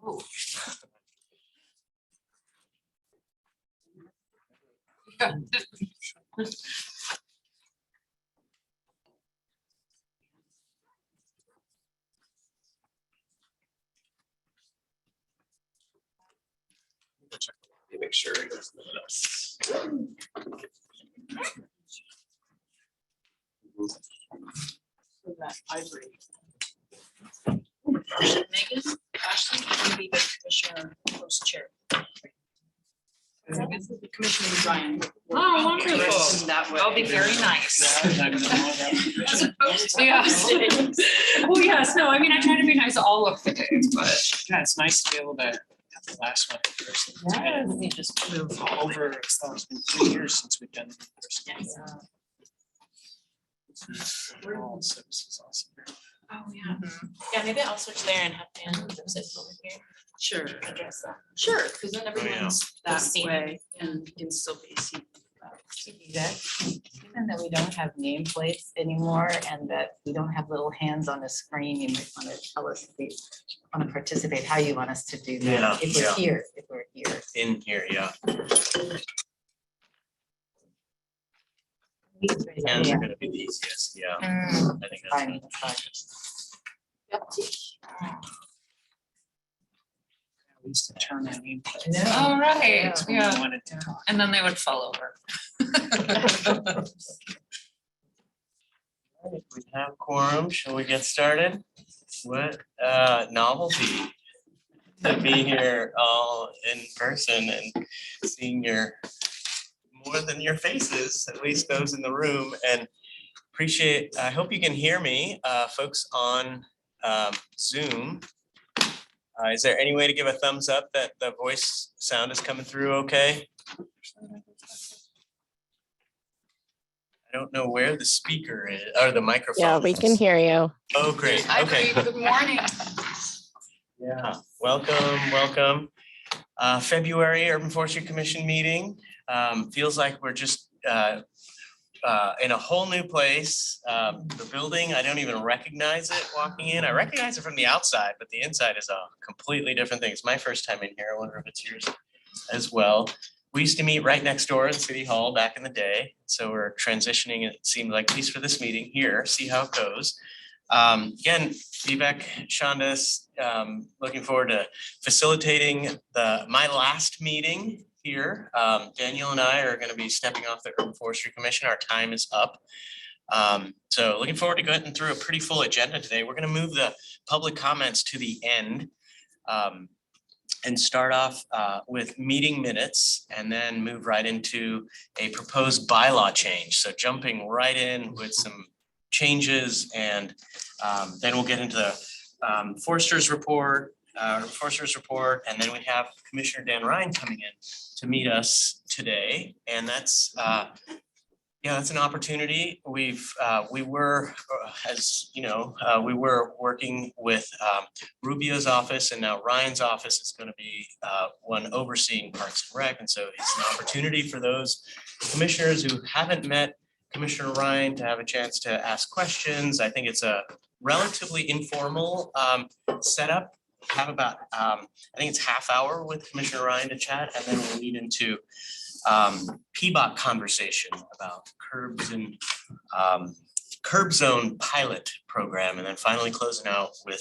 Oh. Yeah. Make sure it doesn't else. That ivory. Megan, Ashley, can be the commissioner post-chair. Commissioner Ryan. Oh, wonderful. That way. I'll be very nice. As opposed to. Yes. Well, yes, no, I mean, I try to be nice all of the days, but Yeah, it's nice to be able to have the last one in person. yes, You just move Over, it's been 2 years since we've done it in person. Oh, so this is awesome. Oh, yeah. Yeah, maybe I'll switch there and have Dan sit over here. Sure, Address that. sure, because then yeah. everyone's that Seen. way and can still be seen. Given that we don't have nameplates anymore and that we don't have little hands on the screen, you might want to tell us if you want to participate, how you want us to do Yeah, that. If we're yeah. here, if we're here. In here, yeah. Hands are gonna be the easiest, yeah. I think that's Fine, fine. We used to turn that in. all right, We yeah, wanted to talk. and then they would fall over. We have quorum, shall we get started? What novelty to be here all in person and seeing more than your faces, at least those in the room, and appreciate, I hope you can hear me, folks on Zoom. Is there any way to give a thumbs up that the voice sound is coming through okay? I don't know where the speaker is, or the microphone. Yeah, we can hear you. Oh, great, okay. Good morning. Yeah, welcome. February Urban Forestry Commission meeting. Feels like we're just in a whole new place. The building, I don't even recognize it walking in. I recognize it from the outside, but the inside is a completely different thing. It's my first time in here. I wonder if it's yours as well. We used to meet right next door in City Hall back in the day. So we're transitioning, it seemed like, at least for this meeting here, see how it goes. Again, Vivek, Shandas, looking forward to facilitating my last meeting here. Daniel and I are going to be stepping off the Urban Forestry Commission. Our time is up. So looking forward to going through a pretty full agenda today. We're going to move the public comments to the end and start off with meeting minutes and then move right into a proposed bylaw change. So jumping right in with some changes, and then we'll get into the Forester's report, and then we have Commissioner Dan Ryan coming in to meet us today, and that's that's an opportunity. We were, as you know, we were working with Rubio's office, and now Ryan's office is going to be one overseeing Parks and Rec, and so it's an opportunity for those commissioners who haven't met Commissioner Ryan to have a chance to ask questions. I think it's a relatively informal setup. Have about I think it's half hour with Commissioner Ryan to chat, and then we'll lead into PBOC conversation about curbs and curb zone pilot program, and then finally closing out with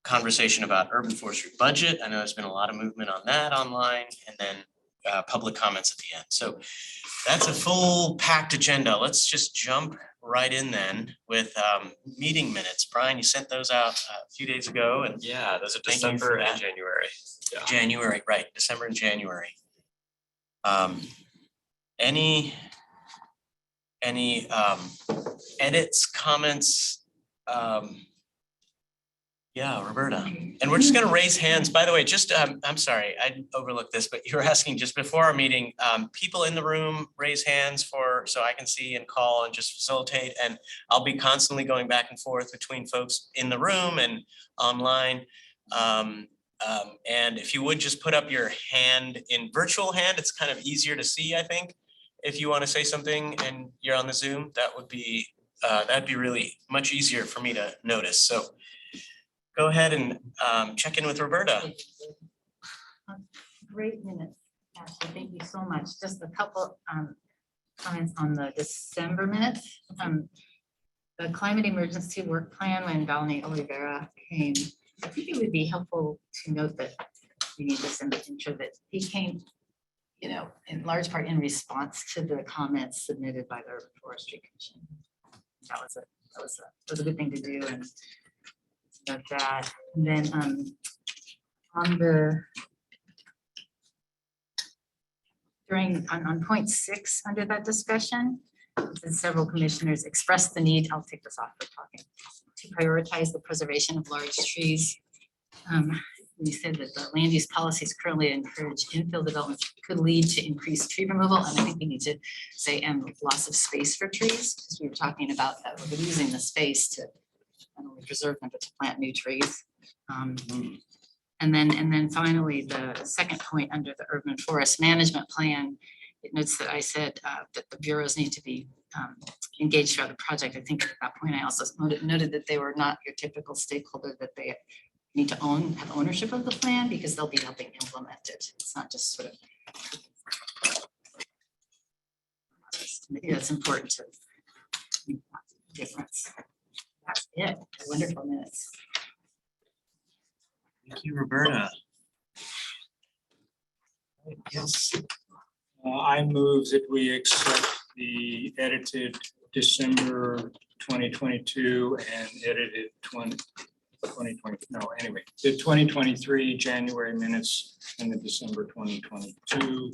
conversation about urban forestry budget. I know there's been a lot of movement on that online, and then public comments at the end. So that's a full packed agenda. Let's just jump right in then with meeting minutes. Brian, you sent those out a few days ago, and Yeah, those are thank you December for and that. January. Yeah. January, right, December and January. Any edits, comments? Yeah, Roberta. And we're just gonna raise hands. By the way, just, I'm sorry, I overlooked this, but you were asking just before our meeting, people in the room raise hands so I can see and call and just facilitate. And I'll be constantly going back and forth between folks in the room and online. And if you would just put up your hand in virtual hand, it's kind of easier to see, I think. If you want to say something and you're on the Zoom, that'd be really much easier for me to notice. So go ahead and check in with Roberta. Great minutes, Ashley, thank you so much. Just a couple comments on the December minutes. The climate emergency work plan, when Valney Oliveira came, I think it would be helpful to note that we need this in the intro, that he came, you know, in large part in response to the comments submitted by the Forestry Commission. That was a good thing to do, and note that. And then on point 6 under that discussion, several commissioners expressed the need, I'll take this off for talking, to prioritize the preservation of large trees. We said that the land use policies currently encourage infill development could lead to increased tree removal, and I think we need to say and loss of space for trees, because we were talking about that we're losing the space to not only preserve them but to plant new trees. And then finally, the second point under the urban forest management plan, it notes that I said that the bureaus need to be engaged throughout the project. I think at that point I also noted that they were not your typical stakeholder, that they need to have ownership of the plan because they'll be helping implement it. It's not just sort of. It's important to make that difference. That's it. Wonderful minutes. Thank you, Roberta. Yes. I move that we accept the edited December 2022 and edited 2023 January minutes and the December 2022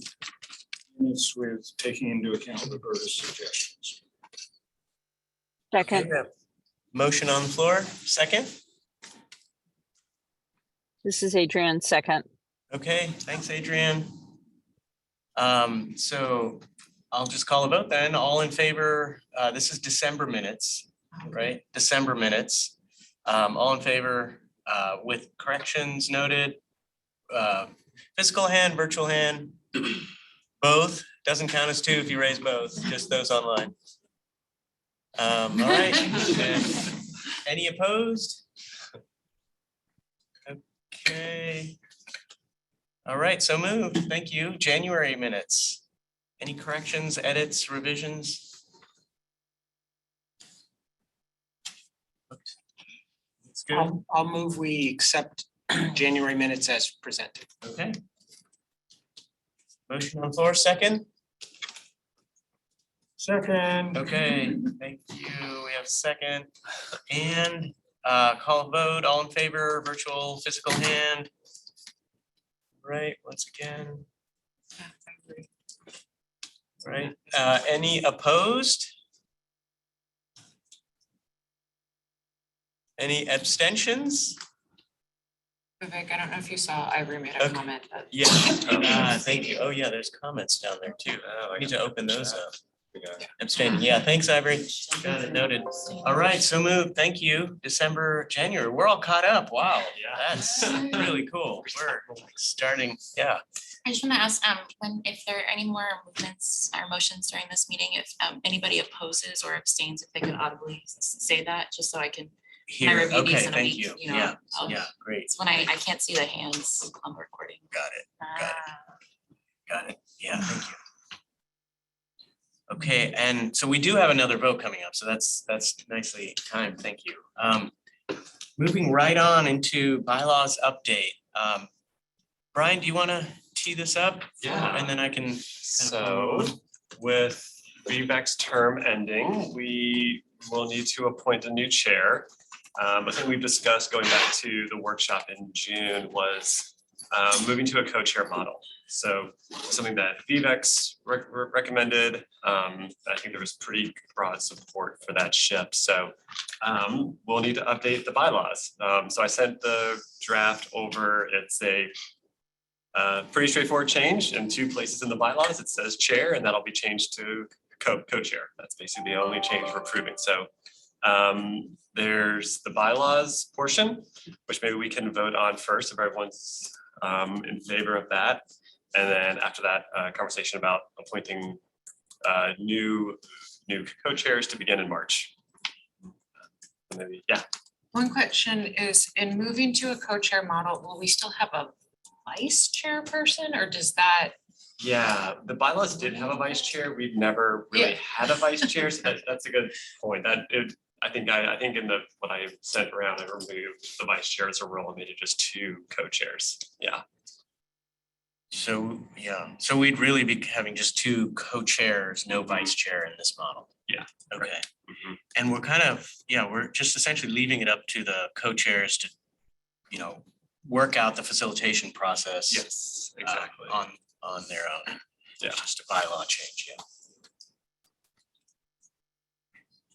minutes with taking into account Roberta's suggestions. Okay, Second, we have motion on the floor, second. this is Adrienne, second. Okay, thanks, Adrienne. So I'll just call a vote then. All in favor, this is December minutes, right? December minutes. All in favor with corrections noted. Physical hand, virtual hand, both. Doesn't count as two if you raise both, just those online. All right. And any opposed? Okay. All right, so moved. Thank you. January minutes. Any corrections, edits, revisions? It's good. I'll move we accept January minutes as presented. Okay. Motion on the floor, second. Second. Okay, thank you. We have a second. And call a vote. All in favor, virtual, physical hand. Right, once again. Right, any opposed? Any abstentions? Vivek, I don't know if you saw, Ivory made a Okay. comment that. Yeah, thank you. Oh, yeah, there's comments down there too. I need to open those up. Abstaining, yeah, thanks, Ivory. Got it noted. All right, so moved. Thank you. December, January, we're all caught up. Wow, that's really cool. We're starting, yeah. I just want to ask, if there are any more movements or motions during this meeting, if anybody opposes or abstains, if they could audibly say that, just so I can. Here, review these okay, in a thank week, you. you know, Yeah, I'll- yeah, great. It's when I can't see the hands on the recording. Got it, got it. Yeah, thank you. Okay, and so we do have another vote coming up, so that's nicely timed, thank you. Moving right on into bylaws update. Brian, do you want to tee this up? Yeah. And then I can. So with Vivek's term ending, we will need to appoint a new chair. I think we've discussed going back to the workshop in June was moving to a co-chair model. So something that Vivek's recommended. I think there was pretty broad support for that shift. So we'll need to update the bylaws. So I sent the draft over. It's a pretty straightforward change in two places in the bylaws. It says chair, and that'll be changed to co-chair. That's basically the only change we're approving. So there's the bylaws portion, which maybe we can vote on first if everyone's in favor of that. And then after that, conversation about appointing new co-chairs to begin in March. Maybe, yeah, One question is, in moving to a co-chair model, will we still have a vice chairperson, or does that? Yeah, the bylaws did have a vice chair. We've never really Yeah. had a vice chair, so that's a good point. I think in what I sent around, I removed the vice chair as a role and made it just two co-chairs. Yeah. So, yeah, so we'd really be having just two co-chairs, no vice chair in this model. Yeah. Okay. Mhm. And we're kind of, we're just essentially leaving it up to the co-chairs to, work out the facilitation process. Yes, exactly. On their own. Yeah. Just a bylaw change, yeah.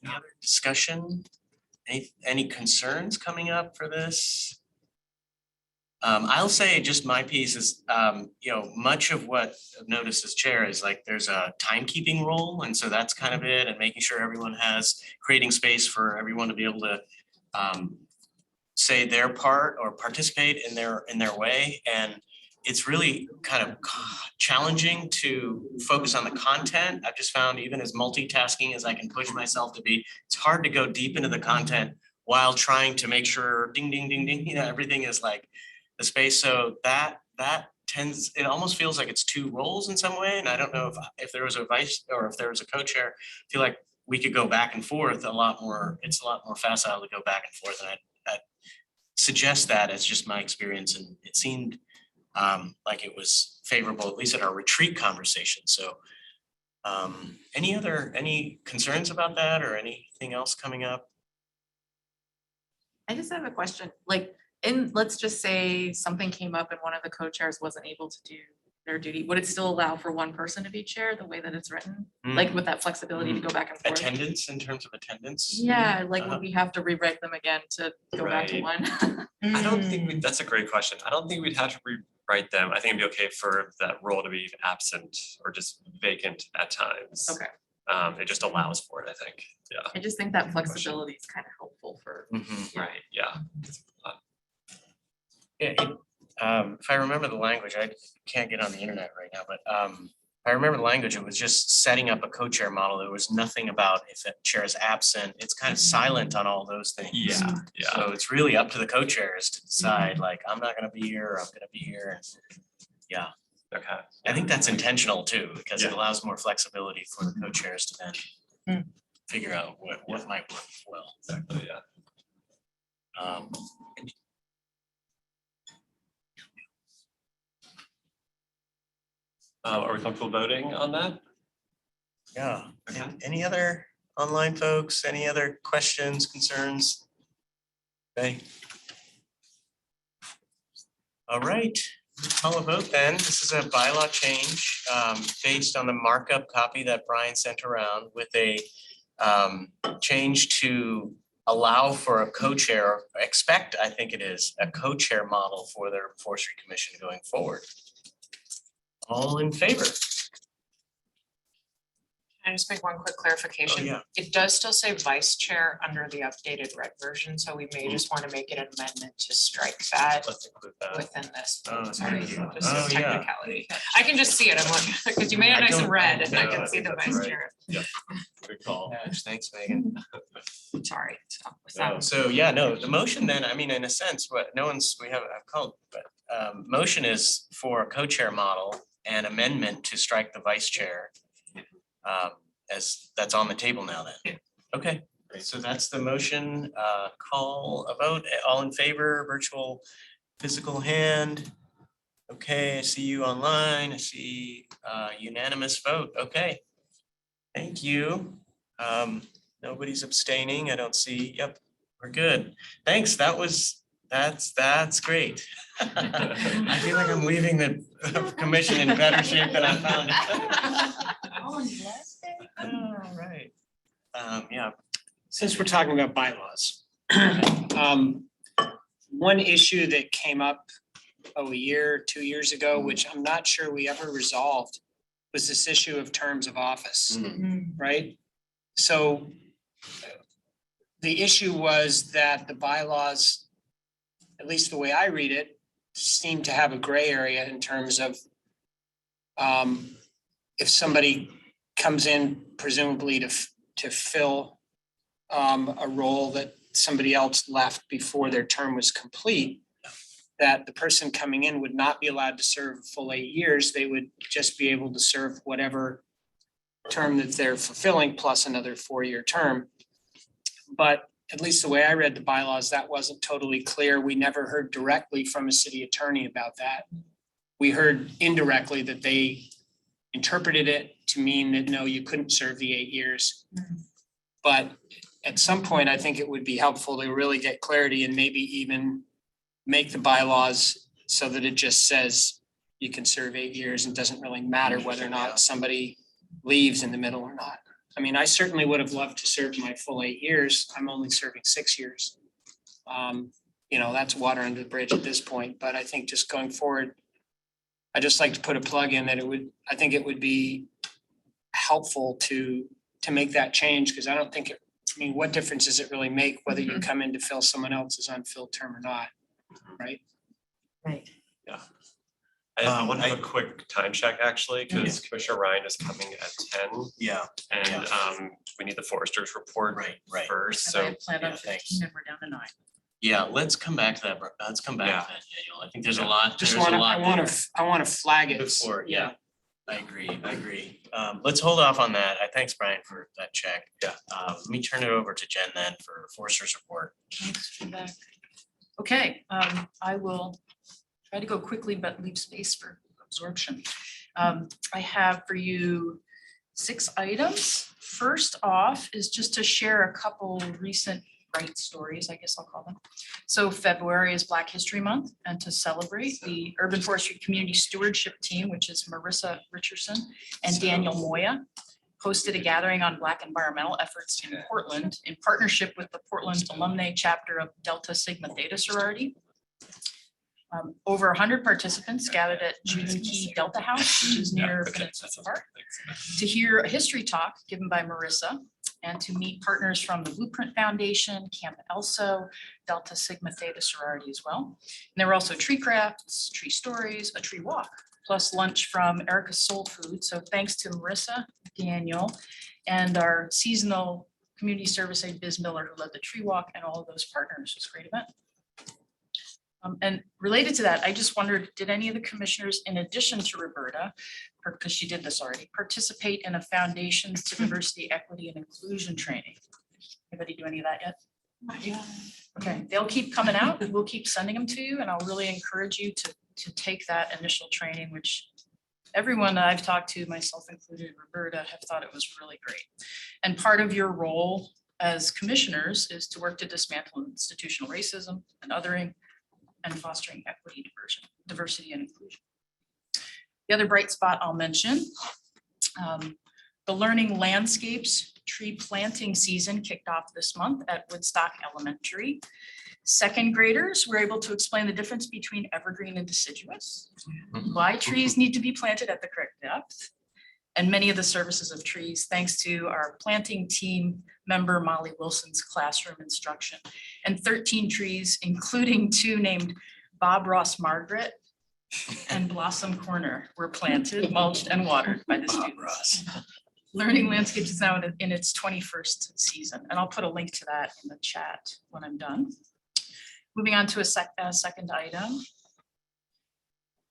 Any other discussion? Any concerns coming up for this? I'll say just my piece is, much of what I've noticed as chair is like, there's a timekeeping role, and so that's kind of it, and making sure everyone has, creating space for everyone to be able to say their part or participate in their way, and it's really kind of challenging to focus on the content. I've just found, even as multitasking as I can push myself to be, it's hard to go deep into the content while trying to make sure ding, ding, ding, ding, everything is like the space. So that tends, it almost feels like it's two roles in some way. And I don't know if there was a vice or if there was a co-chair, I feel like we could go back and forth a lot more. It's a lot more facile to go back and forth. And I suggest that as just my experience. And it seemed like it was favorable, at least at our retreat conversation. So any concerns about that or anything else coming up? I just have a question, like, let's just say something came up and one of the co-chairs wasn't able to do their duty, would it still allow for one person to be chair the way that it's written? Like with that flexibility to go back and forth? Attendance, in terms of attendance? Yeah, like would we have to rewrite them again to go back to Right. one? I don't think that's a great question. I don't think we'd have to rewrite them. I think it'd be okay for that role to be absent or just vacant at times. Okay, It just allows for it, I think. Yeah. I just think that flexibility is kind of helpful for. Mhm. Right. Yeah. Yeah, if I remember the language, I can't get on the internet right now, but if I remember the language, it was just setting up a co-chair model. There was nothing about if a chair is absent. It's kind of silent on all those things. Yeah. Yeah. So it's really up to the co-chairs to decide, like, I'm not gonna be here, or I'm gonna be here. Yeah, Okay. I think that's intentional too, because it Yeah. allows more flexibility for the co-chairs to then figure out what might work well. Exactly. Yeah. Um, Are we comfortable voting on that? Yeah, Okay. any other online folks, any other questions, concerns? Okay. All right, call a vote then. This is a bylaw change based on the markup copy that Brian sent around with a change to allow for a co-chair, I think it is, a co-chair model for their Forestry Commission going forward. All in favor? Can I just make one quick Oh, clarification? yeah. It does still say vice chair under the updated red version, so we may just want to make it an amendment to strike that Let's include that. within this. Oh, Sorry, thank you. just Oh, a yeah. technicality. I can just see it, I'm looking, because you made it I nice and don't- red, and I No, can I see think the that's vice right. chair. Good call. Thanks, Megan. Sorry. So, yeah, no, the motion then, I mean, in a sense, I've called, but motion is for a co-chair model and amendment to strike the vice chair. As that's on the table now then. Okay, so that's the motion, call a vote, all in favor, virtual, physical hand. Okay, I see you online, I see unanimous vote, okay. Thank you. Nobody's abstaining, I don't see, yep, we're good. Thanks, that's great. I feel like I'm leaving the commission in better shape than I found it. All right. Yeah, Since we're talking about bylaws, one issue that came up a year, 2 years ago, which I'm not sure we ever resolved, was this issue of terms of office, right? So the issue was that the bylaws, at least the way I read it, seem to have a gray area in terms of if somebody comes in presumably to fill a role that somebody else left before their term was complete, that the person coming in would not be allowed to serve a full 8 years. They would just be able to serve whatever term that they're fulfilling plus another 4-year term. But at least the way I read the bylaws, that wasn't totally clear. We never heard directly from a city attorney about that. We heard indirectly that they interpreted it to mean that no, you couldn't serve the 8 years. But at some point, I think it would be helpful to really get clarity and maybe even make the bylaws so that it just says you can serve 8 years and doesn't really matter whether or not somebody leaves in the middle or not. I mean, I certainly would have loved to serve my full 8 years. I'm only serving 6 years. That's water under the bridge at this point, but I think just going forward, I just like to put a plug in that I think it would be helpful to make that change, because I don't think what difference does it really make whether you come in to fill someone else's unfilled term or not, right? Right. I want to have a quick time check actually, because Commissioner Ryan is coming at 10. Yeah. And we need the Foresters report Right. first, And so. I planned on yeah, thanks. 15 and we're down to 9. Yeah, let's come back to that. Let's come back to Yeah. that, Daniel. I think there's a lot, Just there's a wanna, lot there. I wanna flag it. Before, yeah. I agree. Let's hold off on that. Thanks, Brian, for that check. Yeah. Let me turn it over to Jen then for Forester's report. Thanks for that. Okay, I will try to go quickly but leave space for absorption. I have for you 6 items. First off is just to share a couple recent bright stories, I guess I'll call them. So February is Black History Month, and to celebrate, the Urban Forestry Community Stewardship Team, which is Marissa Richardson and Daniel Moya, hosted a gathering on Black environmental efforts in Portland in partnership with the Portland Alumni Chapter of Delta Sigma Theta Sorority. Over 100 participants gathered at Jude's Key Delta House, which is near Peninsula Park, to hear a history talk given by Marissa and to meet partners from the Blueprint Foundation, Camp Elso, Delta Sigma Theta Sorority as well. And there were also tree crafts, tree stories, a tree walk, plus lunch from Erica's Soul Food. So thanks to Marissa, Daniel, and our seasonal community service aide, Biz Miller, who led the tree walk, and all of those partners. It was a great event. And related to that, I just wondered, did any of the commissioners, in addition to Roberta, because she did this already, participate in a Foundations to Diversity, Equity, and Inclusion training? Anybody do any of that yet? Okay, they'll keep coming out. We'll keep sending them to you, and I'll really encourage you to take that initial training, which everyone that I've talked to, myself included, Roberta, have thought it was really great. And part of your role as commissioners is to work to dismantle institutional racism and othering, and fostering equity, diversity, and inclusion. The other bright spot I'll mention, the Learning Landscapes tree planting season kicked off this month at Woodstock Elementary. Second graders were able to explain the difference between evergreen and deciduous, why trees need to be planted at the correct depth, and many of the services of trees, thanks to our planting team member Molly Wilson's classroom instruction. And 13 trees, including 2 named Bob Ross Margaret and Blossom Corner, were planted, mulched, and watered by the students. Learning Landscapes is now in its 21st season, and I'll put a link to that in the chat when I'm done. Moving on to a second item.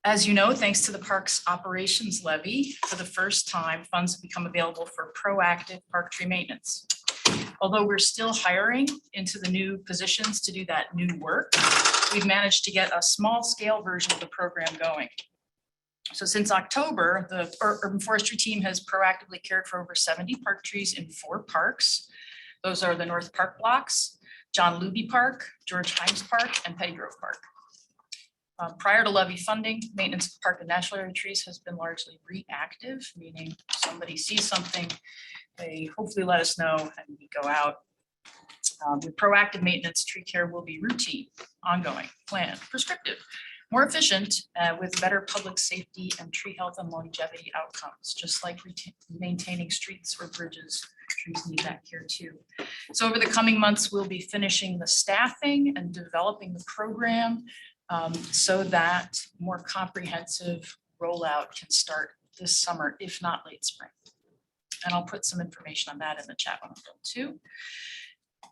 As you know, thanks to the park's operations levy, for the first time, funds have become available for proactive park tree maintenance. Although we're still hiring into the new positions to do that new work, we've managed to get a small scale version of the program going. So since October, the Urban Forestry team has proactively cared for over 70 park trees in 4 parks. Those are the North Park blocks, John Luby Park, George Himes Park, and Petty Grove Park. Prior to levy funding, maintenance of park and national area trees has been largely reactive, meaning somebody sees something, they hopefully let us know and we go out. With proactive maintenance, tree care will be routine, ongoing, planned, prescriptive, more efficient, with better public safety and tree health and longevity outcomes, just like maintaining streets or bridges. Trees need that care too. So over the coming months, we'll be finishing the staffing and developing the program so that more comprehensive rollout can start this summer, if not late spring. And I'll put some information on that in the chat when I'm done too.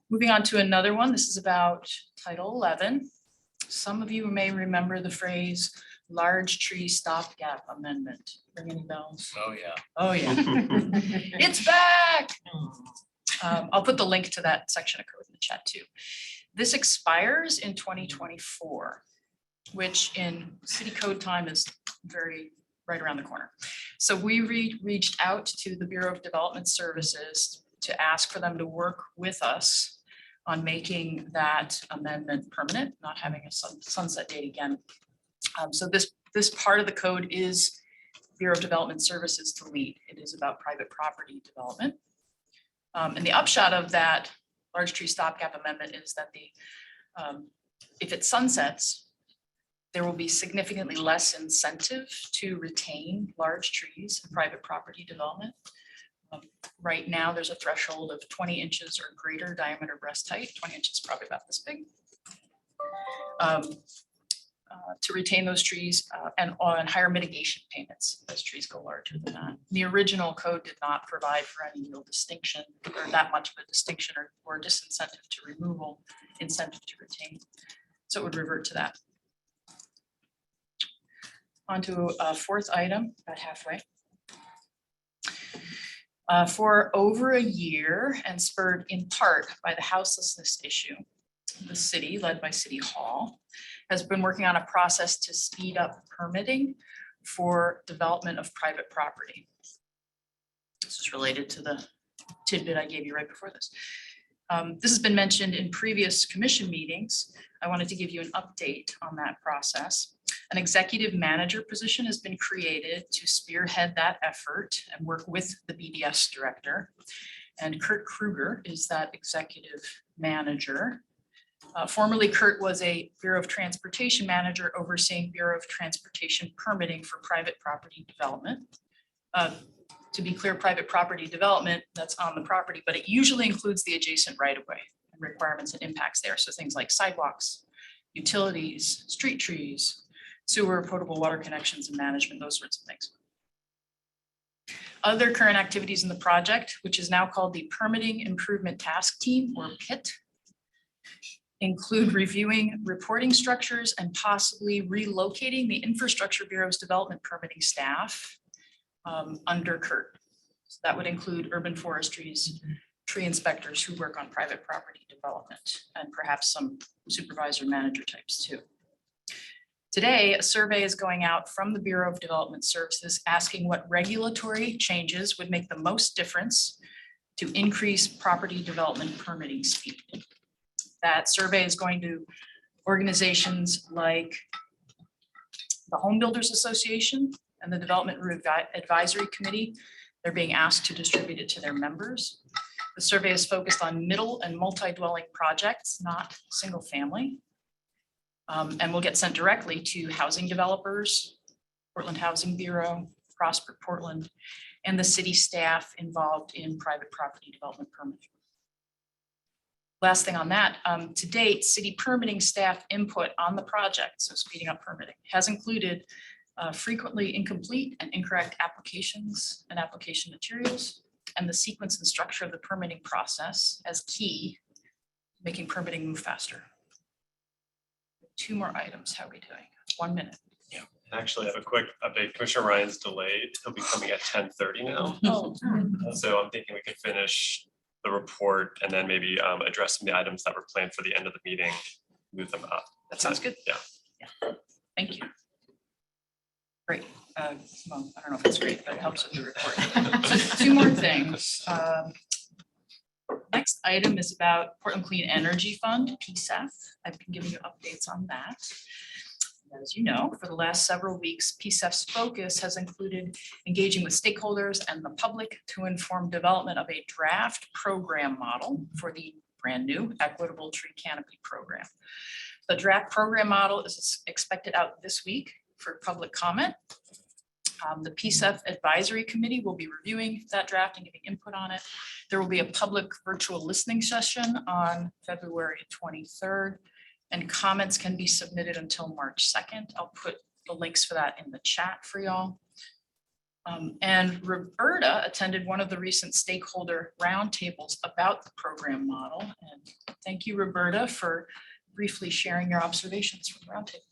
Moving on to another one, this is about Title 11. Some of you may remember the phrase large tree stopgap amendment. Ring any bells? Oh, yeah. Oh, yeah. It's back. I'll put the link to that section of code in the chat too. This expires in 2024, which in city code time is very right around the corner. So we reached out to the Bureau of Development Services to ask for them to work with us on making that amendment permanent, not having a sunset date again. So this part of the code is Bureau of Development Services to lead. It is about private property development. And the upshot of that large tree stopgap amendment is that if it sunsets, there will be significantly less incentive to retain large trees in private property development. Right now, there's a threshold of 20 inches or greater diameter breast height. 20 inches, probably about this big. To retain those trees and on higher mitigation payments as trees go larger than that. The original code did not provide for any real distinction or that much of a distinction or disincentive to removal, incentive to retain. So it would revert to that. On to a fourth item, about halfway. For over a year and spurred in part by the houselessness issue, the city, led by City Hall, has been working on a process to speed up permitting for development of private property. This is related to the tidbit I gave you right before this. This has been mentioned in previous commission meetings. I wanted to give you an update on that process. An executive manager position has been created to spearhead that effort and work with the BDS director. And Kurt Kruger is that executive manager. Formerly, Kurt was a Bureau of Transportation manager overseeing Bureau of Transportation permitting for private property development. To be clear, private property development, that's on the property, but it usually includes the adjacent right-of-way and requirements and impacts there. So things like sidewalks, utilities, street trees, sewer, potable water connections and management, those sorts of things. Other current activities in the project, which is now called the Permitting Improvement Task Team, or PIT, include reviewing reporting structures and possibly relocating the Infrastructure Bureau's development permitting staff under Kurt. So that would include urban forestry's tree inspectors who work on private property development and perhaps some supervisor manager types too. Today, a survey is going out from the Bureau of Development Services asking what regulatory changes would make the most difference to increase property development permitting speed. That survey is going to organizations like the Home Builders Association and the Development Advisory Committee. They're being asked to distribute it to their members. The survey is focused on middle and multi-dwelling projects, not single family. And will get sent directly to housing developers, Portland Housing Bureau, Prosper Portland, and the city staff involved in private property development permitting. Last thing on that, to date, city permitting staff input on the project, so speeding up permitting, has included frequently incomplete and incorrect applications and application materials, and the sequence and structure of the permitting process as key, making permitting move faster. 2 more items, how are we doing? 1 minute. Yeah, actually, I have a quick update. Commissioner Ryan's delayed. He'll be coming at 10:30 now. Oh, So I'm thinking we can finish the report and then maybe address some of the items that were planned for the end of the meeting, move them up. that sounds good. Yeah. Thank you. Great. Well, I don't know if it's great, but it helps with the report. So 2 more things. Next item is about Portland Clean Energy Fund, PSEF. I've been giving you updates on that. As you know, for the last several weeks, PSEF's focus has included engaging with stakeholders and the public to inform development of a draft program model for the brand new Equitable Tree Canopy Program. The draft program model is expected out this week for public comment. The PSEF Advisory Committee will be reviewing that draft and giving input on it. There will be a public virtual listening session on February 23rd, and comments can be submitted until March 2nd. I'll put the links for that in the chat for y'all. And Roberta attended one of the recent stakeholder roundtables about the program model. And thank you, Roberta, for briefly sharing your observations from the roundtable.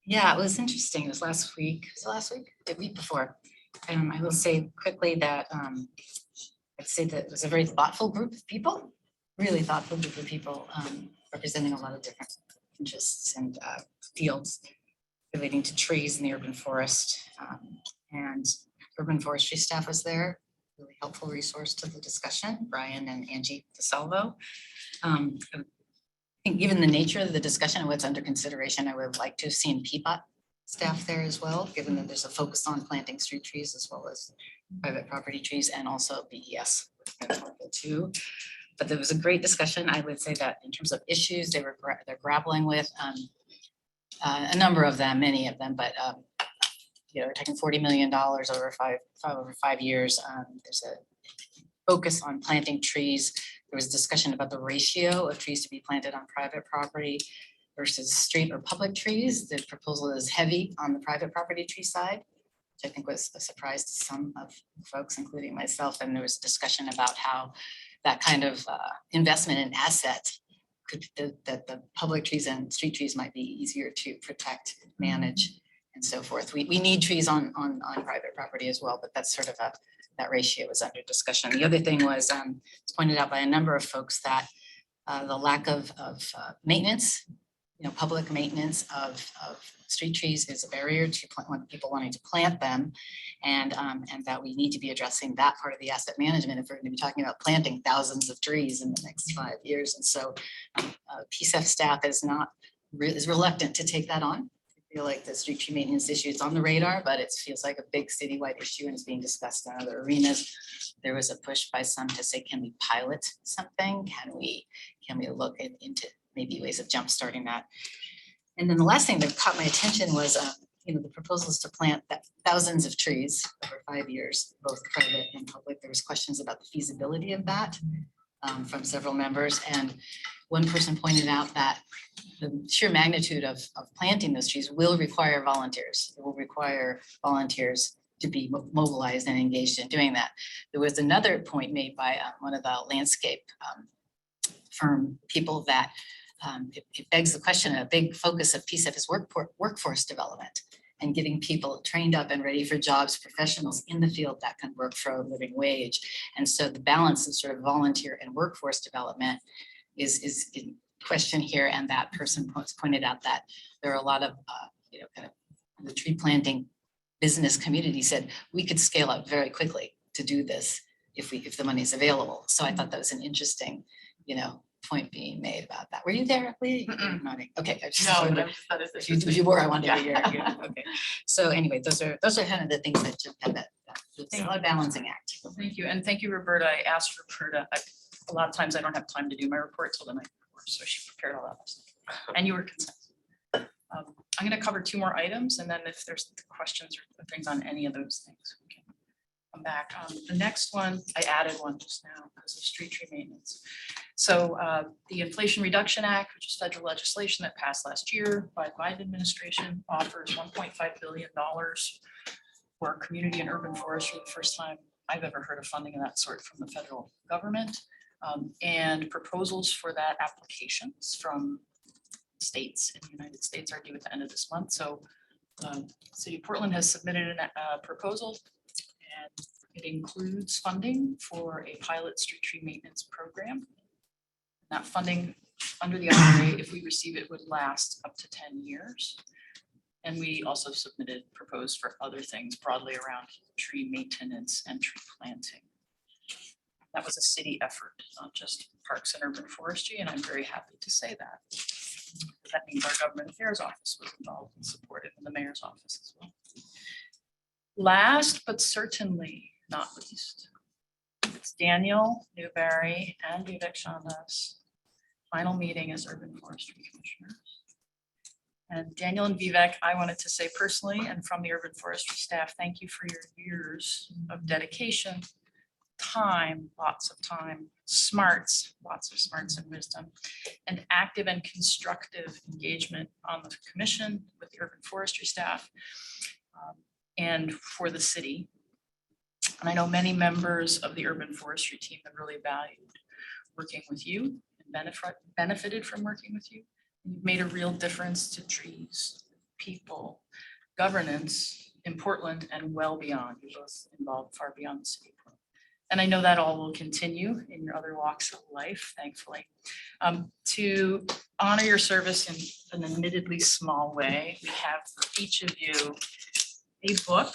Yeah, it was interesting. It was last week. Was it last week? The week before. I will say quickly that I'd say that it was a very thoughtful group of people, really thoughtful group of people representing a lot of different interests and fields relating to trees in the urban forest. And urban forestry staff was there, really helpful resource to the discussion, Brian and Angie DeSalvo. I think given the nature of the discussion and what's under consideration, I would like to have seen Peapod staff there as well, given that there's a focus on planting street trees as well as private property trees and also BES too. But there was a great discussion. I would say that in terms of issues they're grappling with, a number of them, many of them, but we're taking $40 million over five years. There's a focus on planting trees. There was discussion about the ratio of trees to be planted on private property versus street or public trees. The proposal is heavy on the private property tree side, which I think was a surprise to some of folks, including myself. And there was discussion about how that kind of investment in assets that the public trees and street trees might be easier to protect, manage, and so forth. We need trees on private property as well, but that's sort of that ratio is under discussion. The other thing was it's pointed out by a number of folks that the lack of maintenance, public maintenance of street trees is a barrier to people wanting to plant them, and that we need to be addressing that part of the asset management if we're going to be talking about planting thousands of trees in the next 5 years. And so PSEF staff is reluctant to take that on. I feel like the street tree maintenance issue is on the radar, but it feels like a big citywide issue and is being discussed in other arenas. There was a push by some to say, can we pilot something? Can we look into maybe ways of jumpstarting that? And then the last thing that caught my attention was, the proposals to plant thousands of trees over 5 years, both private and public. There was questions about the feasibility of that from several members. And one person pointed out that the sheer magnitude of planting those trees will require volunteers. It will require volunteers to be mobilized and engaged in doing that. There was another point made by one of the landscape firm people that it begs the question, a big focus of PSEF is workforce development and getting people trained up and ready for jobs, professionals in the field that can work for a living wage. And so the balance of sort of volunteer and workforce development is in question here. And that person pointed out that there are a lot of, kind of the tree planting business community said we could scale up very quickly to do this if the money is available. So I thought that was an interesting, point being made about that. Were you there, Lee? Nodding. Okay. I just wanted to- if you were, I wanted to hear. Okay. So anyway, those are kind of the things that jumped out. That it's a balancing act. Thank you. And thank you, Roberta. I asked Roberta, a lot of times I don't have time to do my report till the night before, so she prepared all that last night. And you were consent. I'm going to cover 2 more items, and then if there's questions or things on any of those things, we can come back. The next one, I added one just now because of street tree maintenance. So the Inflation Reduction Act, which is federal legislation that passed last year by the Biden administration, offers $1.5 billion for community and urban forestry, the first time I've ever heard of funding of that sort from the federal government. And proposals for that applications from states in the United States are due at the end of this month. So City of Portland has submitted a proposal, and it includes funding for a pilot street tree maintenance program. That funding under the IRA, if we receive it, would last up to 10 years. And we also proposed for other things broadly around tree maintenance and tree planting. That was a city effort, not just Parks and Urban Forestry, and I'm very happy to say that. That means our Government Affairs Office was involved and supported, and the Mayor's Office as well. Last, but certainly not least, it's Daniel Newberry and Vivek Chanda's final meeting as Urban Forestry Commissioners. And Daniel and Vivek, I wanted to say personally, and from the Urban Forestry staff, thank you for your years of dedication, time, lots of time, smarts, lots of smarts and wisdom, and active and constructive engagement on the commission with the Urban Forestry staff. and for the city. And I know many members of the urban forestry team have really valued working with you and benefited from working with you. You've made a real difference to trees, people, governance in Portland and well beyond. You're both involved far beyond the city. And I know that all will continue in your other walks of life, thankfully. To honor your service in an admittedly small way, we have for each of you a book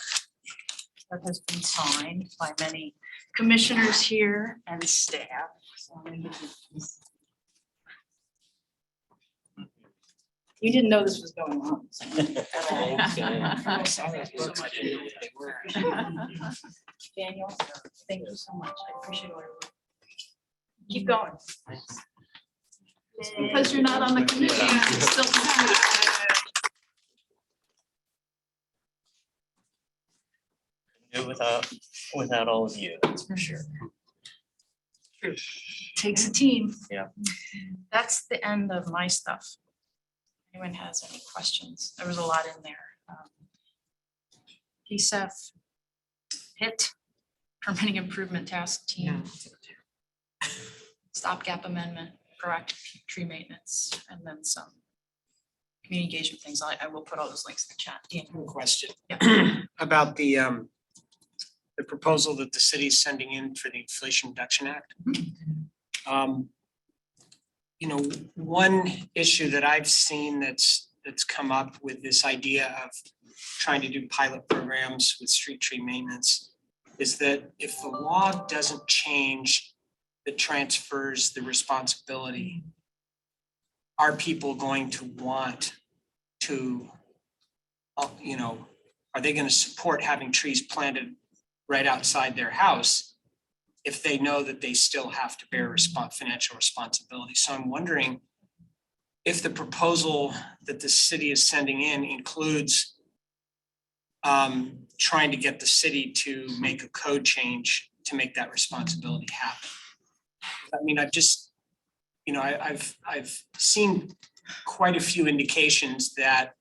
that has been signed by many commissioners here and staff. So I'm gonna give you this. You didn't know this was going on. So. I'm sorry so much. Daniel, thank you so much. I appreciate all your work. Keep going. Because you're not on the committee, you can still do it. Do without all of you, that's for sure. True. Takes a team. Yeah. That's the end of my stuff. Anyone has any questions? There was a lot in there. PSEF, HIT, permitting improvement task team. Stopgap amendment, proactive tree maintenance, and then some community engagement things. I will put all those links in the chat. Yeah. Question Yeah. about the proposal that the city is sending in for the Inflation Reduction Act. You know, one issue that I've seen that's come up with this idea of trying to do pilot programs with street tree maintenance is that if the law doesn't change that transfers the responsibility, are people going to want to, you know, are they going to support having trees planted right outside their house if they know that they still have to bear financial responsibility? So I'm wondering if the proposal that the city is sending in includes trying to get the city to make a code change to make that responsibility happen. I mean, I've just, you know, I've seen quite a few indications that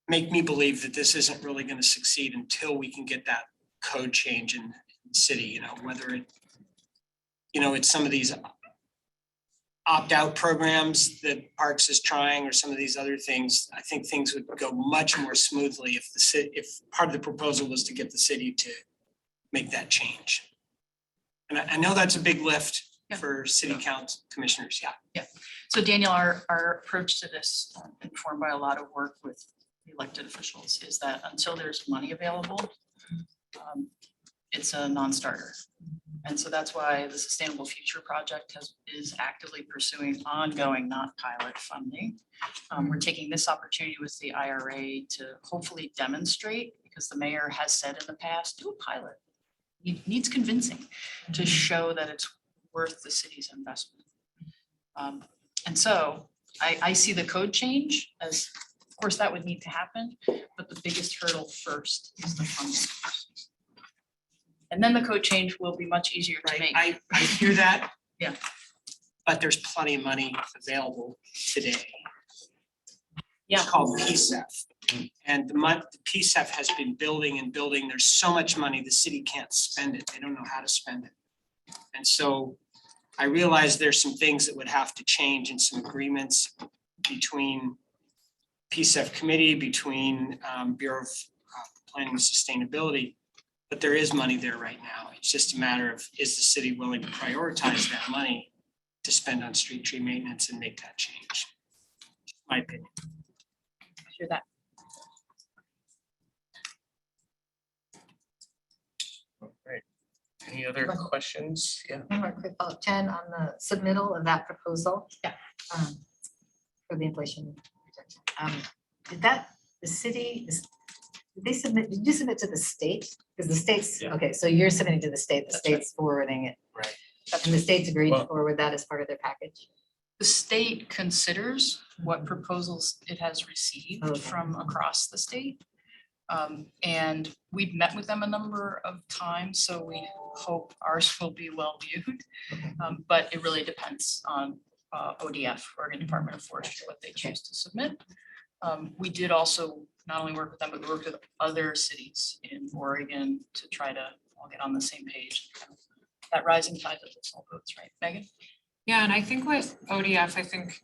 make me believe that this isn't really going to succeed until we can get that code change in the city, you know, whether it, you know, it's some of these opt-out programs that Parks is trying or some of these other things. I think things would go much more smoothly if the city, if part of the proposal was to get the city to make that change. And I know that's a big lift for city council commissioners, yeah. So Daniel, our approach to this, informed by a lot of work with elected officials, is that until there's money available, it's a non-starter. And so that's why the Sustainable Future Project is actively pursuing ongoing, not pilot funding. We're taking this opportunity with the IRA to hopefully demonstrate, because the mayor has said in the past, do a pilot. It needs convincing to show that it's worth the city's investment. And so I see the code change as, of course, that would need to happen, but the biggest hurdle first is the funding. And then the code change will be much easier to make. I hear that. Yeah. But there's plenty of money available today. Yeah. It's called PSEF. And the PSEF has been building and building. There's so much money, the city can't spend it. They don't know how to spend it. And so I realize there's some things that would have to change in some agreements between PSEF committee, between Bureau of Planning and Sustainability. But there is money there right now. It's just a matter of, is the city willing to prioritize that money to spend on street tree maintenance and make that change? My opinion. Hear that. Great. Any other questions? Yeah. One more quick follow-up, 10 on the submittal of that proposal. Yeah. For the inflation protection. Did that, the city, did they submit, did you submit to the state? Because the state's, Yeah. okay, so you're submitting to the state, the That's right. state's forwarding it. Right. And the state's agreed to Well- forward that as part of their package. The state considers what proposals it has received Okay. from across the state. And we've met with them a number of times, so we hope ours will be well viewed. But it really depends on ODF, Oregon Department of Forestry, what they choose to submit. We did also not only work with them, but we worked with other cities in Oregon to try to all get on the same page. That rising tide that lifts all boats, right, Megan? Yeah, and I think with ODF, I think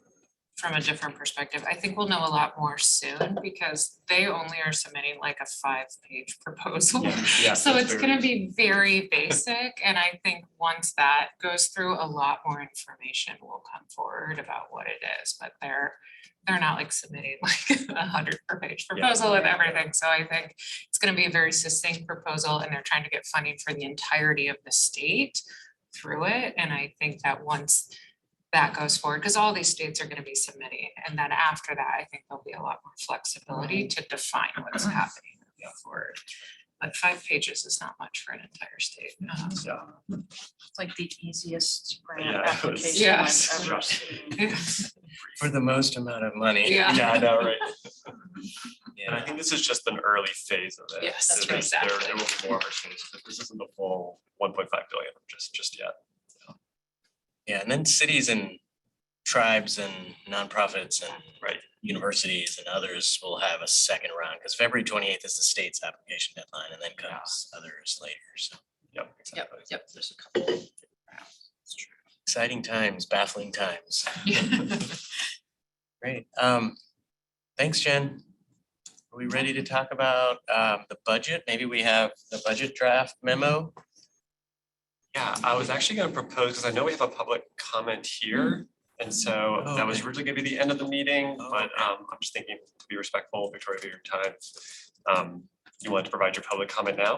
from a different perspective, I think we'll know a lot more soon because they only are submitting like a 5-page proposal. Yeah, So that's it's very gonna be very basic, and I think once that goes through, a lot more information will come forward about what it is, but they're not like submitting like 100-page proposal with everything, so I think it's gonna be a very succinct proposal, and they're trying to get funding for the entirety of the state through it, and I think that once that goes forward, because all these states are gonna be submitting, and then after that, I think there'll be a lot more flexibility to define what's happening moving forward. But 5 pages is not much for an entire state. It's like the easiest grant Yeah, it was- application Yes. I've ever seen. For the most amount of money. Yeah. Yeah, I know, right? And I Yeah, think this is just an early phase of it. Yes, So that's there's- right. There will be more opportunities, but this isn't the full 1.5 billion just yet. yeah, and then cities and tribes and nonprofits and Right. universities and others will have a second round, because February 28th is the state's application deadline, and then comes others later, so. Yep. Yep, exactly. yep, there's a couple. Exciting times, baffling times. Great. Thanks, Jen. Are we ready to talk about the budget? Maybe we have the budget draft memo. Yeah, I was actually gonna propose, because I know we have a public comment here. And so that was Okay. originally gonna be the end of the meeting, Oh, but okay. I'm just thinking to be respectful, Victoria, of your time. You want to provide your public comment now?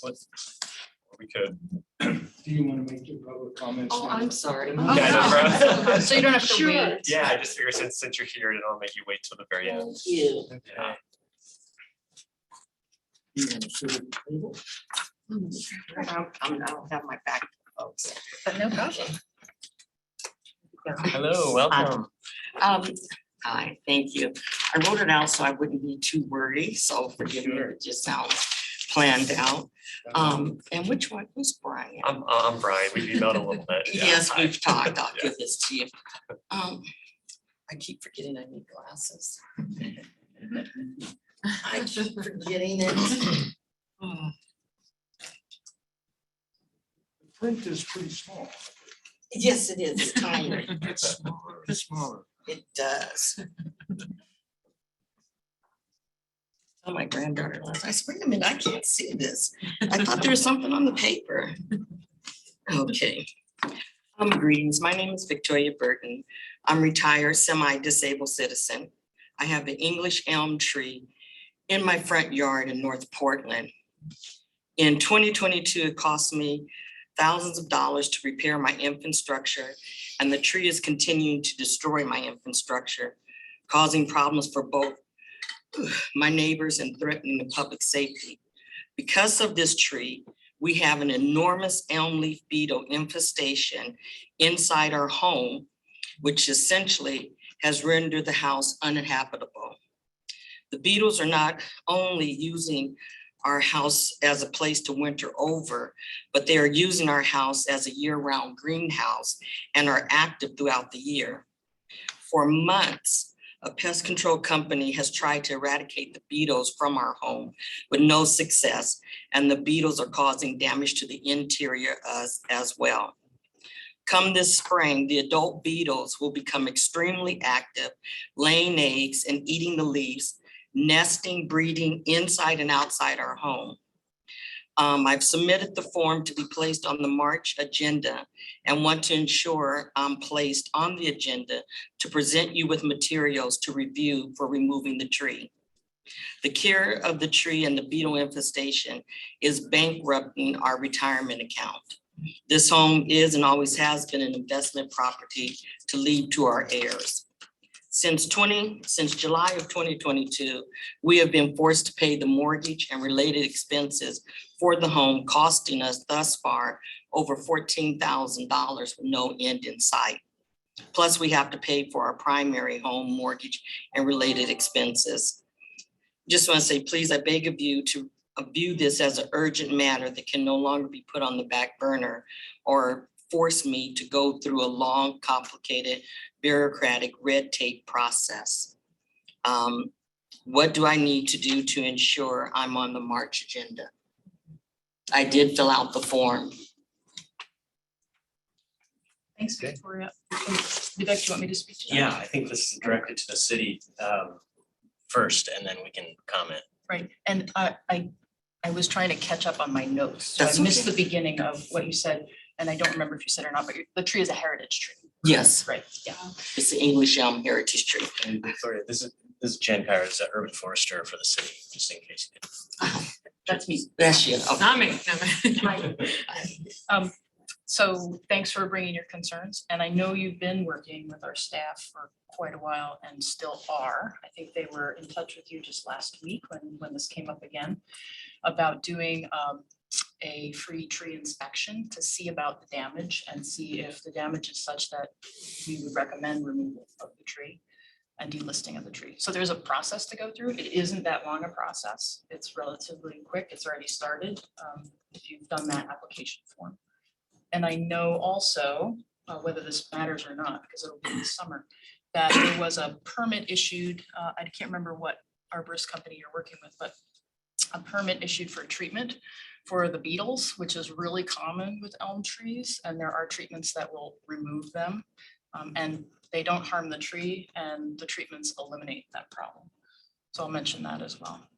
Or we could. Do you want to make your public comments? Oh, now? I'm sorry. Oh, Yeah, no no. problem. So you don't have to Sure. wait. Yeah, I just figured since you're here, I don't make you wait till the very end. Thank you. Yeah. You want to sit at the table? I don't have my back, folks. But no problem. Hello, welcome. Hi, thank you. I wrote it out so I wouldn't be too wordy, so forgive me, if it just sounds planned out. And which one was Brian? I'm Brian. We've emailed a little bit. Yeah, Yes, hi. we've talked. I'll Yeah. give this to you. I keep forgetting I need glasses. I keep forgetting it. Oh, The print is pretty small. yes, it is. It's tiny. It's smaller. It's smaller. It does. Oh, my granddaughter last, I said, wait a minute, I can't see this. I thought there was something on the paper. Okay. Greetings, my name is Victoria Burton. I'm retired semi-disabled citizen. I have an English elm tree in my front yard in North Portland. In 2022, it cost me thousands of dollars to repair my infrastructure, and the tree is continuing to destroy my infrastructure, causing problems for both my neighbors and threatening the public safety. Because of this tree, we have an enormous elm leaf beetle infestation inside our home, which essentially has rendered the house uninhabitable. The beetles are not only using our house as a place to winter over, but they are using our house as a year-round greenhouse and are active throughout the year. For months, a pest control company has tried to eradicate the beetles from our home with no success, and the beetles are causing damage to the interior as well. Come this spring, the adult beetles will become extremely active, laying eggs and eating the leaves, nesting, breeding inside and outside our home. I've submitted the form to be placed on the March agenda and want to ensure I'm placed on the agenda to present you with materials to review for removing the tree. The care of the tree and the beetle infestation is bankrupting our retirement account. This home is and always has been an investment property to leave to our heirs. Since July of 2022, we have been forced to pay the mortgage and related expenses for the home, costing us thus far over $14,000 with no end in sight. Plus, we have to pay for our primary home mortgage and related expenses. Just want to say, please, I beg of you to view this as an urgent matter that can no longer be put on the back burner or force me to go through a long, complicated, bureaucratic red tape process. What do I need to do to ensure I'm on the March agenda? I did fill out the form. Thanks, Victoria. Vivek, do you want me to speak to that? Yeah, I think this is directed to the city first, and then we can comment. Right, and I was trying to catch up on my notes, so That's I missed okay. the beginning of what you said, and I don't remember if you said it or not, but the tree is a heritage tree. Yes, Right, yeah. it's the English elm heritage tree. And Victoria, this is Jen Kyra, the urban forester for the city, just in case. That's me. That's you. Okay. Not me, no. So thanks for bringing your concerns, and I know you've been working with our staff for quite a while and still are. I think they were in touch with you just last week when this came up again about doing a free tree inspection to see about the damage and see if the damage is such that we would recommend removal of the tree and delisting of the tree. So there's a process to go through. It isn't that long a process. It's relatively quick. It's already started if you've done that application form. And I know also, whether this matters or not, because it'll be in the summer, that there was a permit issued, I can't remember what arborist company you're working with, but a permit issued for treatment for the beetles, which is really common with elm trees. And there are treatments that will remove them. And they don't harm the tree, and the treatments eliminate that problem. So I'll mention that as well.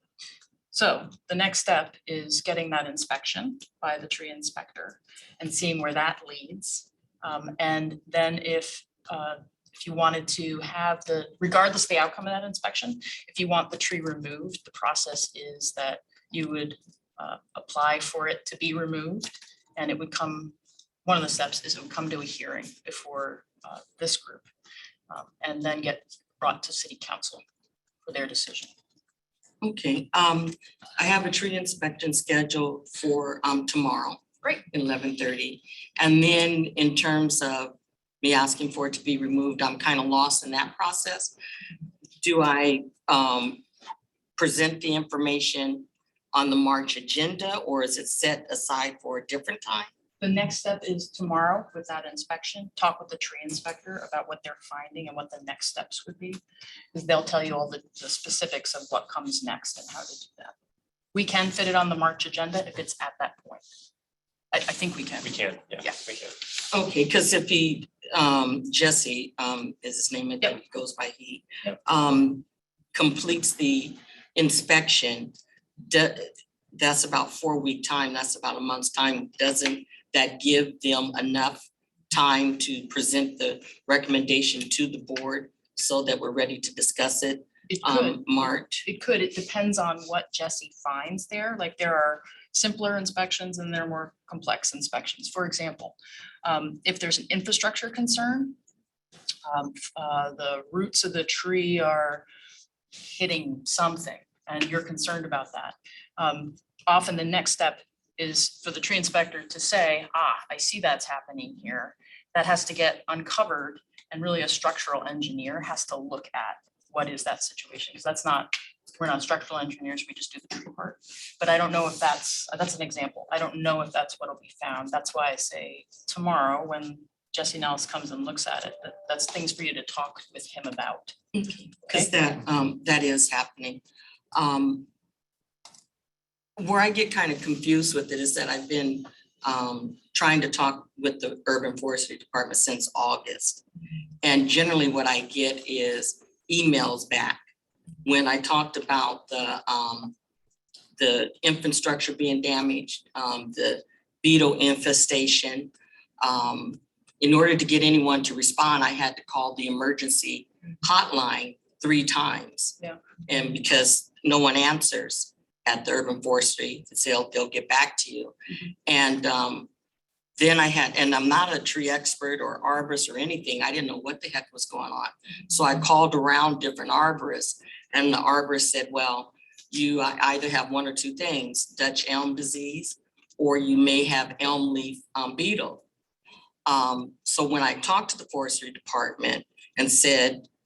So the next step is getting that inspection by the tree inspector and seeing where that leads. And then if you wanted to have regardless of the outcome of that inspection, if you want the tree removed, the process is that you would apply for it to be removed, and it would come, one of the steps is it would come to a hearing before this group, and then get brought to city council for their decision. Okay, I have a tree inspection scheduled for tomorrow. Great. 11:30. And then in terms of me asking for it to be removed, I'm kind of lost in that process. Do I present the information on the March agenda, or is it set aside for a different time? The next step is tomorrow with that inspection, talk with the tree inspector about what they're finding and what the next steps would be. Because they'll tell you all the specifics of what comes next and how to do that. We can fit it on the March agenda if it's at that point. I think we can. We can, yeah, Yeah. we can. Okay, because if he, Jesse, is his name, and Yep. he goes by he, Yep. completes the inspection, that's about 4-week time, that's about a month's time. Doesn't that give them enough time to present the recommendation to the board so that we're ready to discuss it It could. March? It could. It depends on what Jesse finds there. Like there are simpler inspections and there are more complex inspections. For example, if there's an infrastructure concern, the roots of the tree are hitting something and you're concerned about that. Often the next step is for the tree inspector to say, I see that's happening here. That has to get uncovered, and really a structural engineer has to look at what is that situation, because we're not structural engineers, we just do the tree part. But I don't know if that's an example. I don't know if that's what'll be found. That's why I say tomorrow when Jesse Nellis comes and looks at it, that's things for you to talk with him about. Because that is happening. Where I get kind of confused with it is that I've been trying to talk with the Urban Forestry Department since August. And generally what I get is emails back. When I talked about the infrastructure being damaged, the beetle infestation, in order to get anyone to respond, I had to call the emergency hotline 3 times. Yeah. And because no one answers at the Urban Forestry, they'll get back to you. And then and I'm not a tree expert or arborist or anything. I didn't know what the heck was going on. So I called around different arborists, and the arborist said, well, you either have one or 2 things, Dutch elm disease, or you may have elm leaf beetle. So when I talked to the forestry department and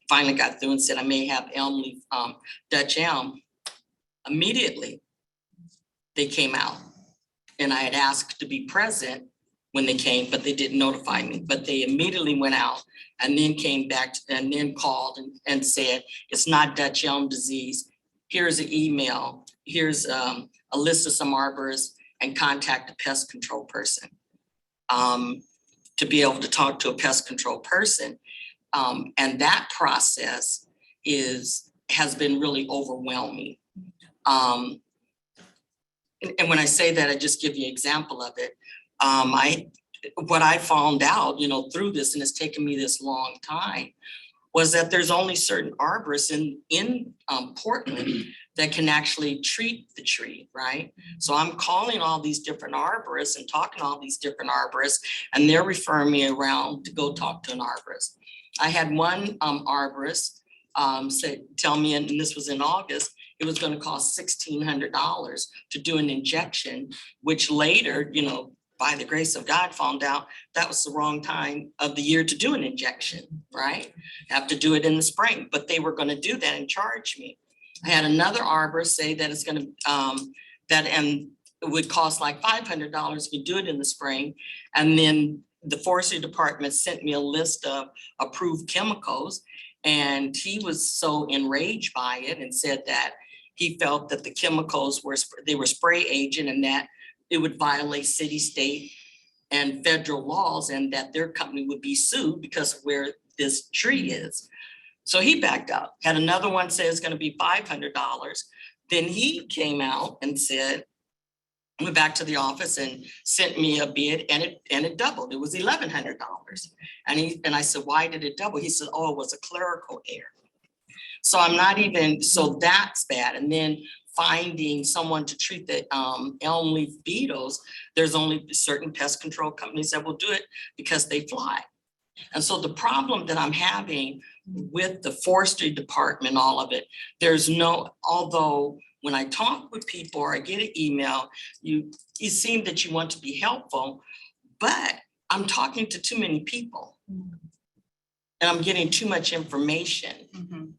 finally got through and said, I may have elm leaf, Dutch elm, immediately they came out, and I had asked to be present when they came, but they didn't notify me. But they immediately went out and then came back and then called and said, it's not Dutch elm disease. Here's an email. Here's a list of some arborists and contact a pest control person. To be able to talk to a pest control person. And that process has been really overwhelming. And when I say that, I just give you an example of it. What I found out, through this, and it's taken me this long time, was that there's only certain arborists in Portland that can actually treat the tree, right? So I'm calling all these different arborists and talking to all these different arborists, and they're referring me around to go talk to an arborist. I had one arborist tell me, and this was in August, it was gonna cost $1,600 to do an injection, which later, by the grace of God, found out that was the wrong time of the year to do an injection, right? Have to do it in the spring, but they were gonna do that and charge me. I had another arborist say that it's gonna, and it would cost like $500 to do it in the spring. And then the forestry department sent me a list of approved chemicals. And he was so enraged by it and said that he felt that the chemicals were spray agent and that it would violate city, state, and federal laws, and that their company would be sued because of where this tree is. So he backed out. Had another one say it's gonna be $500. Then he came out and said, went back to the office and sent me a bid, and it doubled. It was $1,100. And I said, why did it double? He said, oh, it was a clerical error. So I'm not even, so that's bad. And then finding someone to treat the elm leaf beetles, there's only certain pest control companies that will do it because they fly. And so the problem that I'm having with the forestry department, all of it, although when I talk with people or I get an email, you seem that you want to be helpful, but I'm talking to too many people. And I'm getting too much information,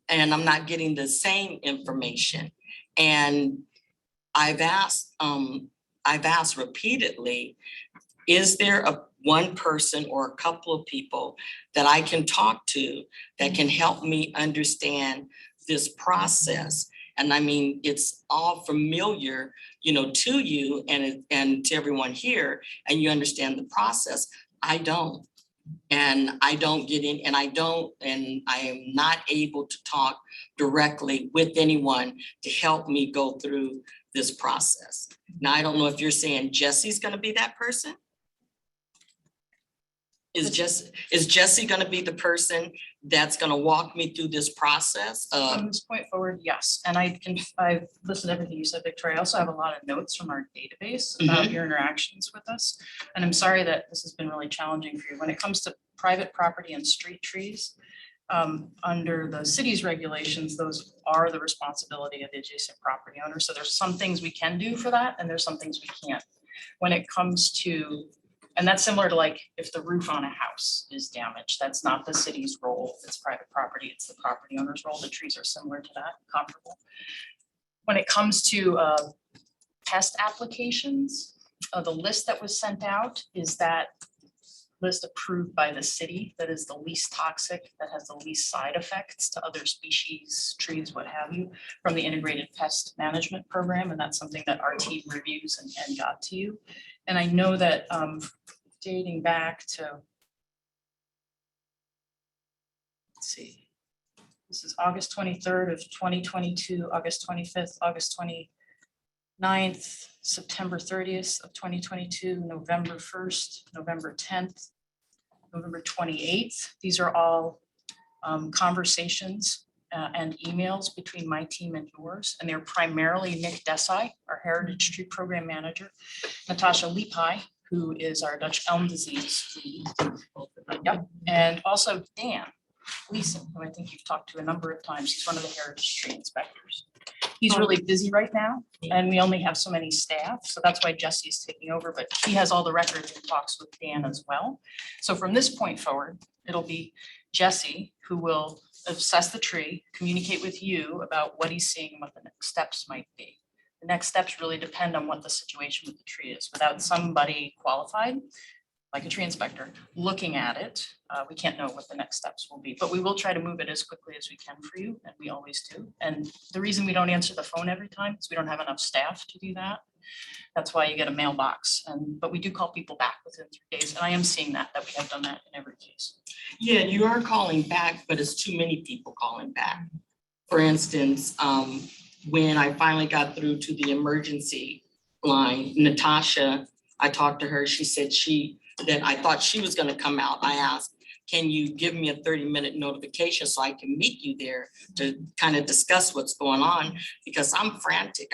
and I'm not getting the same information. And I've asked repeatedly, is there one person or a couple of people that I can talk to that can help me understand this process? And I mean, it's all familiar, to you and to everyone here, and you understand the process. I don't. And I don't get in, and I am not able to talk directly with anyone to help me go through this process. Now, I don't know if you're saying Jesse's gonna be that person? Is Jesse gonna be the person that's gonna walk me through this process? From this point forward, yes. And I've listened to everything you said, Victoria. I also have a lot of notes from our database about your interactions with us. And I'm sorry that this has been really challenging for you. When it comes to private property and street trees, under the city's regulations, those are the responsibility of the adjacent property owner. So there's some things we can do for that, and there's some things we can't. When it comes to, and that's similar to like if the roof on a house is damaged, that's not the city's role. If it's private property, it's the property owner's role. The trees are similar to that, comparable. When it comes to pest applications, the list that was sent out is that list approved by the city that is the least toxic, that has the least side effects to other species, trees, what have you, from the integrated pest management program. And that's something that our team reviews and got to you. And I know that dating back to, let's see, this is August 23rd of 2022, August 25th, August 29th, September 30th of 2022, November 1st, November 10th, November 28th. These are all conversations and emails between my team and yours. And they're primarily Nick Desai, our Heritage Tree Program Manager, Natasha Lepi, who is our Dutch elm disease lead. Yep. And also Dan Gleason, who I think you've talked to a number of times. He's one of the Heritage Tree Inspectors. He's really busy right now, and we only have so many staff, so that's why Jesse's taking over, but he has all the records and talks with Dan as well. So from this point forward, it'll be Jesse who will assess the tree, communicate with you about what he's seeing and what the next steps might be. The next steps really depend on what the situation with the tree is. Without somebody qualified, like a tree inspector, looking at it. We can't know what the next steps will be, but we will try to move it as quickly as we can for you, and we always do. And the reason we don't answer the phone every time is we don't have enough staff to do that. That's why you get a mailbox, but we do call people back within 3 days, and I am seeing that we have done that in every case. Yeah, you are calling back, but it's too many people calling back. For instance, when I finally got through to the emergency line, Natasha, I talked to her, she said that I thought she was gonna come out. I asked, can you give me a 30-minute notification so I can meet you there to kind of discuss what's going on? Because I'm frantic.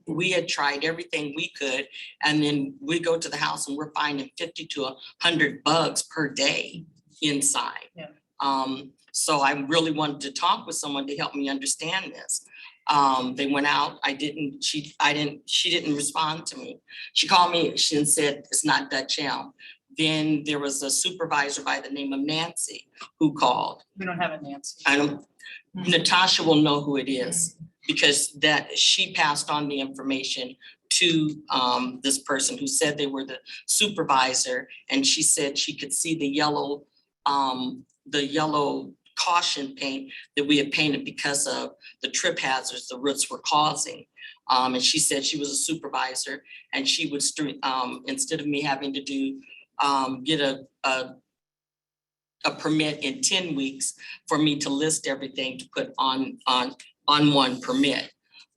We had tried everything we could, and then we go to the house and we're finding 50 to 100 bugs per day inside. Yeah. So I really wanted to talk with someone to help me understand this. They went out, she didn't respond to me. She called me, she said, it's not Dutch Elm. Then there was a supervisor by the name of Nancy who called. We don't have a Nancy. Natasha will know who it is because she passed on the information to this person who said they were the supervisor, and she said she could see the yellow caution paint that we had painted because of the trip hazards the roots were causing. And she said she was a supervisor, and she would instead of me having to get a permit in 10 weeks for me to list everything to put on one permit.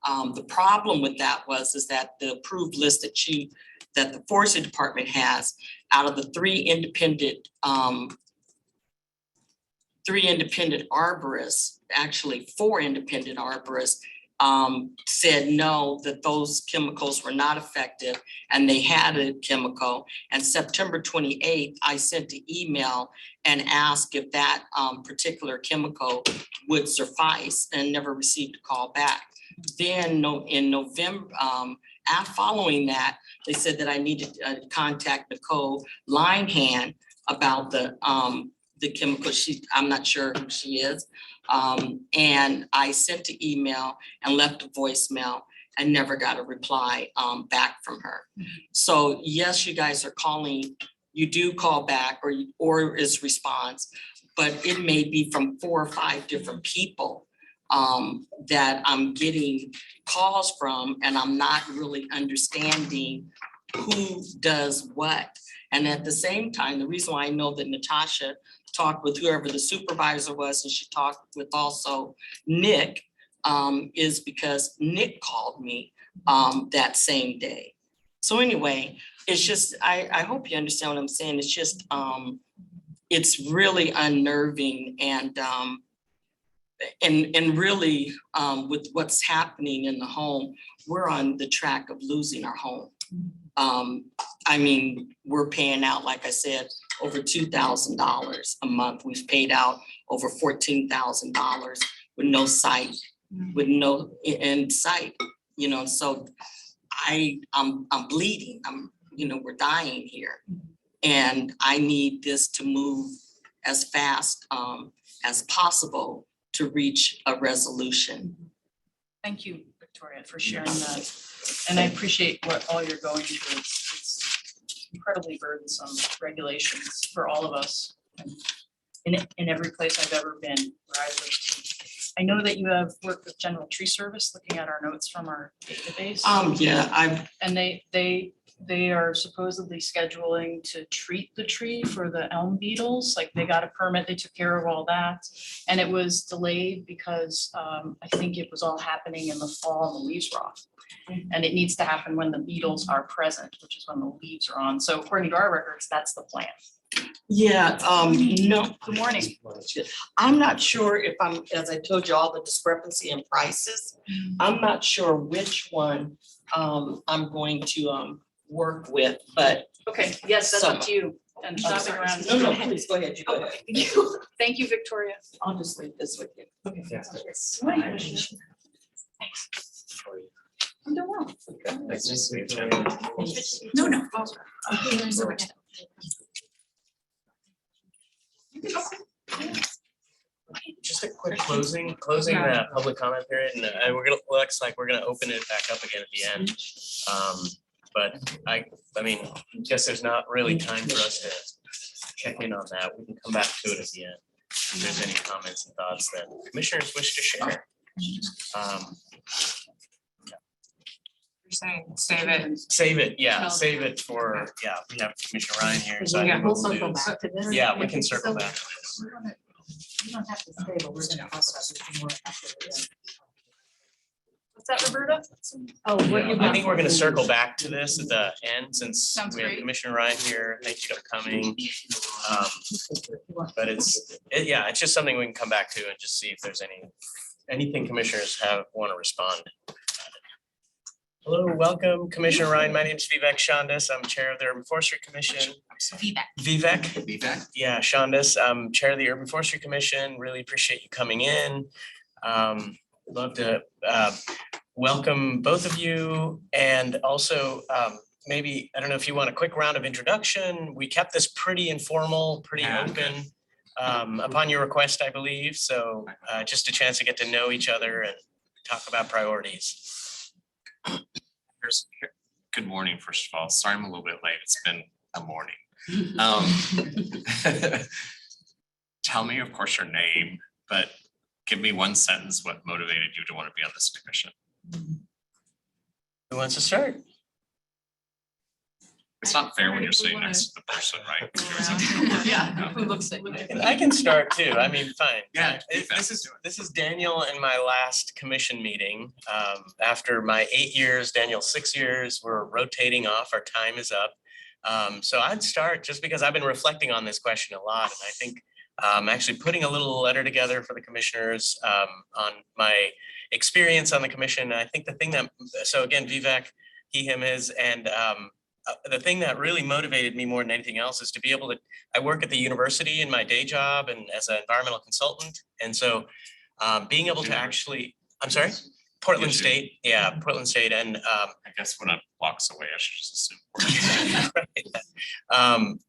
The problem with that is that the approved list that the Forestry Department has, out of the three independent arborists, actually 4 independent arborists, said no, that those chemicals were not effective and they had a chemical. And September 28th, I sent an email and asked if that particular chemical would suffice, and never received a call back. Then in November, following that, they said that I needed to contact Nicole Linehan about the chemical. I'm not sure who she is. And I sent an email and left a voicemail and never got a reply back from her. So yes, you guys are calling, you do call back or is response, but it may be from 4 or 5 different people that I'm getting calls from, and I'm not really understanding who does what. And at the same time, the reason why I know that Natasha talked with whoever the supervisor was, and she talked with also Nick, is because Nick called me that same day. So anyway, it's just, I hope you understand what I'm saying. It's just, it's really unnerving, and really with what's happening in the home, we're on the track of losing our home. I mean, we're paying out, like I said, over $2,000 a month. We've paid out over $14,000 with no sight, with no end sight, so I'm bleeding. We're dying here. And I need this to move as fast as possible to reach a resolution. Thank you, Victoria, for sharing that. And I appreciate all you're going through. It's incredibly burdensome regulations for all of us in every place I've ever been where I lived. I know that you have worked with General Tree Service, looking at our notes from our database. Yeah, And they are supposedly scheduling to treat the tree for the elm beetles. Like, they got a permit, they took care of all that. And it was delayed because I think it was all happening in the fall and the leaves were off. And it needs to happen when the beetles are present, which is when the leaves are on. So according to our records, that's the plan. yeah, no. Good morning. I'm not sure if as I told you, all the discrepancy in prices, I'm not sure which one I'm going to work with, but. Okay, yes, that's up to you. And shopping around. No, please, go ahead, you go ahead. Thank you, Victoria. I'll just leave this with you. Okay. I'm doing well. Nice to see you. No. Just a quick closing the public comment period, and looks like we're gonna open it back up again at the end. but I mean, guess there's not really time for us to check in on that. We can come back to it at the end. If there's any comments and thoughts that commissioners wish to share. You're saying save it. Save it, yeah, save it for, yeah, we have Commissioner Ryan here, so I think We'll we'll circle do- back to this. Yeah, we can circle back to this. You don't have to stay, but we're gonna talk about this more after we're done. What's that, Roberta? Oh, what you I got? think we're gonna circle back to this at the end, since Sounds we have great. Commissioner Ryan here. Thank you for coming. But yeah, it's just something we can come back to and just see if there's anything commissioners want to respond. Hello, welcome, Commissioner Ryan. My name is Vivek Shandas. I'm Chair of the Urban Forestry Commission. Vivek? Vivek? Yeah, Shandas, I'm Chair of the Urban Forestry Commission. Really appreciate you coming in. Love to welcome both of you, and also maybe, I don't know if you want a quick round of introduction. We kept this pretty informal, pretty Yeah, open upon your request, I believe. So just a chance to get to know each other and talk about priorities. Good morning, first of all. Sorry I'm a little bit late. It's been a morning. Tell me, of course, your name, but give me one sentence what motivated you to want to be on this commission. Who wants to start? It's not fair when you're sitting next to the person, right? Yeah, who looks like. I can start too. I mean, fine. Yeah, This is Daniel and my last commission meeting. After my 8 years, Daniel 6 years, we're rotating off. Our time is up. So I'd start just because I've been reflecting on this question a lot, and I think actually putting a little letter together for the commissioners on my experience on the commission. And I think the thing that, so again, Vivek, he, him, his, and the thing that really motivated me more than anything else is to be able to, I work at the university in my day job and as an environmental consultant. And so being able to actually, I'm sorry, Portland You do. State, yeah, Portland State. And I guess when I'm blocks away, I should just assume. right.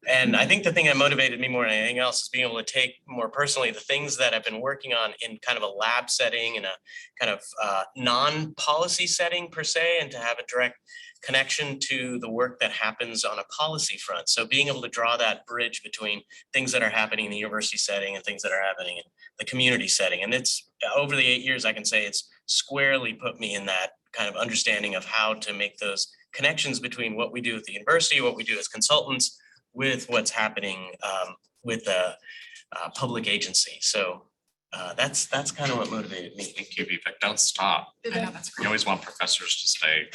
And I think the thing that motivated me more than anything else is being able to take more personally the things that I've been working on in kind of a lab setting and a kind of non-policy setting per se, and to have a direct connection to the work that happens on a policy front. So being able to draw that bridge between things that are happening in the university setting and things that are happening in the community setting. And it's over the 8 years, I can say it's squarely put me in that kind of understanding of how to make those connections between what we do at the university, what we do as consultants, with what's happening with the public agency. So that's kind of what motivated me. Thank you, Vivek. Don't stop. I know, that's You always want professors to stay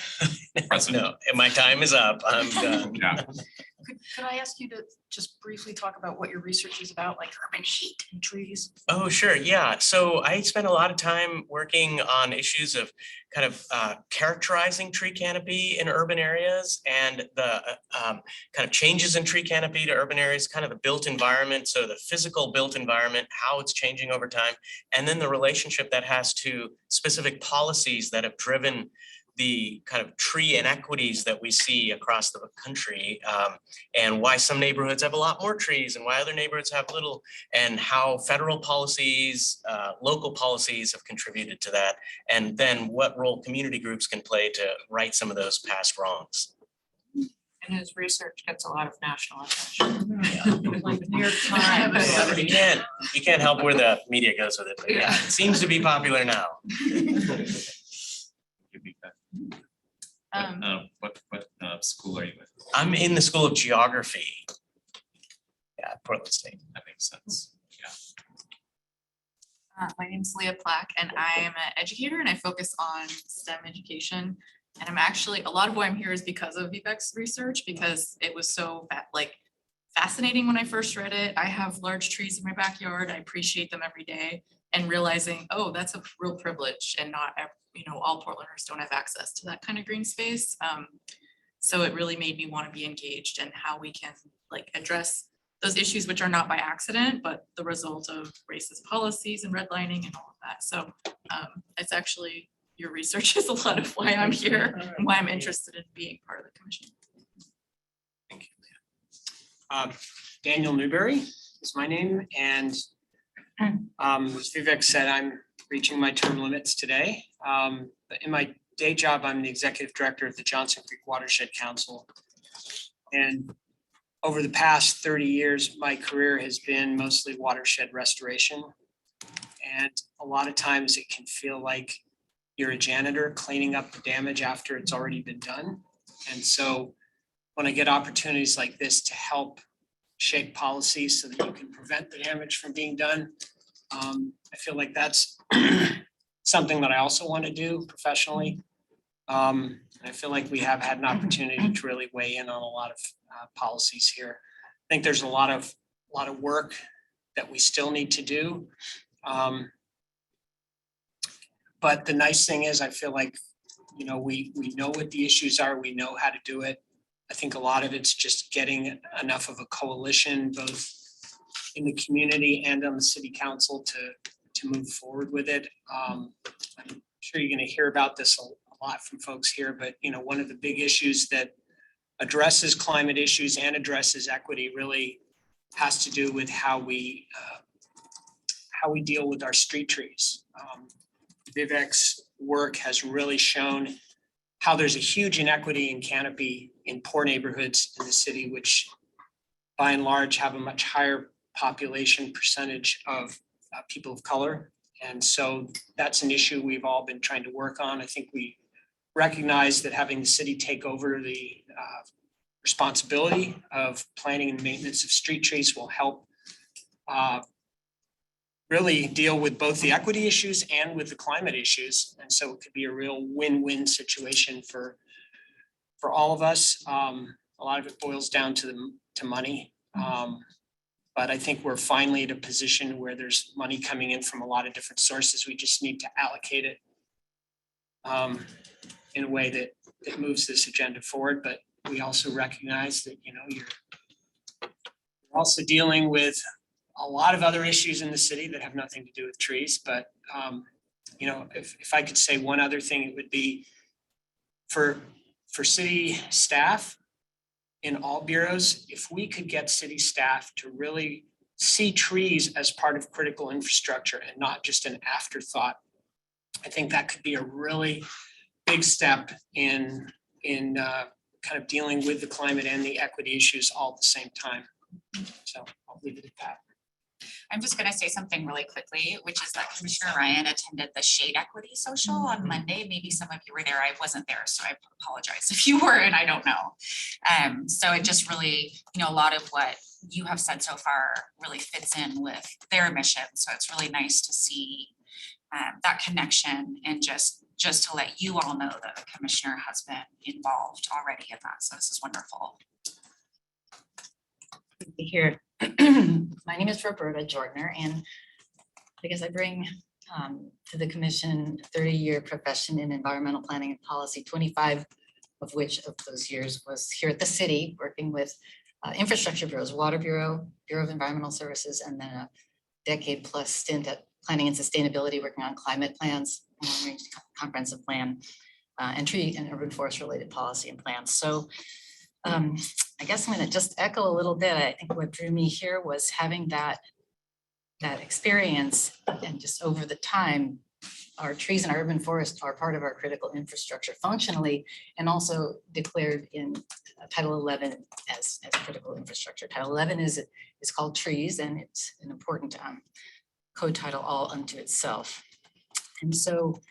present. No, my time is up. I'm done. Yeah. Could I ask you to just briefly talk about what your research is about, like urban heat and trees? Oh, sure. Yeah. So I spent a lot of time working on issues of kind of characterizing tree canopy in urban areas and the kind of changes in tree canopy to urban areas, kind of the built environment. So the physical built environment, how it's changing over time, and then the relationship that has to specific policies that have driven the kind of tree inequities that we see across the country, and why some neighborhoods have a lot more trees and why other neighborhoods have little, and how federal policies, local policies have contributed to that, and then what role community groups can play to right some of those past wrongs. And his research gets a lot of national attention. Like New York Times. You can't help where the media goes with it, but yeah, it seems to be popular now. What school are you in? I'm in the School of Geography. Yeah, Portland State. That makes sense. My name's Leah Plack and I am an educator and I focus on STEM education. And I'm actually, a lot of why I'm here is because of Vivek's research, because it was so fascinating when I first read it. I have large trees in my backyard. I appreciate them every day, and realizing, oh, that's a real privilege, and not, all Portlanders don't have access to that kind of green space. So it really made me want to be engaged in how we can address those issues, which are not by accident, but the result of racist policies and redlining and all of that. So it's actually, your research is a lot of why I'm here and why I'm interested in being part of the commission. Thank you. Daniel Newberry is my name, and as Vivek said, I'm reaching my term limits today. But in my day job, I'm the executive director of the Johnson Creek Watershed Council. And over the past 30 years, my career has been mostly watershed restoration. And a lot of times it can feel like you're a janitor cleaning up the damage after it's already been done. And so when I get opportunities like this to help shape policies so that you can prevent the damage from being done, I feel like that's something that I also want to do professionally. And I feel like we have had an opportunity to really weigh in on a lot of policies here. I think there's a lot of work that we still need to do. But the nice thing is, I feel like, you know, we know what the issues are, we know how to do it. I think a lot of it's just getting enough of a coalition, both in the community and on the city council to move forward with it. I'm sure you're gonna hear about this a lot from folks here, but you know, one of the big issues that addresses climate issues and addresses equity really has to do with how we deal with our street trees. Vivek's work has really shown how there's a huge inequity in canopy in poor neighborhoods in the city, which by and large have a much higher population percentage of people of color. And so that's an issue we've all been trying to work on. I think we recognize that having the city take over the responsibility of planning and maintenance of street trees will help really deal with both the equity issues and with the climate issues. And so it could be a real win-win situation for all of us. A lot of it boils down to money. But I think we're finally at a position where there's money coming in from a lot of different sources. We just need to allocate it in a way that moves this agenda forward. But we also recognize that, you know, you're also dealing with a lot of other issues in the city that have nothing to do with trees. But, you know, if I could say one other thing, it would be for city staff in all bureaus, if we could get city staff to really see trees as part of critical infrastructure and not just an afterthought, I think that could be a really big step in kind of dealing with the climate and the equity issues all at the same time. So I'll leave it at that. I'm just gonna say something really quickly, which is that Commissioner Ryan attended the Shade Equity Social on Monday. Maybe some of you were there. I wasn't there, so I apologize if you were, and I don't know. So it just really, you know, a lot of what you have said so far really fits in with their mission. So it's really nice to see that connection, and just to let you all know that the commissioner has been involved already in that. So this is wonderful. Good to hear. My name is Roberta Jordner, and I guess I bring to the commission 30-year profession in environmental planning and policy, 25 of which of those years was here at the city, working with infrastructure bureaus, Water Bureau, Bureau of Environmental Services, and then a decade plus stint at planning and sustainability, working on climate plans, long-range comprehensive plan, and tree and urban forest related policy and plans. So I guess I'm going to just echo a little bit. I think what drew me here was having that experience, and just over the time, our trees and urban forest are part of our critical infrastructure functionally, and also declared in Title 11 as critical infrastructure. Title 11 is called trees, and it's an important code title all unto itself. And so,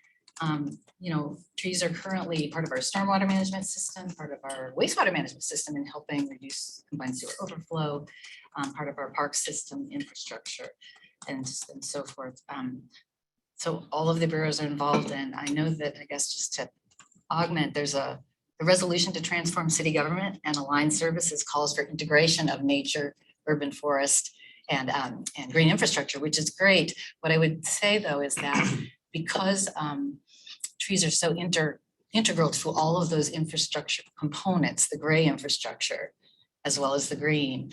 you know, trees are currently part of our stormwater management system, part of our wastewater management system in helping reduce combined sewer overflow, part of our park system infrastructure, and so forth. So all of the bureaus are involved, and I know that, I guess, just to augment, there's the resolution to transform city government and align services calls for integration of nature, urban forest, and green infrastructure, which is great. What I would say though is that because trees are so integral to all of those infrastructure components, the gray infrastructure, as well as the green,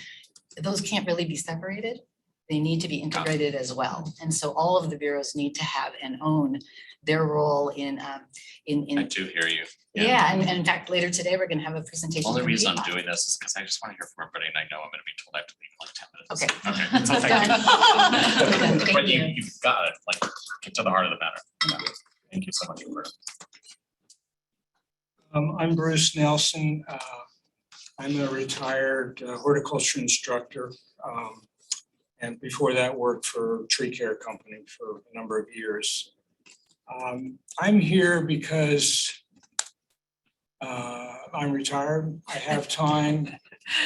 those can't really be separated. They need to be integrated as well. And so all of the bureaus need to have and own their role in. I do hear you. Yeah, and in fact, later today, we're gonna have a presentation. Only from reason I'm DEPA. doing this is because I just want to hear from everybody, and I know I'm going to be told I have to leave in like 10 minutes. Okay. Okay, so thank you. Thank But you. you've got it, like, get to the heart of the matter. Thank you so much, Roberta. I'm Bruce Nelson. I'm a retired horticulture instructor. And before that worked for a tree care company for a number of years. I'm here because I'm retired. I have time,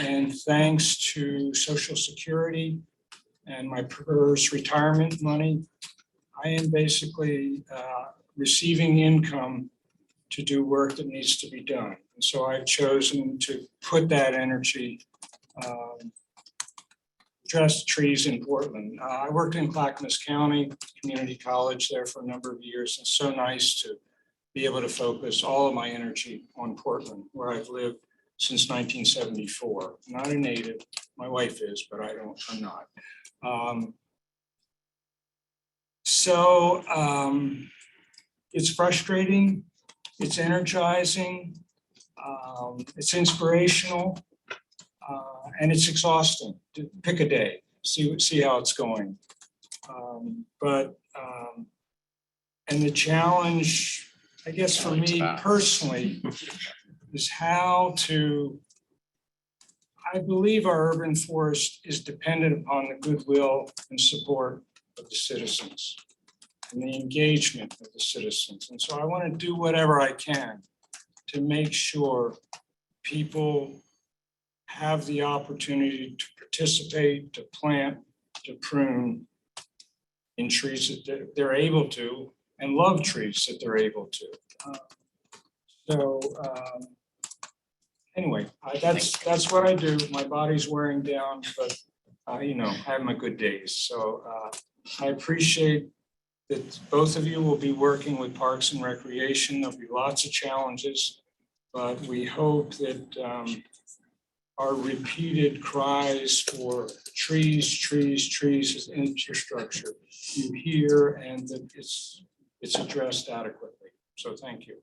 and thanks to Social Security and my PERS retirement money, I am basically receiving income to do work that needs to be done. And so I've chosen to put that energy, address trees in Portland. I worked in Clackamas County Community College there for a number of years. It's so nice to be able to focus all of my energy on Portland, where I've lived since 1974. Not a native, my wife is, but I'm not. It's frustrating, it's energizing, it's inspirational, and it's exhausting. To pick a day, see how it's going. And the challenge, I guess for me personally, is how to, I believe our urban forest is dependent upon the goodwill and support of the citizens and the engagement of the citizens. And so I want to do whatever I can to make sure people have the opportunity to participate, to plant, to prune in trees that they're able to, and love trees that they're able to. Anyway, that's what I do. My body's wearing down, but I have my good days. So I appreciate that both of you will be working with Parks and Recreation. There'll be lots of challenges, but we hope that our repeated cries for trees as infrastructure, you hear, and that it's addressed adequately. So thank you.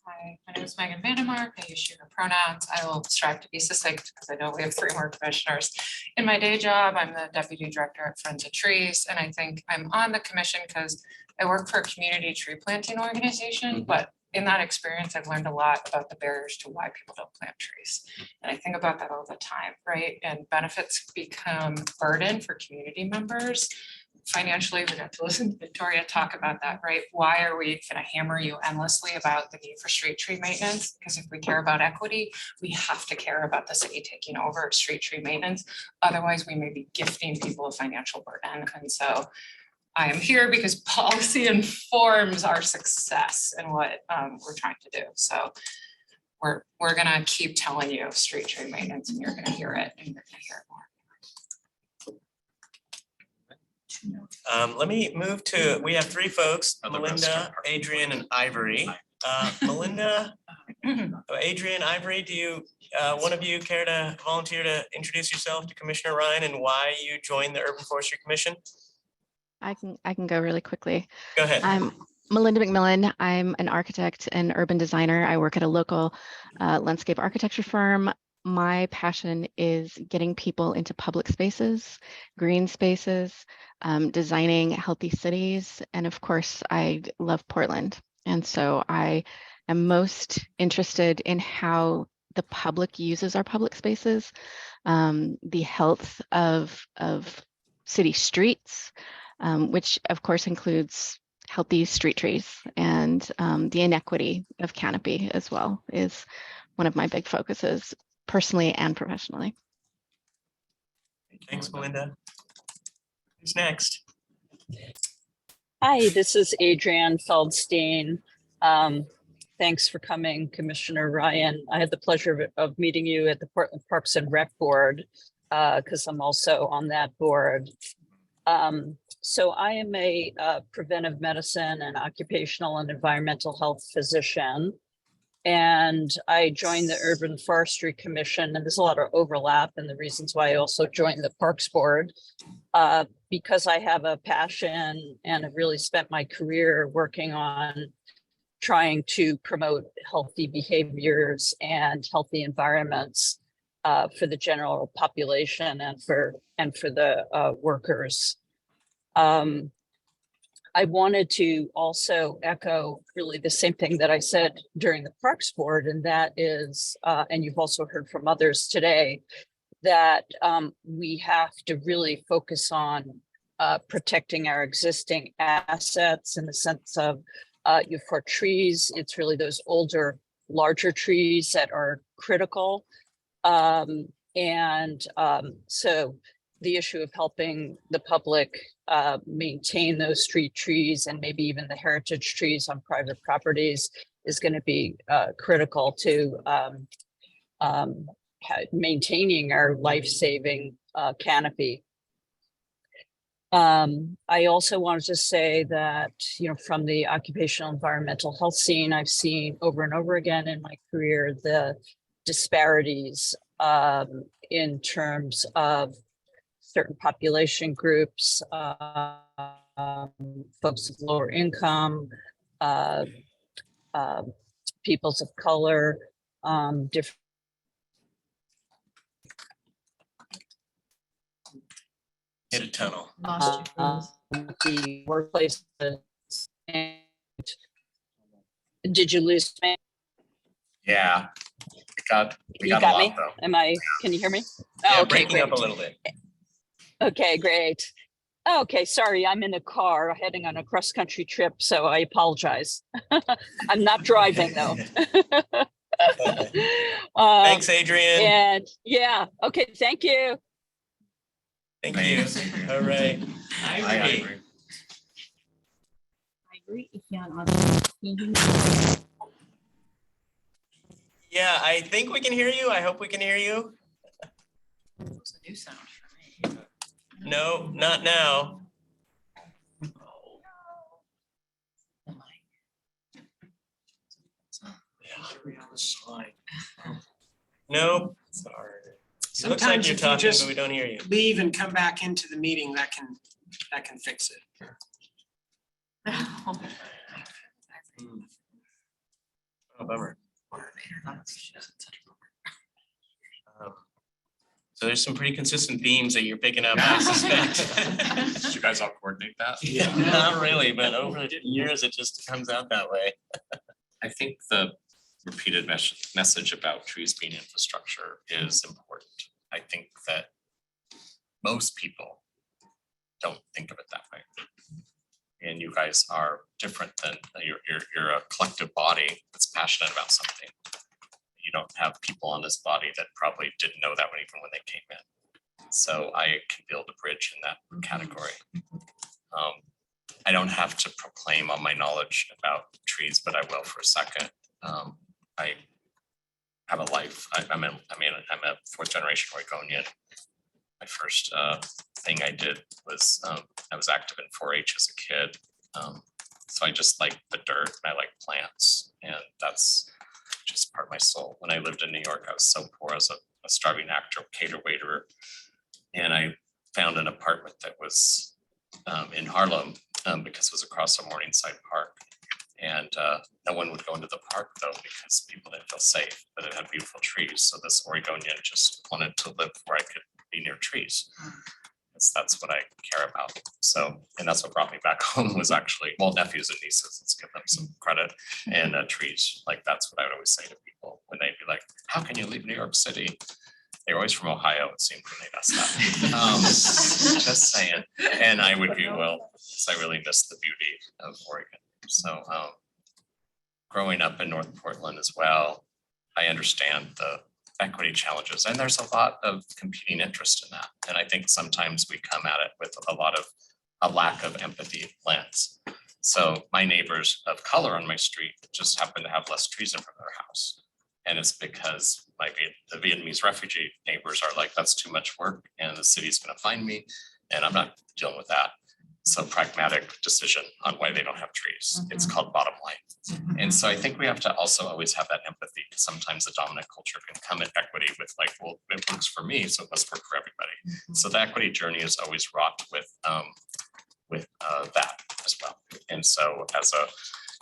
Hi, my name is Megan Vandemark. I use she, her pronouns. I will strive to be succinct because I know we have 3 more commissioners. In my day job, I'm the Deputy Director at Friends of Trees, and I think I'm on the commission because I work for a community tree planting organization, but in that experience, I've learned a lot about the barriers to why people don't plant trees. And I think about that all the time, right? And benefits become burden for community members. Financially, we got to listen to Victoria talk about that, right? Why are we gonna hammer you endlessly about the need for street tree maintenance? Because if we care about equity, we have to care about the city taking over street tree maintenance. Otherwise, we may be gifting people a financial burden. And so I am here because policy informs our success and what we're trying to do. So we're gonna keep telling you street tree maintenance, and you're gonna hear it, and you're gonna hear it more. Let me move to, we have 3 folks, Oh, the Melinda, restaurant. Adrian, and Ivory. Melinda, Adrian, Ivory, do you, one of you care to volunteer to introduce yourself to Commissioner Ryan and why you joined the Urban Forestry Commission? I can go really quickly. Go ahead. I'm Melinda McMillan. I'm an architect and urban designer. I work at a local landscape architecture firm. My passion is getting people into public spaces, green spaces, designing healthy cities. And of course, I love Portland. And so I am most interested in how the public uses our public spaces, the health of city streets, which of course includes healthy street trees, and the inequity of canopy as well is one of my big focuses personally and professionally. Thanks, Melinda. Who's next? Hi, this is Adrienne Feldstein. Thanks for coming, Commissioner Ryan. I had the pleasure of meeting you at the Portland Parks and Rec Board because I'm also on that board. So I am a preventive medicine and occupational and environmental health physician. And I joined the Urban Forestry Commission, and there's a lot of overlap in the reasons why I also joined the Parks Board, because I have a passion and have really spent my career working on trying to promote healthy behaviors and healthy environments for the general population and for the workers. I wanted to also echo really the same thing that I said during the Parks Board, and that is, and you've also heard from others today, that we have to really focus on protecting our existing assets in the sense of for trees, it's really those older, larger trees that are critical. So the issue of helping the public maintain those street trees and maybe even the heritage trees on private properties is going to be critical to maintaining our life-saving canopy. I also wanted to say that, from the occupational environmental health scene, I've seen over and over again in my career, the disparities in terms of certain population groups, folks of lower income, peoples of color, different. Hit a tunnel. The workplace. And did you lose me? Yeah, we You got a got lot me? though. Can you hear me? Yeah, Oh, okay, breaking up great. a little bit. Okay, great. Okay, sorry, I'm in a car heading on a cross-country trip, so I apologize. I'm not driving though. Thanks, Adrian. And yeah, okay, thank you. Thank you. All right. I agree. I agree. If you're on. Yeah, I think we can hear you. I hope we can hear you. It's a new sound for me. No, not now. Nope. Sorry. It looks like Sometimes you're if you talking, just but we don't hear you. leave and come back into the meeting, that can fix it. Oh, bummer. So there's some pretty consistent themes that you're picking up, I suspect. Did you guys all coordinate that? Yeah, not really, but over the years, it just comes out that way. I think the repeated message about trees being infrastructure is important. I think that most people don't think of it that way. And you guys are different than, you're a collective body that's passionate about something. You don't have people on this body that probably didn't know that even when they came in. So I can build a bridge in that category. I don't have to proclaim on my knowledge about trees, but I will for a second. I have a life. I'm a fourth generation Oregonian. My first thing I did was I was active in 4-H as a kid. So I just like the dirt and I like plants, and that's just part of my soul. When I lived in New York, I was so poor as a starving actor, cater waiter, and I found an apartment that was in Harlem because it was across a Morningside Park. And no one would go into the park though because people didn't feel safe, but it had beautiful trees. So this Oregonian just wanted to live where I could be near trees. That's what I care about. So, and that's what brought me back home was actually, well, nephews and nieces, let's give them some credit, and trees. Like that's what I would always say to people when they'd be like, how can you leave New York City? They're always from Ohio, it seemed when they asked that. Just saying. And I would be, well, because I really miss the beauty of Oregon. So growing up in North Portland as well, I understand the equity challenges, and there's a lot of competing interest in that. And I think sometimes we come at it with a lack of empathy lens. So my neighbors of color on my street just happen to have less trees in front of their house. And it's because the Vietnamese refugee neighbors are like, that's too much work and the city's gonna find me and I'm not dealing with that. So pragmatic decision on why they don't have trees. It's called bottom line. And so I think we have to also always have that empathy, because sometimes the dominant culture can come at equity with like, well, it works for me, so it must work for everybody. So the equity journey is always wrought with that as well. And so as a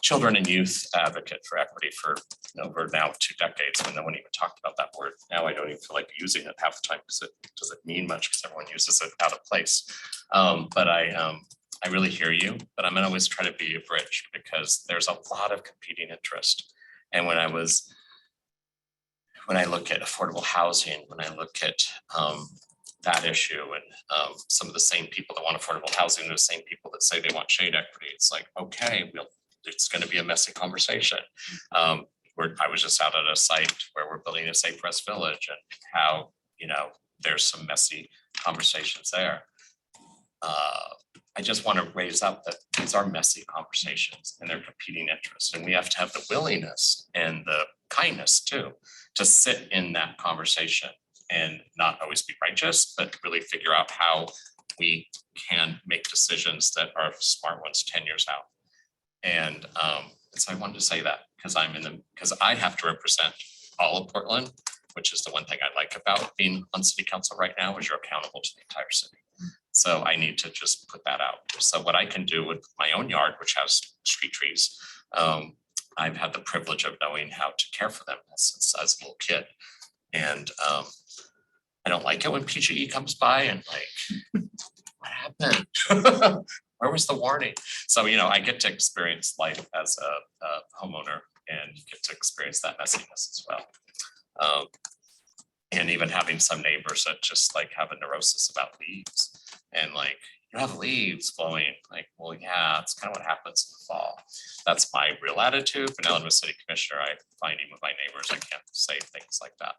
children and youth advocate for equity for over now 2 decades, when no one even talked about that word, now I don't even feel like using it half the time because it doesn't mean much because everyone uses it out of place. But I really hear you, but I'm gonna always try to be a bridge because there's a lot of competing interest. And when I look at affordable housing, when I look at that issue and some of the same people that want affordable housing, are the same people that say they want shade equity, it's like, okay, it's gonna be a messy conversation. I was just out at a site where we're building a safe rest village and how, there's some messy conversations there. I just want to raise up that these are messy conversations and they're competing interests, and we have to have the willingness and the kindness too to sit in that conversation and not always be righteous, but really figure out how we can make decisions that are smart ones 10 years out. And so I wanted to say that because I have to represent all of Portland, which is the one thing I like about being on city council right now, is you're accountable to the entire city. So I need to just put that out. So what I can do with my own yard, which has street trees, I've had the privilege of knowing how to care for them since I was a little kid. And I don't like it when PGE comes by and like, what happened? Where was the warning? So, I get to experience life as a homeowner and get to experience that messiness as well. And even having some neighbors that just like have a neurosis about leaves and like, you have leaves blowing, like, well, yeah, it's kind of what happens in the fall. That's my real attitude. But now I'm a city commissioner, I find even with my neighbors, I can't say things like that.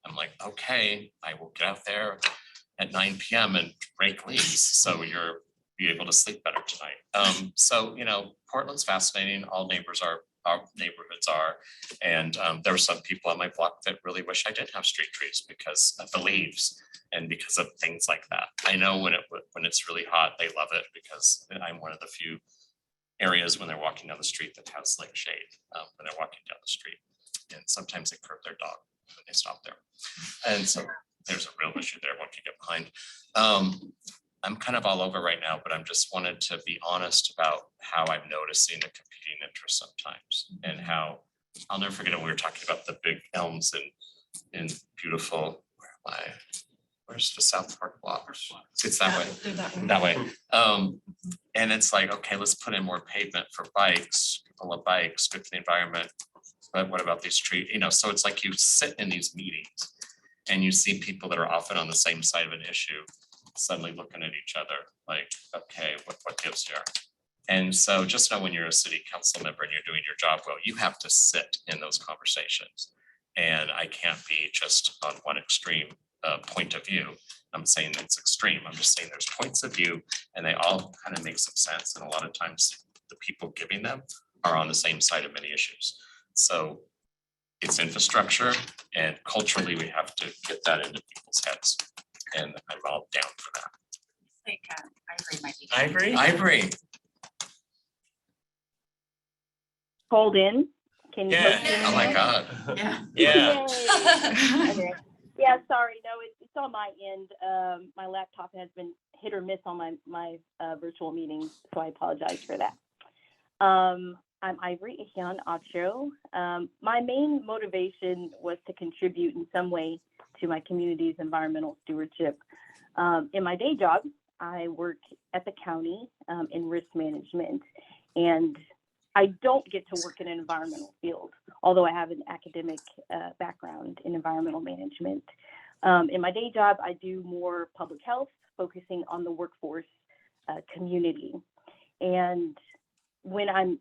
I'm like, okay, I will get out there at 9 p.m. and rake leaves, so you're be able to sleep better tonight. So, Portland's fascinating. All neighborhoods are. And there were some people on my block that really wish I didn't have street trees because of the leaves and because of things like that. I know when it's really hot, they love it because I'm one of the few areas when they're walking down the street that has like shade when they're walking down the street. And sometimes they curb their dog when they stop there. And so there's a real issue there one can get behind. I'm kind of all over right now, but I'm just wanted to be honest about how I'm noticing the competing interests sometimes and how I'll never forget when we were talking about the big elms in beautiful, where's the South Park block? It's that way, that way. And it's like, okay, let's put in more pavement for bikes, people love bikes, good for the environment. But what about these trees? So it's like you sit in these meetings and you see people that are often on the same side of an issue suddenly looking at each other like, okay, what gives here? And so just know when you're a city council member and you're doing your job well, you have to sit in those conversations. And I can't be just on one extreme point of view. I'm saying it's extreme. I'm just saying there's points of view and they all kind of make some sense. And a lot of times the people giving them are on the same side of many issues. So it's infrastructure and culturally we have to get that into people's heads. And I'm all down for that. Like, I agree. Ivory. Hold in. Can you? Yeah. hear me Oh my now? God. Yeah. Yeah. Yay. Okay. Yeah, sorry. No, it's on my end. My laptop has been hit or miss on my virtual meetings, so I apologize for that. I'm Ivory Ihyan Acho. My main motivation was to contribute in some way to my community's environmental stewardship. In my day job, I work at the county in risk management, and I don't get to work in an environmental field, although I have an academic background in environmental management. In my day job, I do more public health, focusing on the workforce community. And when I'm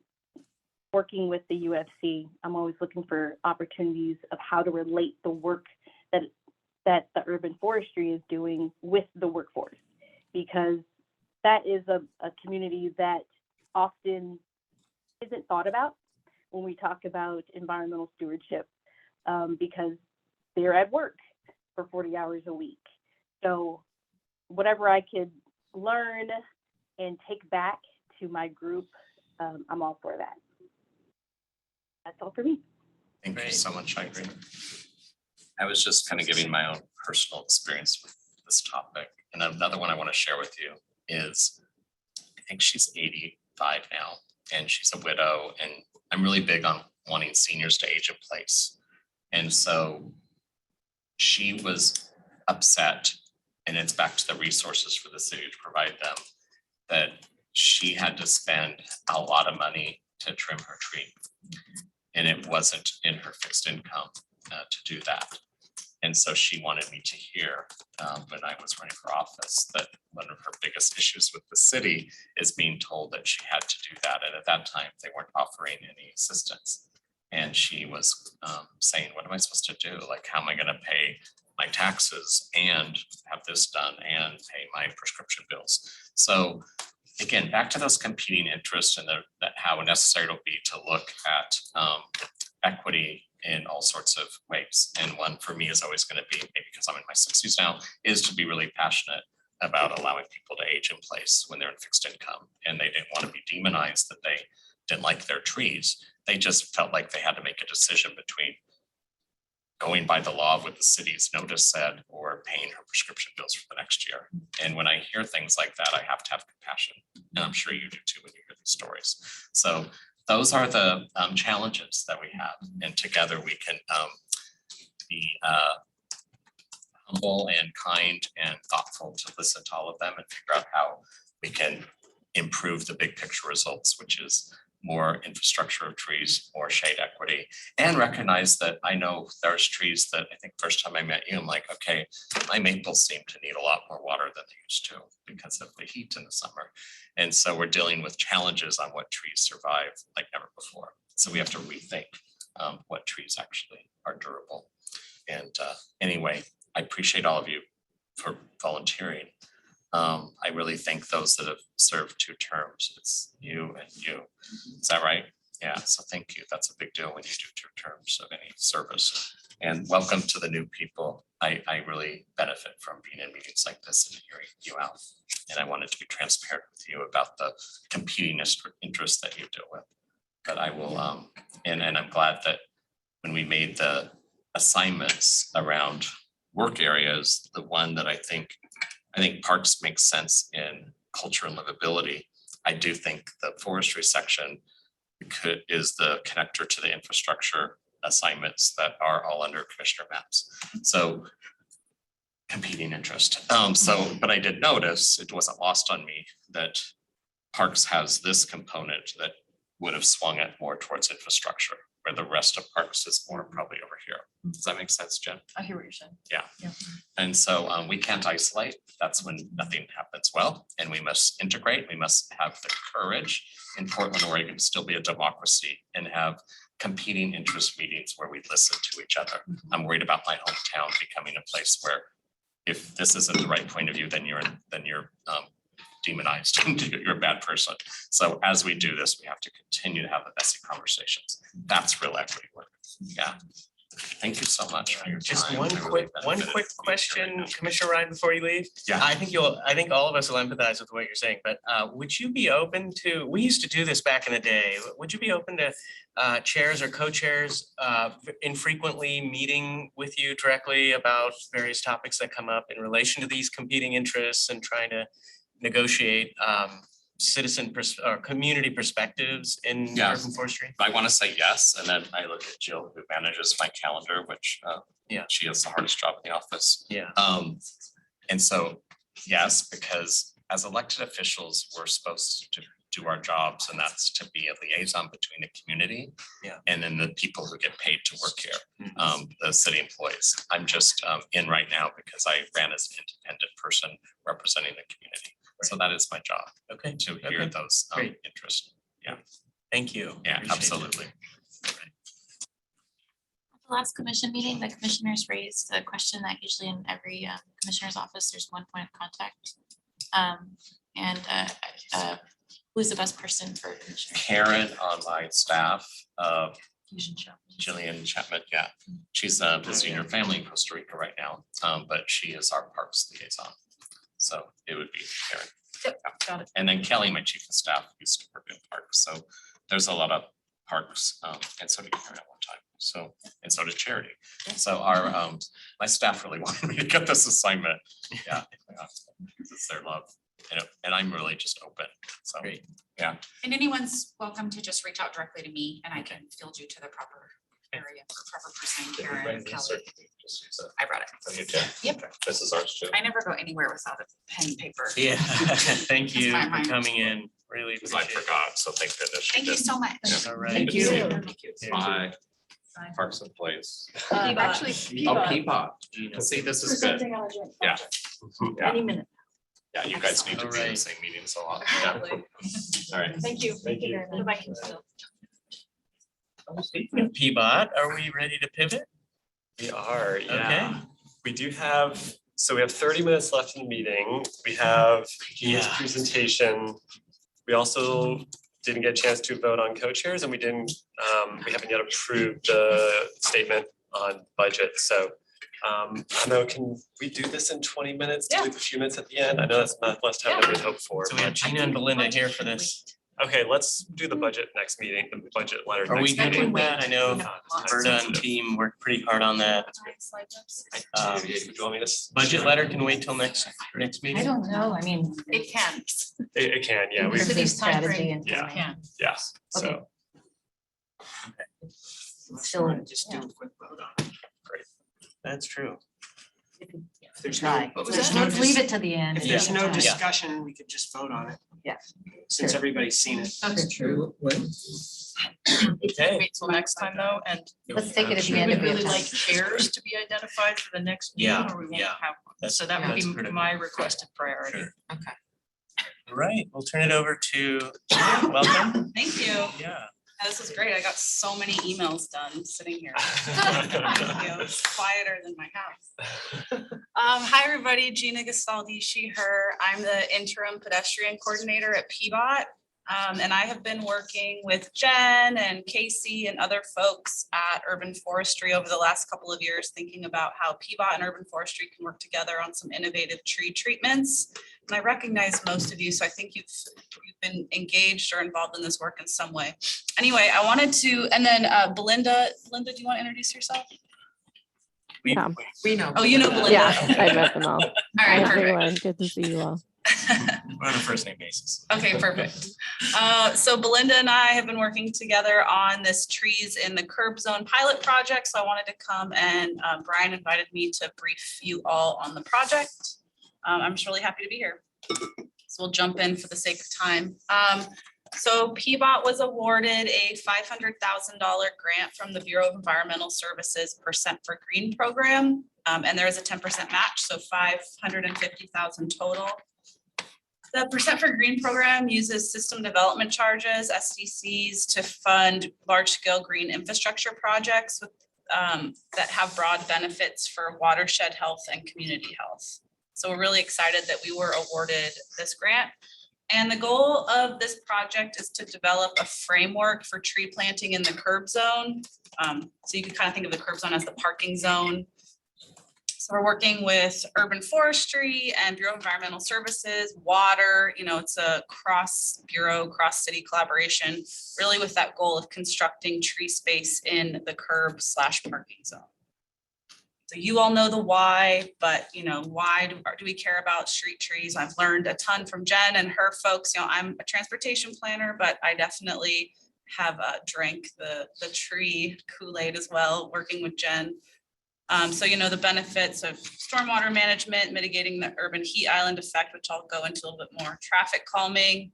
working with the UFC, I'm always looking for opportunities of how to relate the work that the urban forestry is doing with the workforce, because that is a community that often isn't thought about when we talk about environmental stewardship, because they're at work for 40 hours a week. So whatever I could learn and take back to my group, I'm all for that. That's all for me. Thank you so much, I agree. I was just kind of giving my own personal experience with this topic. And another one I want to share with you is, I think she's 85 now and she's a widow, and I'm really big on wanting seniors to age in place. And so she was upset, and it's back to the resources for the city to provide them, that she had to spend a lot of money to trim her tree. And it wasn't in her fixed income to do that. And so she wanted me to hear when I was running for office that one of her biggest issues with the city is being told that she had to do that. And at that time, they weren't offering any assistance. And she was saying, what am I supposed to do? Like, how am I gonna pay my taxes and have this done and pay my prescription bills? So again, back to those competing interests and how necessary it'll be to look at equity in all sorts of ways. And one for me is always going to be, maybe because I'm in my 60s now, is to be really passionate about allowing people to age in place when they're in fixed income. And they didn't want to be demonized that they didn't like their trees. They just felt like they had to make a decision between going by the law of what the city's notice said or paying her prescription bills for the next year. And when I hear things like that, I have to have compassion. And I'm sure you do too when you hear these stories. So those are the challenges that we have. And together we can be humble and kind and thoughtful to listen to all of them and figure out how we can improve the big picture results, which is more infrastructure of trees, more shade equity, and recognize that I know there's trees that I think first time I met you, I'm like, okay, my maples seem to need a lot more water than they used to because of the heat in the summer. And so we're dealing with challenges on what trees survive like never before. So we have to rethink what trees actually are durable. And anyway, I appreciate all of you for volunteering. I really thank those that have served 2 terms. It's you and you. Is that right? Yeah, so thank you. That's a big deal when you do 2 terms of any service. And welcome to the new people. I really benefit from being in meetings like this and hearing you out. And I wanted to be transparent with you about the competing interests that you deal with. But I will, and I'm glad that when we made the assignments around work areas, the one that I think parks makes sense in culture and livability. I do think the forestry section is the connector to the infrastructure assignments that are all under commissioner maps. So competing interest. But I did notice, it wasn't lost on me, that parks has this component that would have swung it more towards infrastructure, where the rest of parks is more probably over here. Does that make sense, Jen? I hear what you're saying. Yeah. Yeah. And so we can't isolate. That's when nothing happens well. And we must integrate. We must have the courage in Portland, Oregon, to still be a democracy and have competing interest meetings where we listen to each other. I'm worried about my hometown becoming a place where if this isn't the right point of view, then you're demonized and you're a bad person. So as we do this, we have to continue to have the messy conversations. That's real equity work. Yeah. Thank you so much for your time. Just I one really quick benefited from being here question, right now. Commissioner Ryan, before you leave. Yeah. I think all of us will empathize with what you're saying, but would you be open to, we used to do this back in the day. Would you be open to chairs or co-chairs infrequently meeting with you directly about various topics that come up in relation to these competing interests and trying to negotiate or community perspectives in Yeah. urban forestry? I want to say yes, and then I look at Jill, who manages my calendar, which Yeah. she has the hardest job in the office. Yeah. And so, yes, because as elected officials, we're supposed to do our jobs, and that's to be a liaison between the community. Yeah. And then the people who get paid to work here, the city employees. I'm just in right now because I ran as an independent person representing the community. So that is my job, Okay. to hear Okay. those Great. interests. Yeah. Thank you. Yeah, Appreciate it. absolutely. At the last commission meeting, the commissioners raised the question that usually in every commissioner's office, there's one point of contact. Who's the best person for commissioner? Karen on my staff, Fusion Chapman. Jillian Chapman, yeah. She's visiting her family in Costa Rica right now, but she is our parks liaison. So it would be Karen. Yep, got it. And then Kelly, my chief of staff, used to work in parks. So there's a lot of parks, and so did Karen at one time. So, and so did Charity. So our, my staff really wanted me to get this assignment. Yeah. It's their love. And I'm really just open. So, Great. yeah. And anyone's welcome to just reach out directly to me and I can field you to the proper area or proper person, Karen, Kelly. I brought it. Yep. This is ours too. I never go anywhere without a pen and paper. Yeah, thank you my for mind. coming in. Really Because I appreciate it. forgot, so thank goodness she Thank you did. so much. Yeah. All right. Thank you. Thank you. Bye. Parks and Place. Actually, Oh, Peapod. See, this is good. Yeah. Yeah. Any minute. Yeah, you guys need to be in the Alright. same meetings a lot. Yeah. All right. Thank you. Thank you. Bye-bye. Speaking of Peabody, are we ready to pivot? We are, Okay. yeah. We do have, so we have 30 minutes left in the meeting. We have Gina's Yeah. presentation. We also didn't get a chance to vote on co-chairs and we haven't yet approved the statement on budget. So I don't know, can we do this in 20 minutes, do a few minutes at the end? I know that's not much time that we'd hoped for. So we have but- Gina and Belinda here for this. Okay, let's do the budget next meeting, the budget letter. Are we next good meeting. with that? I know Berta and team worked pretty hard on that. Do you want me to? Budget letter can wait till next meeting? I don't know, I mean. It can. It can, yeah, we, in terms of City's time strategy frame, and Yeah. timing. Can. yeah, so. Okay. So, Just do a quick vote on it. That's true. If there's try. no, What was there's that? no Let's leave dis- it to the end. if there's Yeah. no Yeah. discussion, we could just vote on it. Yeah. Since Sure. everybody's seen it. That's true. Okay. Wait till next time though, and Let's take it at the we end would of the really like agenda. chairs to be identified for the next meeting, Yeah, or we won't yeah. have one. That's- So that would that's be critical. my requested priority. Sure. Okay. All right, we'll turn it over to Gina. Welcome. Thank you. Yeah. This was great. I got so many emails done sitting here. Thank you. It's quieter than my house. Hi, everybody. Gina Gastaldi, she, her. I'm the interim pedestrian coordinator at PBOT. And I have been working with Jen and Casey and other folks at Urban Forestry over the last couple of years, thinking about how PBOT and Urban Forestry can work together on some innovative tree treatments. And I recognize most of you, so I think you've been engaged or involved in this work in some way. Anyway, I wanted to, and then Belinda, do you want to introduce yourself? Yeah. We know. Oh, you know Belinda. Yeah, Okay. I met them all. All Hi, right, perfect. everyone. Good to see you all. We're on a first name basis. Okay, perfect. So Belinda and I have been working together on this trees in the curb zone pilot project. So I wanted to come and Brian invited me to brief you all on the project. I'm just really happy to be here. So we'll jump in for the sake of time. So PBOT was awarded a $500,000 grant from the Bureau of Environmental Services Percent for Green program. And there is a 10% match, so $550,000 total. The Percent for Green program uses system development charges, SDCs, to fund large-scale green infrastructure projects with, that have broad benefits for watershed health and community health. So we're really excited that we were awarded this grant. And the goal of this project is to develop a framework for tree planting in the curb zone. So you can kind of think of the curb zone as the parking zone. So we're working with Urban Forestry and Bureau of Environmental Services, water, it's a cross-bureau, cross-city collaboration, really with that goal of constructing tree space in the curb/parking zone. So you all know the why, but why do we care about street trees? I've learned a ton from Jen and her folks. I'm a transportation planner, but I definitely have drank the tree Kool-Aid as well, working with Jen. So the benefits of stormwater management, mitigating the urban heat island effect, which I'll go into a little bit more, traffic calming,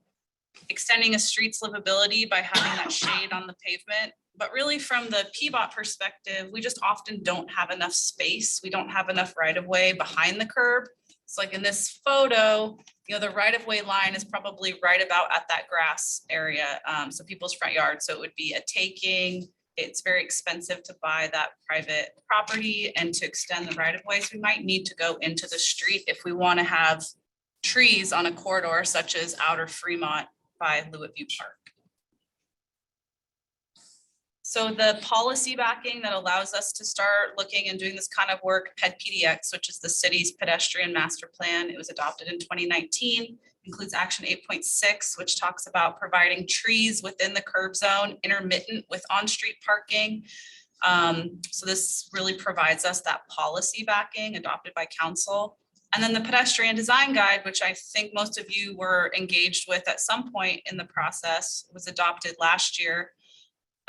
extending a street's livability by having that shade on the pavement. But really from the PBOT perspective, we just often don't have enough space. We don't have enough right of way behind the curb. It's like in this photo, the right of way line is probably right about at that grass area. So people's front yard. So it would be a taking. It's very expensive to buy that private property and to extend the right of ways. We might need to go into the street if we want to have trees on a corridor such as Outer Fremont by Lewitt View Park. So the policy backing that allows us to start looking and doing this kind of work, PEDPDX, which is the city's pedestrian master plan. It was adopted in 2019, includes action 8.6, which talks about providing trees within the curb zone, intermittent with on-street parking. So this really provides us that policy backing adopted by council. And then the pedestrian design guide, which I think most of you were engaged with at some point in the process, was adopted last year.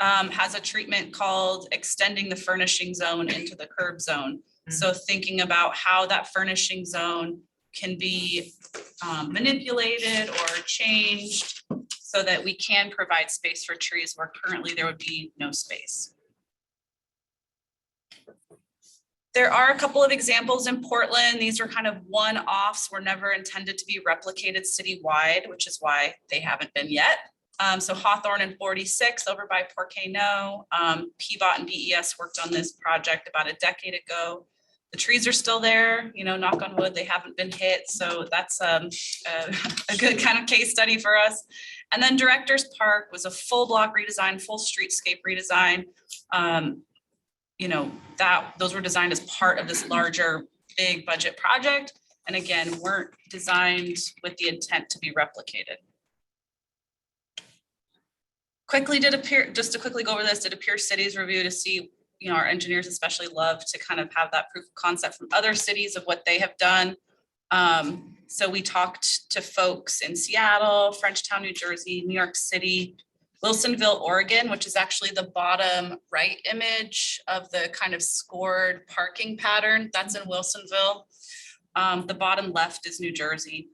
Has a treatment called extending the furnishing zone into the curb zone. So thinking about how that furnishing zone can be manipulated or changed so that we can provide space for trees where currently there would be no space. There are a couple of examples in Portland. These are kind of one-offs, were never intended to be replicated citywide, which is why they haven't been yet. So Hawthorne and 46 over by Porcano, PBOT and BES worked on this project about a decade ago. The trees are still there, you know, knock on wood, they haven't been hit. So that's a good kind of case study for us. And then Directors Park was a full block redesign, full streetscape redesign. You know, those were designed as part of this larger big budget project. And again, weren't designed with the intent to be replicated. Just to quickly go over this, did a peer cities review to see, you know, our engineers especially love to kind of have that proof of concept from other cities of what they have done. So we talked to folks in Seattle, Frenchtown, New Jersey, New York City, Wilsonville, Oregon, which is actually the bottom right image of the kind of scored parking pattern. That's in Wilsonville. The bottom left is New Jersey.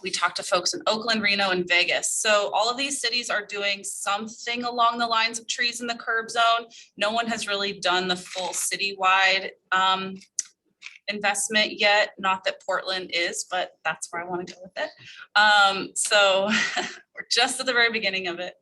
We talked to folks in Oakland, Reno, and Vegas. So all of these cities are doing something along the lines of trees in the curb zone. No one has really done the full citywide investment yet. Not that Portland is, but that's where I want to go with it. So we're just at the very beginning of it.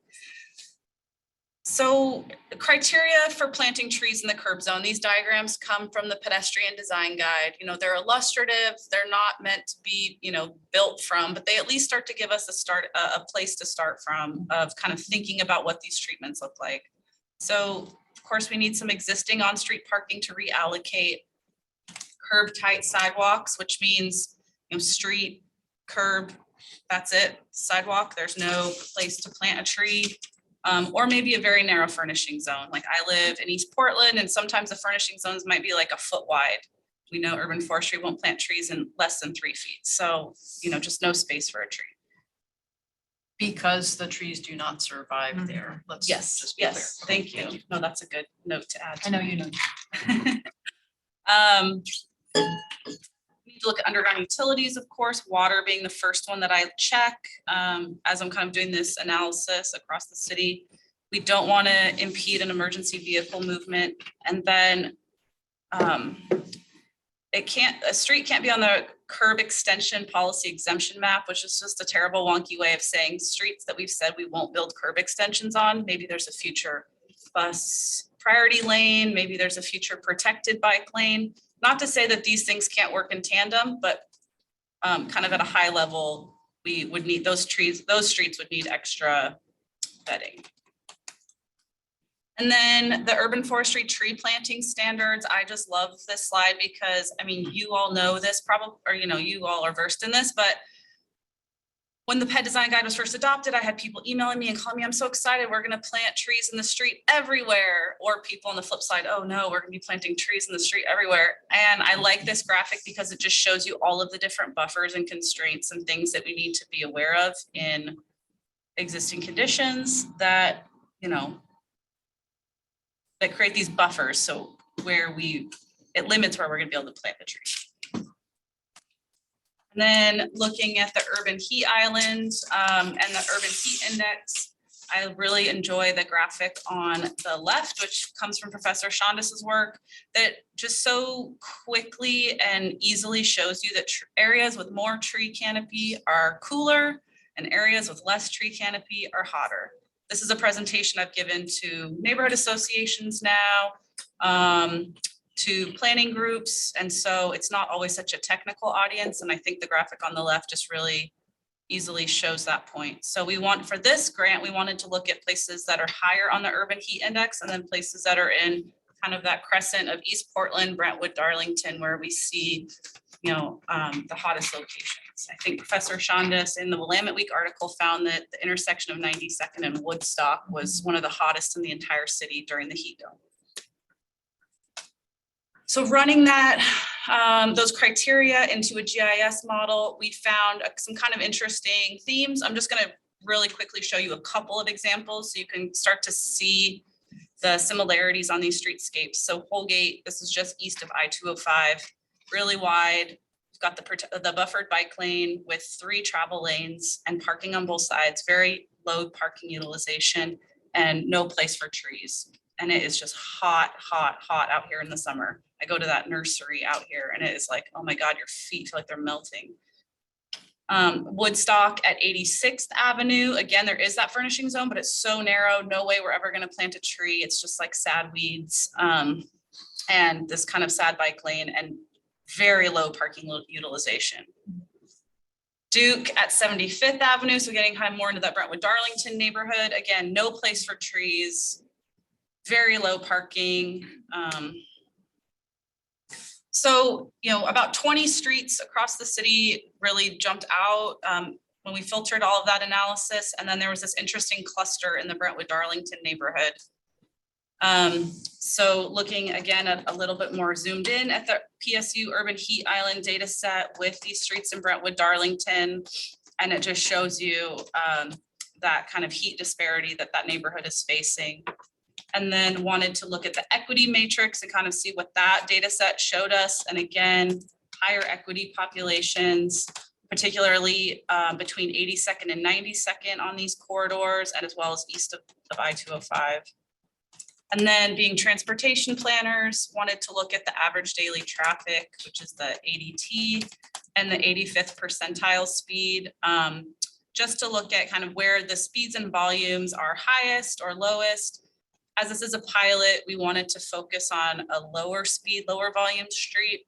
So the criteria for planting trees in the curb zone, these diagrams come from the pedestrian design guide. You know, they're illustrative, they're not meant to be, you know, built from, but they at least start to give us a place to start from of kind of thinking about what these treatments look like. So of course we need some existing on-street parking to reallocate, curb tight sidewalks, which means, you know, street, curb, that's it, sidewalk, there's no place to plant a tree. Or maybe a very narrow furnishing zone. Like I live in East Portland and sometimes the furnishing zones might be like a foot wide. We know urban forestry won't plant trees in less than 3 feet. So, you know, just no space for a tree. Because the trees do not survive there. Let's Yes, just be clear. yes, thank you. No, that's a good note to add. I know you know. We need to look at underground utilities, of course, water being the first one that I check as I'm kind of doing this analysis across the city. We don't want to impede an emergency vehicle movement. And then a street can't be on the curb extension policy exemption map, which is just a terrible wonky way of saying streets that we've said we won't build curb extensions on. Maybe there's a future bus priority lane, maybe there's a future protected bike lane. Not to say that these things can't work in tandem, but kind of at a high level, we would need those streets would need extra vetting. And then the urban forestry tree planting standards. I just love this slide because, I mean, you all know this probably, or, you know, you all are versed in this, but when the PED design guide was first adopted, I had people emailing me and calling me, I'm so excited, we're gonna plant trees in the street everywhere. Or people on the flip side, oh no, we're gonna be planting trees in the street everywhere. And I like this graphic because it just shows you all of the different buffers and constraints and things that we need to be aware of in existing conditions that, you know, that create these buffers. So it limits where we're gonna be able to plant the tree. And then looking at the urban heat island and the urban heat index, I really enjoy the graphic on the left, which comes from Professor Shondis's work, that just so quickly and easily shows you that areas with more tree canopy are cooler and areas with less tree canopy are hotter. This is a presentation I've given to neighborhood associations now, to planning groups. And so it's not always such a technical audience. And I think the graphic on the left just really easily shows that point. So for this grant, we wanted to look at places that are higher on the urban heat index and then places that are in kind of that crescent of East Portland, Brentwood, Darlington, where we see, you know, the hottest locations. I think Professor Shondis in the Willamette Week article found that the intersection of 92nd and Woodstock was one of the hottest in the entire city during the heat dome. So running those criteria into a GIS model, we found some kind of interesting themes. I'm just gonna really quickly show you a couple of examples so you can start to see the similarities on these streetscapes. So Holgate, this is just east of I-205, really wide. We've got the buffered bike lane with 3 travel lanes and parking on both sides, very low parking utilization, and no place for trees. And it is just hot, hot, hot out here in the summer. I go to that nursery out here and it is like, oh my God, your feet feel like they're melting. Woodstock at 86th Avenue. Again, there is that furnishing zone, but it's so narrow. No way we're ever going to plant a tree. It's just like sad weeds and this kind of sad bike lane and very low parking utilization. Duke at 75th Avenue. So getting kind of more into that Brentwood Darlington neighborhood. Again, no place for trees, very low parking. So, you know, about 20 streets across the city really jumped out when we filtered all of that analysis. And then there was this interesting cluster in the Brentwood Darlington neighborhood. So looking again at a little bit more zoomed in at the PSU Urban Heat Island data set with these streets in Brentwood Darlington. And it just shows you that kind of heat disparity that that neighborhood is facing. And then wanted to look at the equity matrix and kind of see what that data set showed us. And again, higher equity populations, particularly between 82nd and 92nd on these corridors, and as well as east of I-205. And then being transportation planners, wanted to look at the average daily traffic, which is the ADT, and the 85th percentile speed, just to look at kind of where the speeds and volumes are highest or lowest. As this is a pilot, we wanted to focus on a lower speed, lower volume street.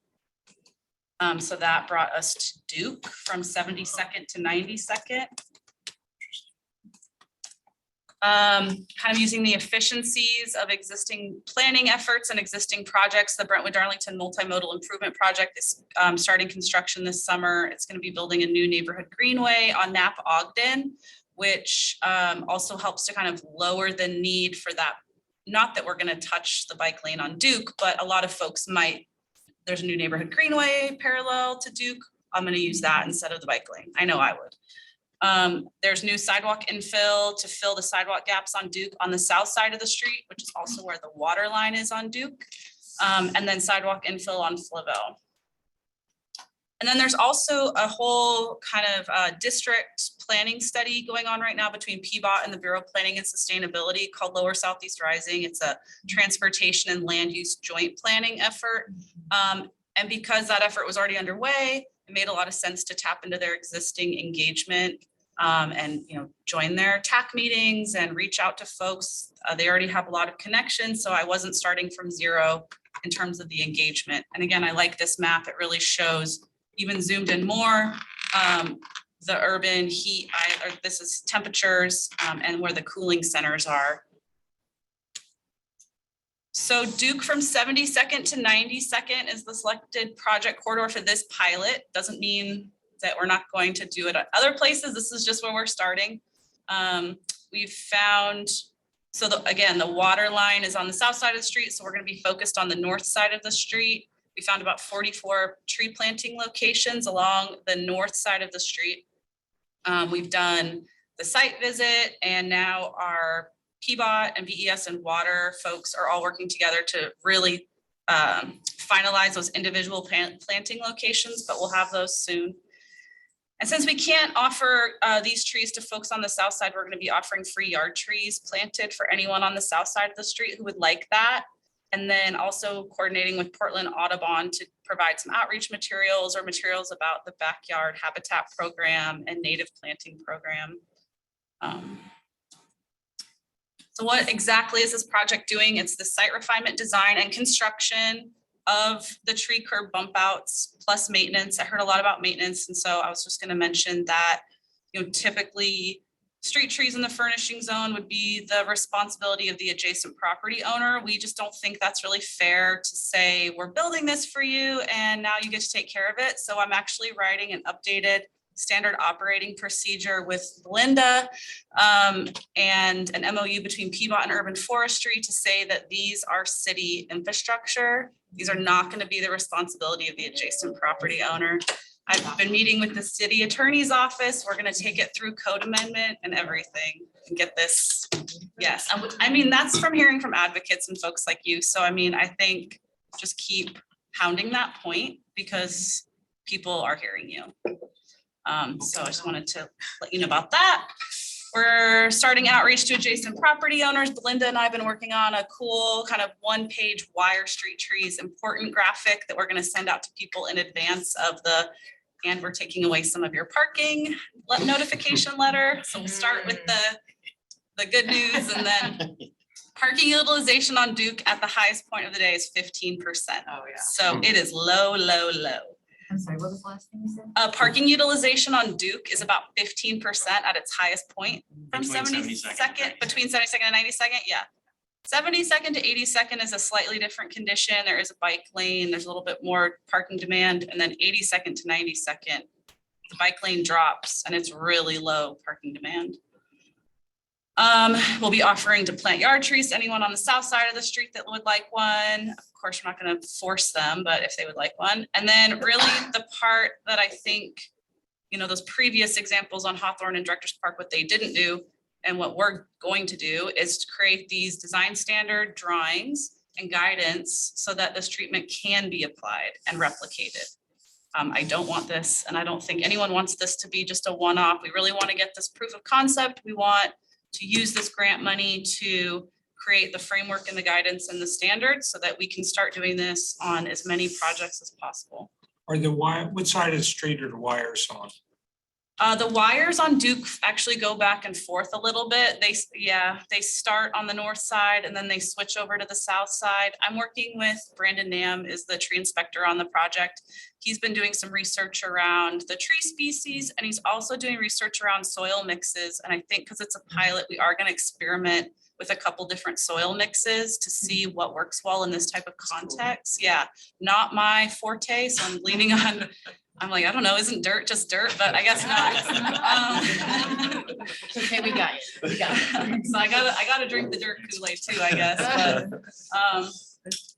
So that brought us to Duke from 72nd to 92nd. Kind of using the efficiencies of existing planning efforts and existing projects. The Brentwood Darlington Multimodal Improvement Project is starting construction this summer. It's going to be building a new neighborhood greenway on Napa Ogden, which also helps to kind of lower the need for that. Not that we're going to touch the bike lane on Duke, but a lot of folks might. There's a new neighborhood greenway parallel to Duke. I'm going to use that instead of the bike lane. I know I would. There's new sidewalk infill to fill the sidewalk gaps on Duke on the south side of the street, which is also where the water line is on Duke. And then sidewalk infill on Flavel. And then there's also a whole kind of district planning study going on right now between PBOT and the Bureau of Planning and Sustainability called Lower Southeast Rising. It's a transportation and land use joint planning effort. And because that effort was already underway, it made a lot of sense to tap into their existing engagement and join their TAC meetings and reach out to folks. They already have a lot of connections, so I wasn't starting from zero in terms of the engagement. And again, I like this map. It really shows, even zoomed in more, the urban heat, this is temperatures and where the cooling centers are. So Duke from 72nd to 92nd is the selected project corridor for this pilot. Doesn't mean that we're not going to do it at other places. This is just where we're starting. We've found, so again, the water line is on the south side of the street, so we're going to be focused on the north side of the street. We found about 44 tree planting locations along the north side of the street. We've done the site visit, and now our PBOT and VES and water folks are all working together to really finalize those individual planting locations, but we'll have those soon. And since we can't offer these trees to folks on the south side, we're going to be offering free yard trees planted for anyone on the south side of the street who would like that. And then also coordinating with Portland Audubon to provide some outreach materials or materials about the backyard habitat program and native planting program. So what exactly is this project doing? It's the site refinement, design, and construction of the tree curb bump outs plus maintenance. I heard a lot about maintenance, and so I was just going to mention that, typically street trees in the furnishing zone would be the responsibility of the adjacent property owner. We just don't think that's really fair to say, we're building this for you and now you get to take care of it. So I'm actually writing an updated standard operating procedure with Linda and an MOU between PBOT and Urban Forestry to say that these are city infrastructure. These are not going to be the responsibility of the adjacent property owner. I've been meeting with the city attorney's office. We're going to take it through code amendment and everything and get this. Yes, I mean, that's from hearing from advocates and folks like you. So, I mean, I think just keep pounding that point because people are hearing you. So I just wanted to let you know about that. We're starting outreach to adjacent property owners. Belinda and I have been working on a cool kind of one-page wire street trees important graphic that we're going to send out to people in advance of the, and we're taking away some of your parking notification letter. So we'll start with the good news, and then parking utilization on Duke at the highest point of the day is 15%. Oh, yeah. So it is low, low, low. I'm sorry, what was the last thing you said? Parking utilization on Duke is about 15% at its highest point from Between 72nd, between 72nd and 92nd, yeah. 72nd to 82nd is a slightly different condition. There is a bike lane, there's a little bit more parking demand, and then 82nd to 92nd, the bike lane drops and it's really low parking demand. We'll be offering to plant yard trees to anyone on the south side of the street that would like one. Of course, we're not going to force them, but if they would like one. And then really the part that I think, you know, those previous examples on Hawthorne and Directors Park, what they didn't do and what we're going to do is to create these design standard drawings and guidance so that this treatment can be applied and replicated. I don't want this, and I don't think anyone wants this to be just a one-off. We really want to get this proof of concept. We want to use this grant money to create the framework and the guidance and the standards so that we can start doing this on as many projects as possible. Are the wire, what side of the street are the wires on? The wires on Duke actually go back and forth a little bit. They start on the north side and then they switch over to the south side. I'm working with Brandon Nam, is the tree inspector on the project. He's been doing some research around the tree species, and he's also doing research around soil mixes. And I think because it's a pilot, we are going to experiment with a couple different soil mixes to see what works well in this type of context. Yeah, not my forte, so I'm leaning on, I'm like, I don't know, isn't dirt just dirt? But I guess not. Okay, we got you. We got it. So I gotta drink the dirt Kool-Aid too, I guess, but,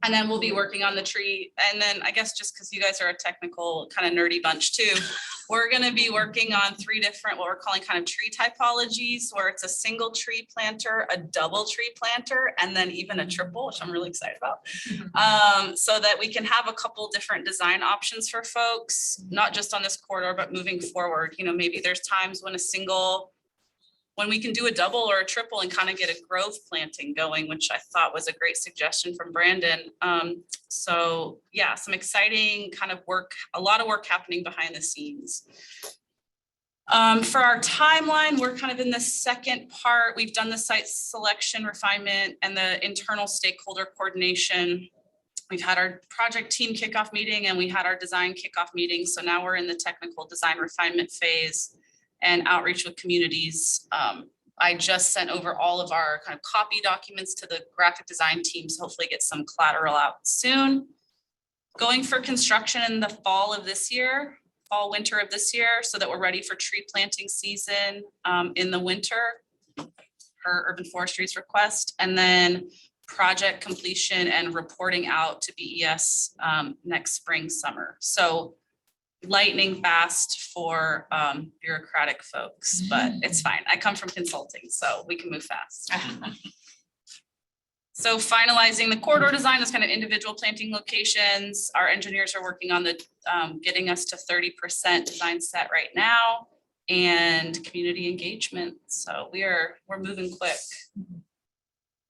and then we'll be working on the tree. And then I guess just because you guys are a technical kind of nerdy bunch too, we're gonna be working on 3 different, what we're calling kind of tree typologies, where it's a single tree planter, a double tree planter, and then even a triple, which I'm really excited about. So that we can have a couple different design options for folks, not just on this corridor, but moving forward. You know, maybe there's times when we can do a double or a triple and kind of get a growth planting going, which I thought was a great suggestion from Brandon. So yeah, some exciting kind of work, a lot of work happening behind the scenes. For our timeline, we're kind of in the second part. We've done the site selection, refinement, and the internal stakeholder coordination. We've had our project team kickoff meeting and we had our design kickoff meeting. So now we're in the technical design refinement phase and outreach with communities. I just sent over all of our kind of copy documents to the graphic design teams, hopefully get some collateral out soon. Going for construction in the fall, winter of this year, so that we're ready for tree planting season in the winter, per Urban Forestry's request. And then project completion and reporting out to BES next spring, summer. So lightning fast for bureaucratic folks, but it's fine. I come from consulting, so we can move fast. So finalizing the corridor design, those kind of individual planting locations. Our engineers are working on the getting us to 30% design set right now, and community engagement. So we're moving quick.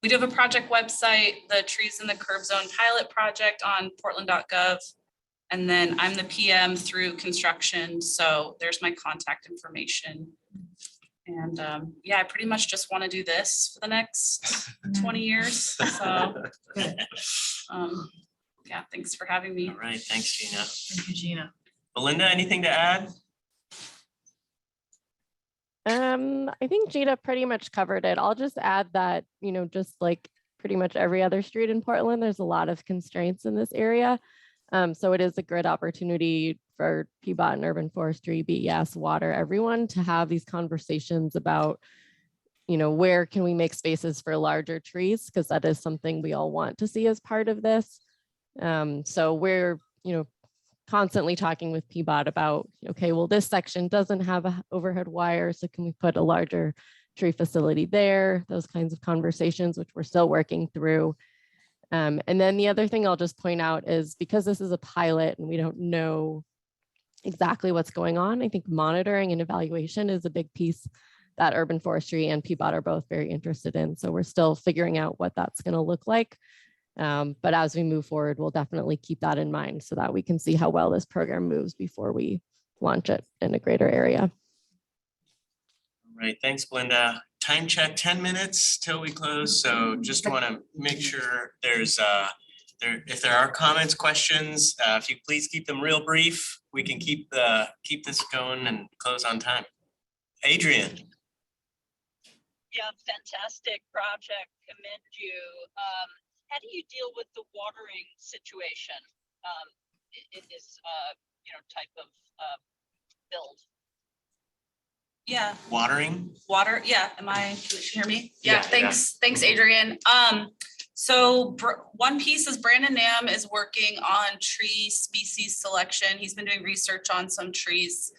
We do have a project website, the Trees in the Curb Zone pilot project on portland.gov. And then I'm the PM through construction. So there's my contact information. And yeah, I pretty much just want to do this for the next 20 years. So yeah, thanks for having me. All right, thanks, Gina. Thank you, Gina. Belinda, anything to add? I think Gina pretty much covered it. I'll just add that, you know, just like pretty much every other street in Portland, there's a lot of constraints in this area. So it is a great opportunity for PBOT and Urban Forestry, BES, water, everyone to have these conversations about, you know, where can we make spaces for larger trees? Because that is something we all want to see as part of this. So we're, you know, constantly talking with PBOT about, okay, well, this section doesn't have a overhead wire, so can we put a larger tree facility there? Those kinds of conversations, which we're still working through. And then the other thing I'll just point out is because this is a pilot and we don't know exactly what's going on, I think monitoring and evaluation is a big piece that urban forestry and PBOT are both very interested in. So we're still figuring out what that's going to look like. But as we move forward, we'll definitely keep that in mind so that we can see how well this program moves before we launch it in a greater area. All right, thanks, Belinda. Time check, 10 minutes till we close. So just want to make sure there's if there are comments, questions, if you please keep them real brief, we can keep this going and close on time. Adrian. Yeah, fantastic project, commend you. How do you deal with the watering situation in this, type of build? Yeah. Watering? Water, yeah, can you hear me? Yeah, Thanks, Adrian. So one piece is Brandon Nam is working on tree species selection. He's been doing research on some trees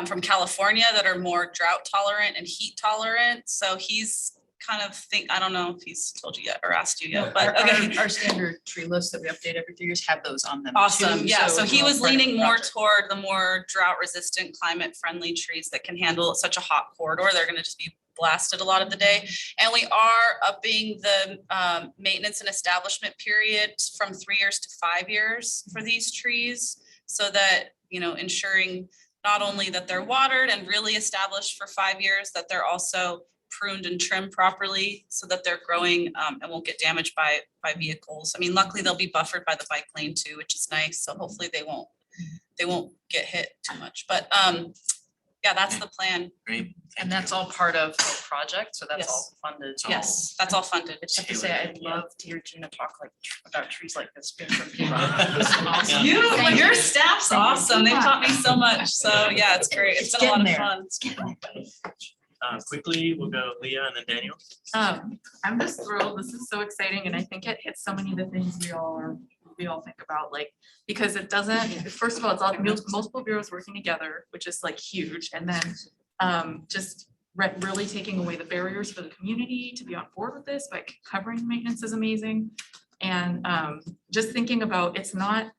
from California that are more drought tolerant and heat tolerant. So he's kind of I don't know if he's told you yet or asked you yet, but okay. Our standard tree lists that we update every 3 years have those on them. Awesome, too, yeah, so it's he all was part of the leaning more project. toward the more drought resistant, climate friendly trees that can handle such a hot corridor. They're gonna just be blasted a lot of the day. And we are upping the maintenance and establishment period from 3 years to 5 years for these trees. So that, ensuring not only that they're watered and really established for 5 years, that they're also pruned and trimmed properly so that they're growing and won't get damaged by vehicles. I mean, luckily they'll be buffered by the bike lane too, which is nice. So hopefully they won't get hit too much. But yeah, that's the plan. Great. And that's all part of the project, so that's Yes. all funded. Yes, that's all funded. I have to say, I love to hear Gina talk about trees like this. Being from PBOT. This is awesome. Your staff's Thank you. awesome. They've taught me so much. So yeah, it's great. It's been a lot of fun. Quickly, we'll go Leah and then Daniel. I'm just thrilled. This is so exciting, and I think it hits so many of the things we all think about, because it doesn't, first of all, it's all multiple bureaus working together, which is huge, and then just really taking away the barriers for the community to be on board with this by covering maintenance is amazing. And just thinking about, it's not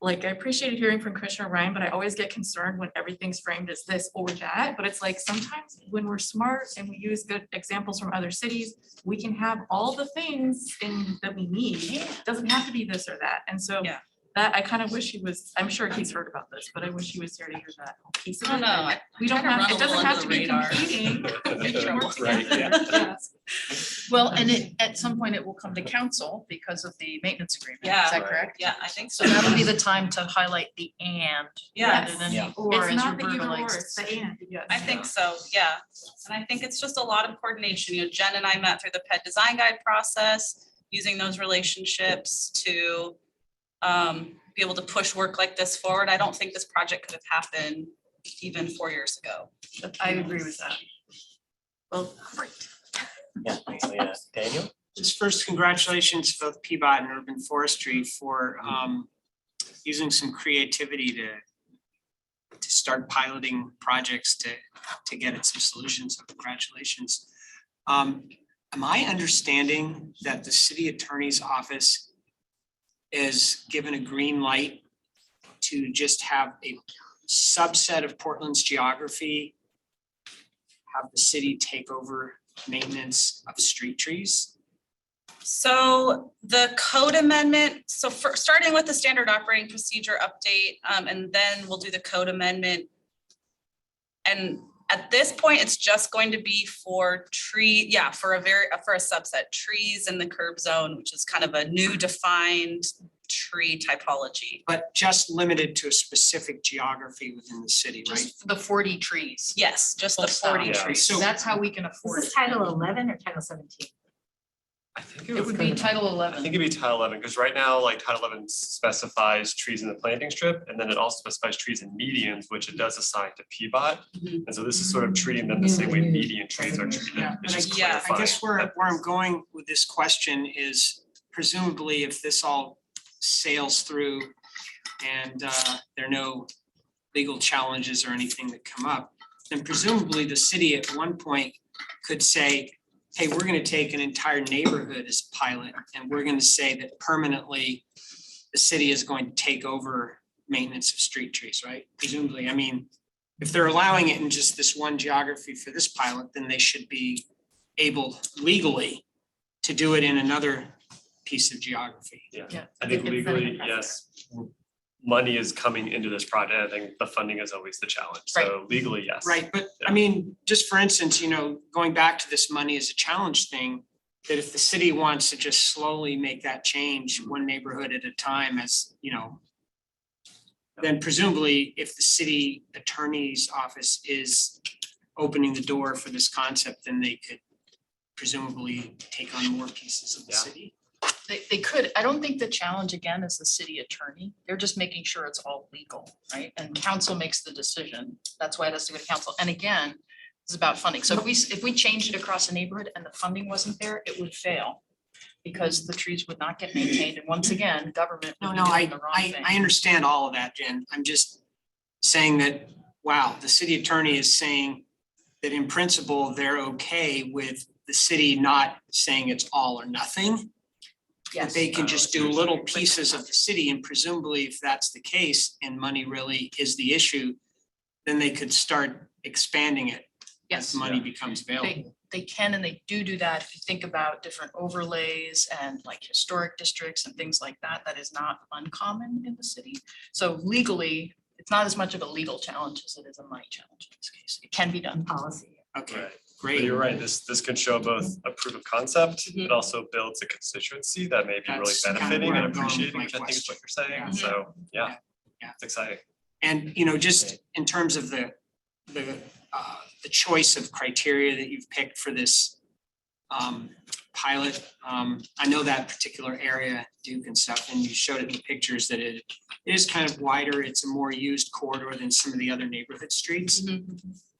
I appreciated hearing from Commissioner Ryan, but I always get concerned when everything's framed as this or that. But it's sometimes when we're smart and we use good examples from other cities, we can have all the things that we need. It doesn't have to be this or that. And so that I kind of wish he was, I'm sure he's heard about this, but I wish he was here to hear that whole piece of it. I don't know. We don't have, it doesn't have to be competing. We can work together. Well, and at some point it will come to council because of the maintenance agreement. Yeah. Is that correct? Yeah, I think so. So that'll be the time to highlight the and. Yes. Rather than Yeah. the or It's as not you the either or, verbalized. it's the and, yes. I think so, yeah. And I think it's just a lot of coordination. Jen and I met through the PED design guide process, using those relationships to be able to push work like this forward. I don't think this project could have happened even 4 years ago. I agree with that. Well, great. Yeah, thanks, Leah. Daniel? Just first, congratulations to both PBOT and Urban Forestry for using some creativity to start piloting projects to get at some solutions. So congratulations. Am I understanding that the city attorney's office is given a green light to just have a subset of Portland's geography, have the city take over maintenance of street trees? So the code amendment, starting with the standard operating procedure update, and then we'll do the code amendment. And at this point, it's just going to be for for a subset, trees in the curb zone, which is kind of a new defined tree typology. But just limited to a specific geography within the city, right? Just the 40 trees. Yes, just the Full stop. 40 Yeah. trees. So- That's how we can afford Is it. this Title 11 or Title 17? I think It would be Title I 11. think it'd be Title 11, because right now, Title 11 specifies trees in the planting strip, and then it also specifies trees in medians, which it does assign to PBOT. And so this is sort of treating them the same way median trees are treated. Yeah. It's just Yeah, I I clarifying guess where that I'm going with this question is presumably if this all sails through and there are no legal challenges or anything that come up, then presumably the city at one point could say, hey, we're gonna take an entire neighborhood as pilot, and we're gonna say that permanently the city is going to take over maintenance of street trees, right? Presumably, I mean, if they're allowing it in just this one geography for this pilot, then they should be able legally to do it in another piece of geography. Yeah, I think legally, yes, money is coming into this project. I think the funding is always the challenge. So legally, yes. Right, but I mean, just for instance, going back to this money is a challenge thing, that if the city wants to just slowly make that change one neighborhood at a time, then presumably if the city attorney's office is opening the door for this concept, then they could presumably take on more pieces of the city. They could, I don't think the challenge again is the city attorney. They're just making sure it's all legal, right? And council makes the decision. That's why it has to go to council. And again, it's about funding. So if we changed it across a neighborhood and the funding wasn't there, it would fail. Because the trees would not get maintained. And once again, government would be doing the wrong thing. I understand all of that, Jen. I'm just saying that, wow, the city attorney is saying that in principle, they're okay with the city not saying it's all or nothing. That they can just do little pieces of the city, and presumably if that's the case and money really is the issue, then they could start expanding it as money becomes available. They can and they do that. If you think about different overlays and like historic districts and things like that, that is not uncommon in the city. So legally, it's not as much of a legal challenge as it is a money challenge in this case. It can be done. Policy. Okay, Right. great. But you're right, this can show both a proof of concept, it also builds a constituency that may be really That's kind of benefiting where and I'm going with appreciating, my which I think is what you're saying, Yeah. so, Yeah. it's exciting. And, just in terms of the choice of criteria that you've picked for this pilot, I know that particular area, Duke and stuff, and you showed it in the pictures that it is kind of wider, it's a more used corridor than some of the other neighborhood streets.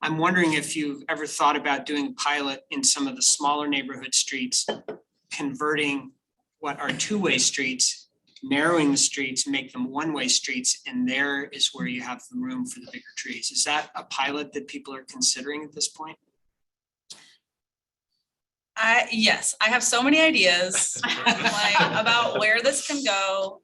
I'm wondering if you've ever thought about doing a pilot in some of the smaller neighborhood streets, converting what are two-way streets, narrowing the streets, make them one-way streets, and there is where you have the room for the bigger trees. Is that a pilot that people are considering at this point? Yes, I have so many ideas like about where this can go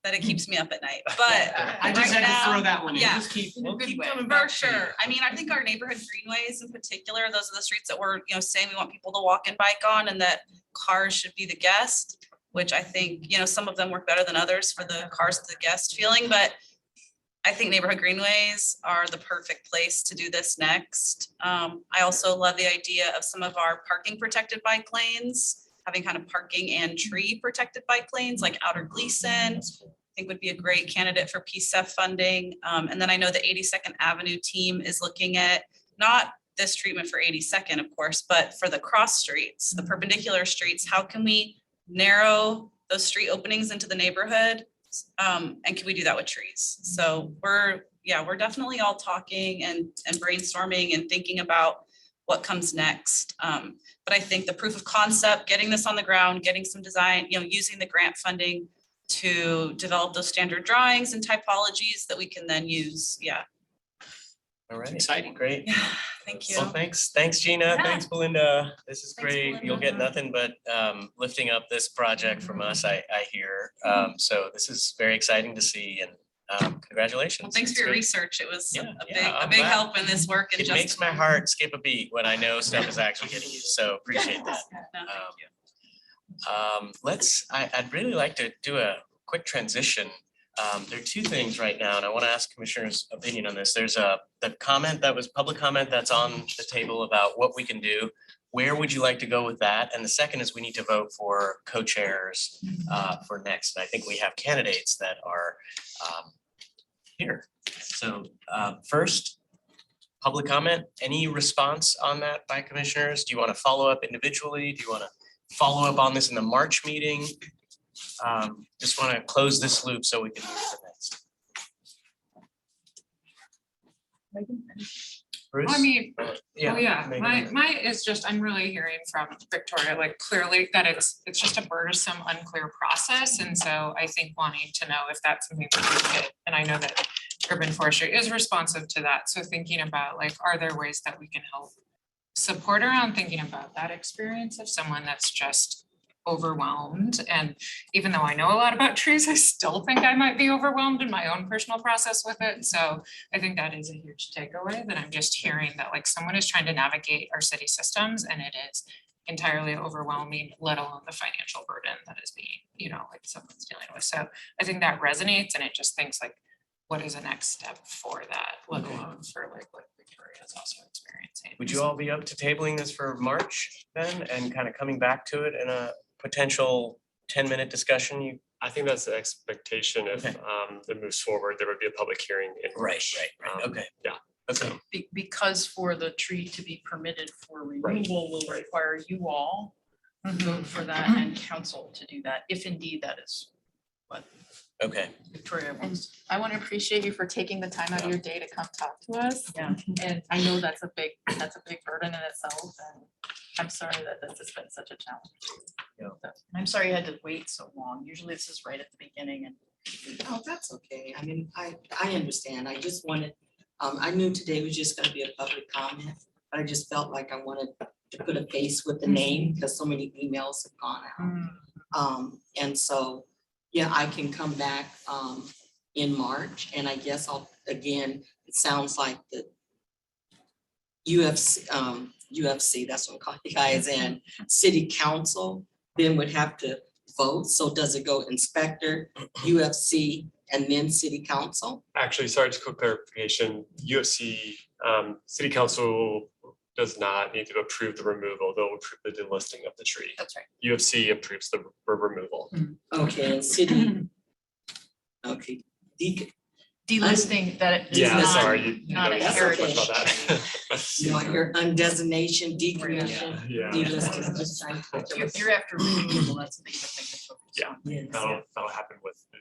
that it keeps me up at night, but I just right had to now, throw that one in. yeah. Just keep coming For back. sure. I mean, I think our neighborhood greenways in particular, those are the streets that we're, saying we want people to walk and bike on and that cars should be the guest, which I think, some of them work better than others for the cars to the guest feeling, but I think neighborhood greenways are the perfect place to do this next. I also love the idea of some of our parking protected bike lanes, having kind of parking and tree protected bike lanes like Outer Gleason. I think would be a great candidate for PCEF funding. And then I know the 82nd Avenue team is looking at not this treatment for 82nd, of course, but for the cross streets, the perpendicular streets, how can we narrow those street openings into the neighborhood? And can we do that with trees? So we're definitely all talking and brainstorming and thinking about what comes next. But I think the proof of concept, getting this on the ground, getting some design, using the grant funding to develop those standard drawings and typologies that we can then use. Yeah. All right, Exciting. great. Yeah, thank you. Well, thanks Gina, Yeah. thanks Belinda. This is Thanks, great. You'll get nothing but lifting up this project from us, I hear. So this is very exciting to see and congratulations. Well, thanks It's for your great. research. It was Yeah, a I'm big glad. help in this work and It just. makes my heart skip a beat when I know stuff is actually getting used, so appreciate that. No, I'd really like to do a quick transition. There are two things right now, and I want to ask Commissioner's opinion on this. There's the comment that was public comment that's on the table about what we can do. Where would you like to go with that? And the second is we need to vote for co-chairs for next. And I think we have candidates that are here. So first, public comment. Any response on that by commissioners? Do you want to follow up individually? Do you want to follow up on this in the March meeting? Just want to close this loop so we can move to the next. Bruce? I mean, Yeah. Megan. my is just, I'm really hearing from Victoria, like clearly that it's just a burdensome, unclear process. And so I think wanting to know if that's something that we could, and I know that urban forestry is responsive to that. So thinking about like, are there ways that we can help support around thinking about that experience of someone that's just overwhelmed. And even though I know a lot about trees, I still think I might be overwhelmed in my own personal process with it. So I think that is a huge takeaway, that I'm just hearing that like someone is trying to navigate our city systems and it is entirely overwhelming, let alone the financial burden that is being, like someone's dealing with. So I think that resonates, and it just thinks like, what is the next step for that, let alone for like what Victoria is also experiencing. Would you all be up to tabling this for March then and kind of coming back to it in a potential 10-minute discussion? I think that's the expectation if Okay. it moves forward, there would be a public hearing in March. Right. Okay. Yeah. Okay. Because for the tree to be permitted for removal will require you all to vote for that and council to do that, if indeed that is what Okay. Victoria wants. I want to appreciate you for taking the time out of your day to come talk to us. Yeah. And I know that's a big burden in itself, and I'm sorry that this has been such a challenge. So, I'm sorry you had to wait so long. Usually this is right at the beginning and. Oh, that's okay. I mean, I understand. I just wanted, I knew today was just gonna be a public comment, but I just felt like I wanted to put a face with the name because so many emails have gone out. And so, yeah, I can come back in March, and I guess again, it sounds like the UFC, that's what I'm calling you guys, and city council then would have to vote. So does it go inspector, UFC, and then city council? Actually, sorry, just quick clarification, UFC, city council does not need to approve the removal, they'll approve the delisting of the tree. That's right. UFC approves the removal. Okay, and city, okay. Delisting that it is Yeah, not, sorry, you not know a That's much heritage. about that. You want your undesignation, decommission, Yeah. delisting, just trying to. You're after removal, that's a big thing to focus Yeah. on. Yes. That'll happen with the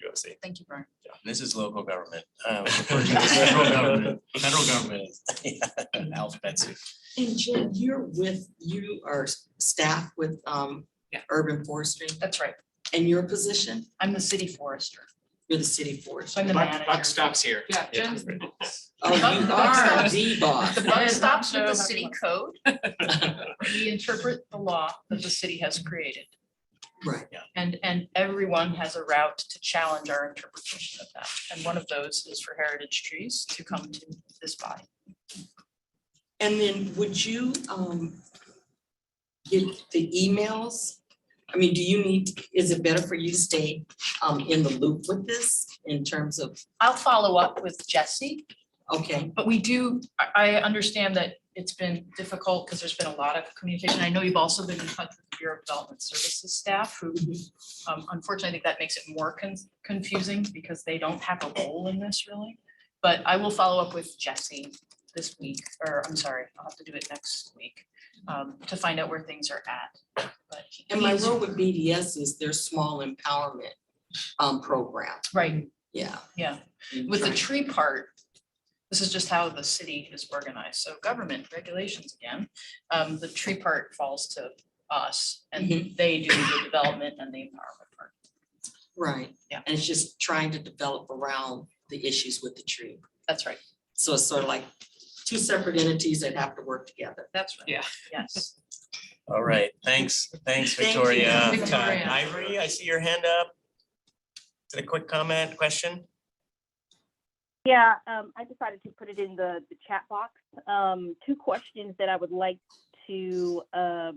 UFC. Thank you, Brian. This is local government. Federal government. Federal government is an alphabet soup. And Jen, you are staff with Urban Forestry, That's right. and your position, I'm the city forester. you're the city So forester. I'm the manager. stops here. Yeah, Yeah. Jen's the boss. Oh, you are the boss. The buck stops with the city code. We interpret the law that the city has created. Right. And everyone has a route to challenge our interpretation of that. And one of those is for heritage trees to come to this body. And then would you get the emails? I mean, is it better for you to stay in the loop with this in terms of, I'll follow up with Jesse, okay, but I understand that it's been difficult because there's been a lot of communication. I know you've also been in touch with the Bureau of Development Services staff who, unfortunately, I think that makes it more confusing because they don't have a role in this really. But I will follow up with Jesse this week, or I'm sorry, I'll have to do it next week, to find out where things are at. But and my role with BDS is their small empowerment program, right, yeah. yeah. With the tree part, this is just how the city is organized. So government regulations again, the tree part falls to us and they do the development and the empowerment part. Right. Yeah. And it's just trying to develop around the issues with the tree. That's right. So it's sort of like two separate entities that have to work together. That's right. Yeah. Yes. All right, thanks, Thank you. Victoria. Victoria. Ivory, I see your hand up. Is it a quick comment, question? Yeah, I decided to put it in the chat box. Two questions that I would like to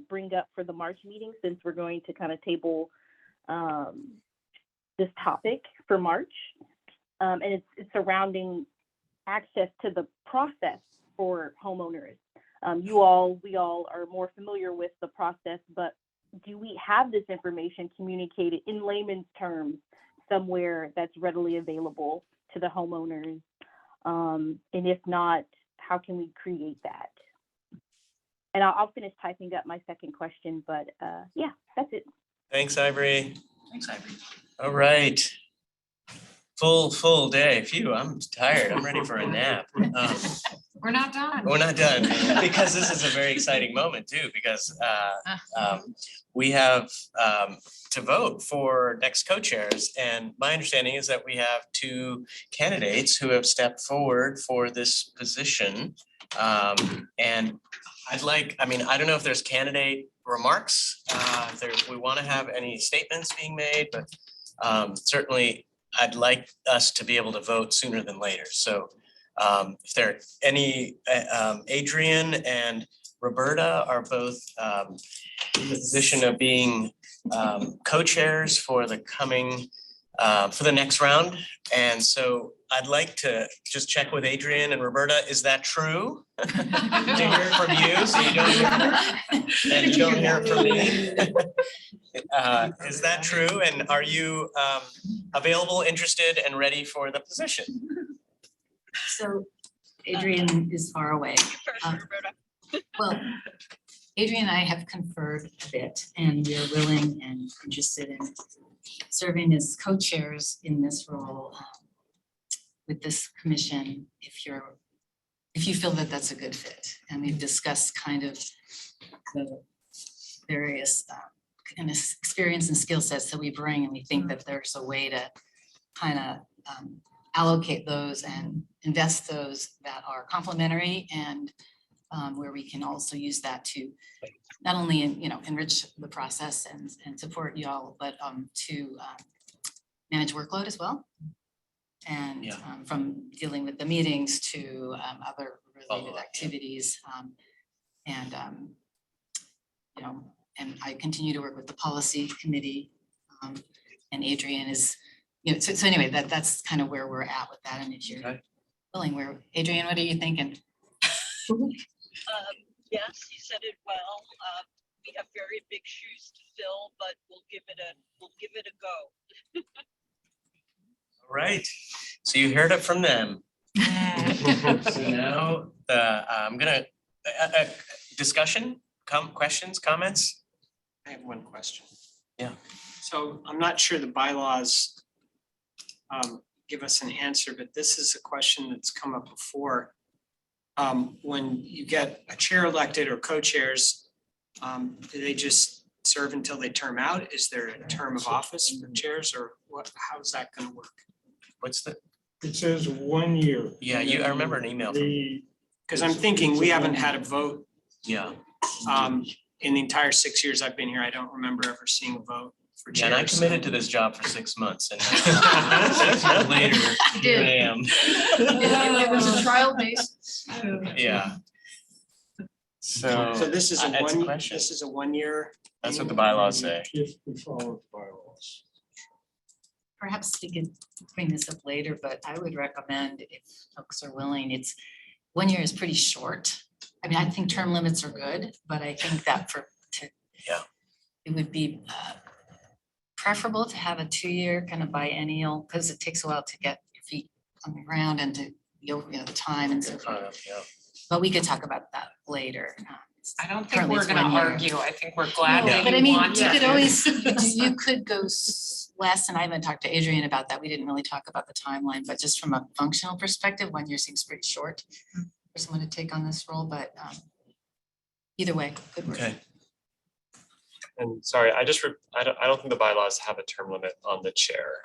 bring up for the March meeting, since we're going to kind of table this topic for March. And it's surrounding access to the process for homeowners. We all are more familiar with the process, but do we have this information communicated in layman's terms somewhere that's readily available to the homeowners? And if not, how can we create that? And I'll finish typing up my second question, but yeah, that's it. Thanks, Ivory. Thanks, Ivory. All right. Full day. Phew, I'm tired. I'm ready for a nap. We're not done. We're not done because this is a very exciting moment too, because we have to vote for next co-chairs. And my understanding is that we have two candidates who have stepped forward for this position. And I don't know if there's candidate remarks if we want to have any statements being made, but certainly I'd like us to be able to vote sooner than later. So if there are any, Adrian and Roberta are both in the position of being co-chairs for the coming, for the next round. And so I'd like to just check with Adrian and Roberta, is that true? To hear it from you, so you don't hear, and you don't hear it from me. Is that true? And are you available, interested, and ready for the position? So Adrian is far away. Well, Adrian and I have conferred a bit, and we are willing and interested in serving as co-chairs in this role with this commission, if you feel that that's a good fit. And we've discussed kind of the various kind of experience and skill sets that we bring, and we think that there's a way to kind of allocate those and invest those that are complementary, and where we can also use that to not only enrich the process and support y'all, but to manage workload as well. And from dealing with the meetings to other related activities. And I continue to work with the policy committee. And Adrian is, so anyway, that's kind of where we're at with that. And if you're willing, Adrian, what are you thinking? Yes, you said it well. We have very big shoes to fill, but we'll give it a go. All right, so you heard it from them. So now I'm gonna discussion, questions, comments? I have one question. Yeah. So I'm not sure the bylaws give us an answer, but this is a question that's come up before. When you get a chair elected or co-chairs, do they just serve until they term out? Is there a term of office for chairs, or what? How's that going to work? What's the? It says 1 year. Yeah, I remember an email from. Because I'm thinking we haven't had a vote. Yeah. In the entire 6 years I've been here, I don't remember ever seeing a vote for Yeah, chairs. and I committed to this job for 6 months, and 6 years later, here I am. It was a trial basis. Yeah. So this is a it's one. question. This is a 1 year. That's what the bylaws say. If we follow the bylaws. Perhaps we could bring this up later, but I would recommend, if folks are willing, 1 year is pretty short. I mean, I think term limits are good, but I think that it would be preferable to have a 2-year kind of biennial, because it takes a while to get your feet on the ground and to, the time and so forth. But we could talk about that later. I don't think Currently we're it's gonna 1 year. argue. I think we're glad No, that but I you mean, want you to. could always, you could go less, and I haven't talked to Adrian about that. We didn't really talk about the timeline, but just from a functional perspective, 1 year seems pretty short for someone to take on this role, but either way, good work. Okay. And sorry, I don't think the bylaws have a term limit on the chair.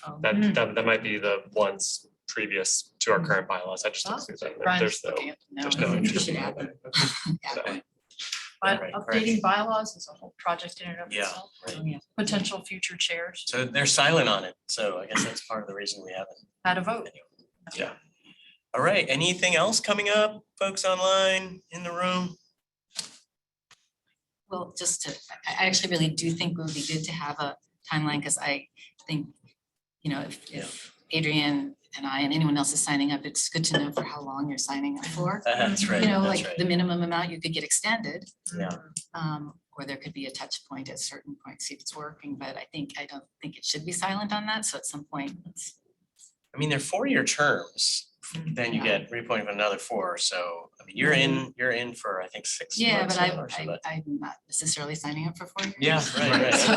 Oh. That might be the ones previous to our current bylaws. I just looked through them. Brian's There's looking at them now. there's no You interest. should add that. So, But Right, updating bylaws is a whole project in and of Yeah. itself. Yeah. Potential future chairs So they're silent on it, so I guess that's part of the reason we haven't. had a vote. Yeah. All right, anything else coming up, folks online, in the room? Well, I actually really do think it would be good to have a timeline, because I think, if Adrian and I and anyone else is signing up, it's good to know for how long you're signing up for. That's right, that's Like right. the minimum amount you could get extended. Yeah. Or there could be a touch point at certain points, see if it's working, but I don't think it should be silent on that, so at some point, I mean, they're 4-year terms, then you get reappointed for another 4, so, I mean, you're in for, I think, 6 yeah, months but now or so, but. I'm not necessarily signing up for 4 years. Yeah, right. So,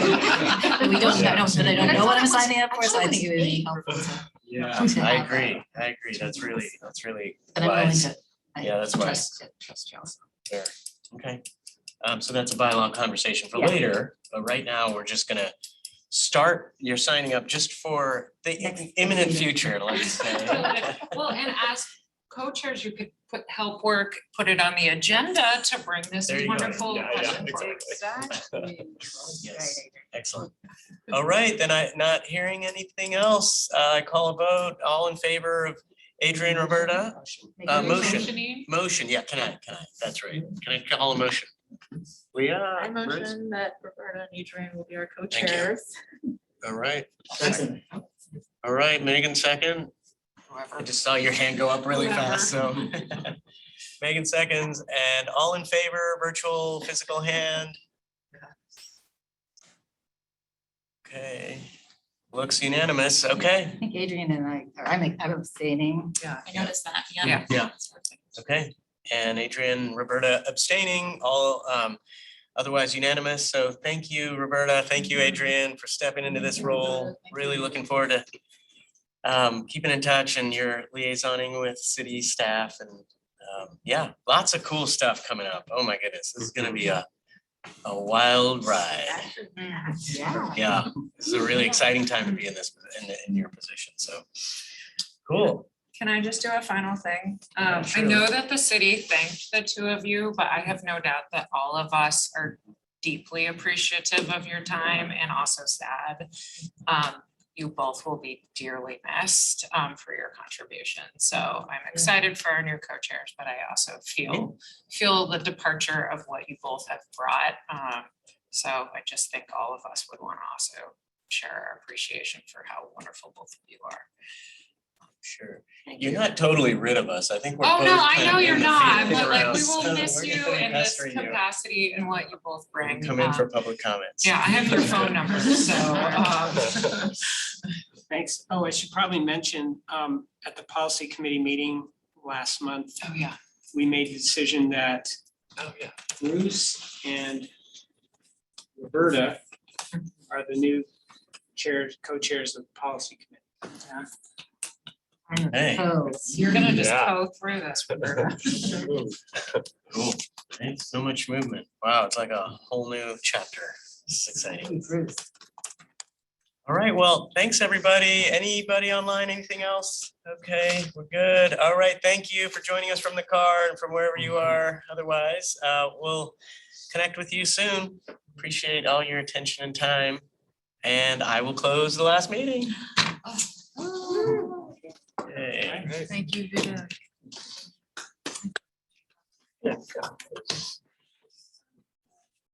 but we don't, I don't know what I'm signing up for, so I think it would be helpful to. Yeah, to I have that. agree, that's really But I'm willing wise. to. Yeah, that's wise. Trust you also. Fair. Okay, so that's a bylaw conversation for Yeah. later, but right now, we're just gonna start your signing up just for the imminent future, let's say. Well, and as co-chairs, you could put it on the agenda to bring this There you go. wonderful Yeah, question forward. exactly. Yes, excellent. All right, then not hearing anything else, I call a vote. All in favor of Adrian, Roberta? Motion, Motioning. yeah, can I, that's right. Can I call a motion? Leah? I Bruce? motion that Roberta and Adrian will be our you. co-chairs. All right. All right, Megan second. I just saw your hand go up really fast, so. Megan seconds, and all in favor, virtual, physical hand? Okay, looks unanimous, okay. I think Adrian and I'm abstaining. Yeah. I noticed that, yeah. Yeah. Yeah. Okay, and Adrian, Roberta abstaining, all otherwise unanimous. So thank you, Roberta. Thank you, Adrian, for stepping into this role. Really looking forward to keeping in touch and your liaisoning with city staff and yeah, lots of cool stuff coming up. Oh my goodness, this is gonna be a wild ride. Yeah. Yeah, this is a really exciting time to be in your position. So cool. Can I just do a final thing? I Sure. know that the city thanked the two of you, but I have no doubt that all of us are deeply appreciative of your time and also sad. You both will be dearly missed for your contribution. So I'm excited for our new co-chairs, but I also feel the departure of what you both have brought. So I just think all of us would want to also share our appreciation for how wonderful both of you are. Sure. You're not totally rid of us. I think we're Oh, both no, I kind know of you're in the not, feelings but like around, we will so miss we're you gonna in this pester you. capacity and what you both bring. Come in for public comments. Yeah, I have your phone number, so. Thanks. Oh, I should probably mention, at the policy committee meeting last month, Oh, yeah. we made the decision that Oh, yeah. Bruce and Roberta are the new co-chairs of the policy committee. Hey. You're gonna just Yeah. go through this, Roberta. Cool. Thanks, so much movement. Wow, it's like a whole new chapter. This is exciting. All right, well, thanks, everybody. Anybody online, anything else? Okay, we're good. All right, thank you for joining us from the car and from wherever you are otherwise. We'll connect with you soon. Appreciate all your attention and time. And I will close the last meeting. Okay. Thank you, Vivek.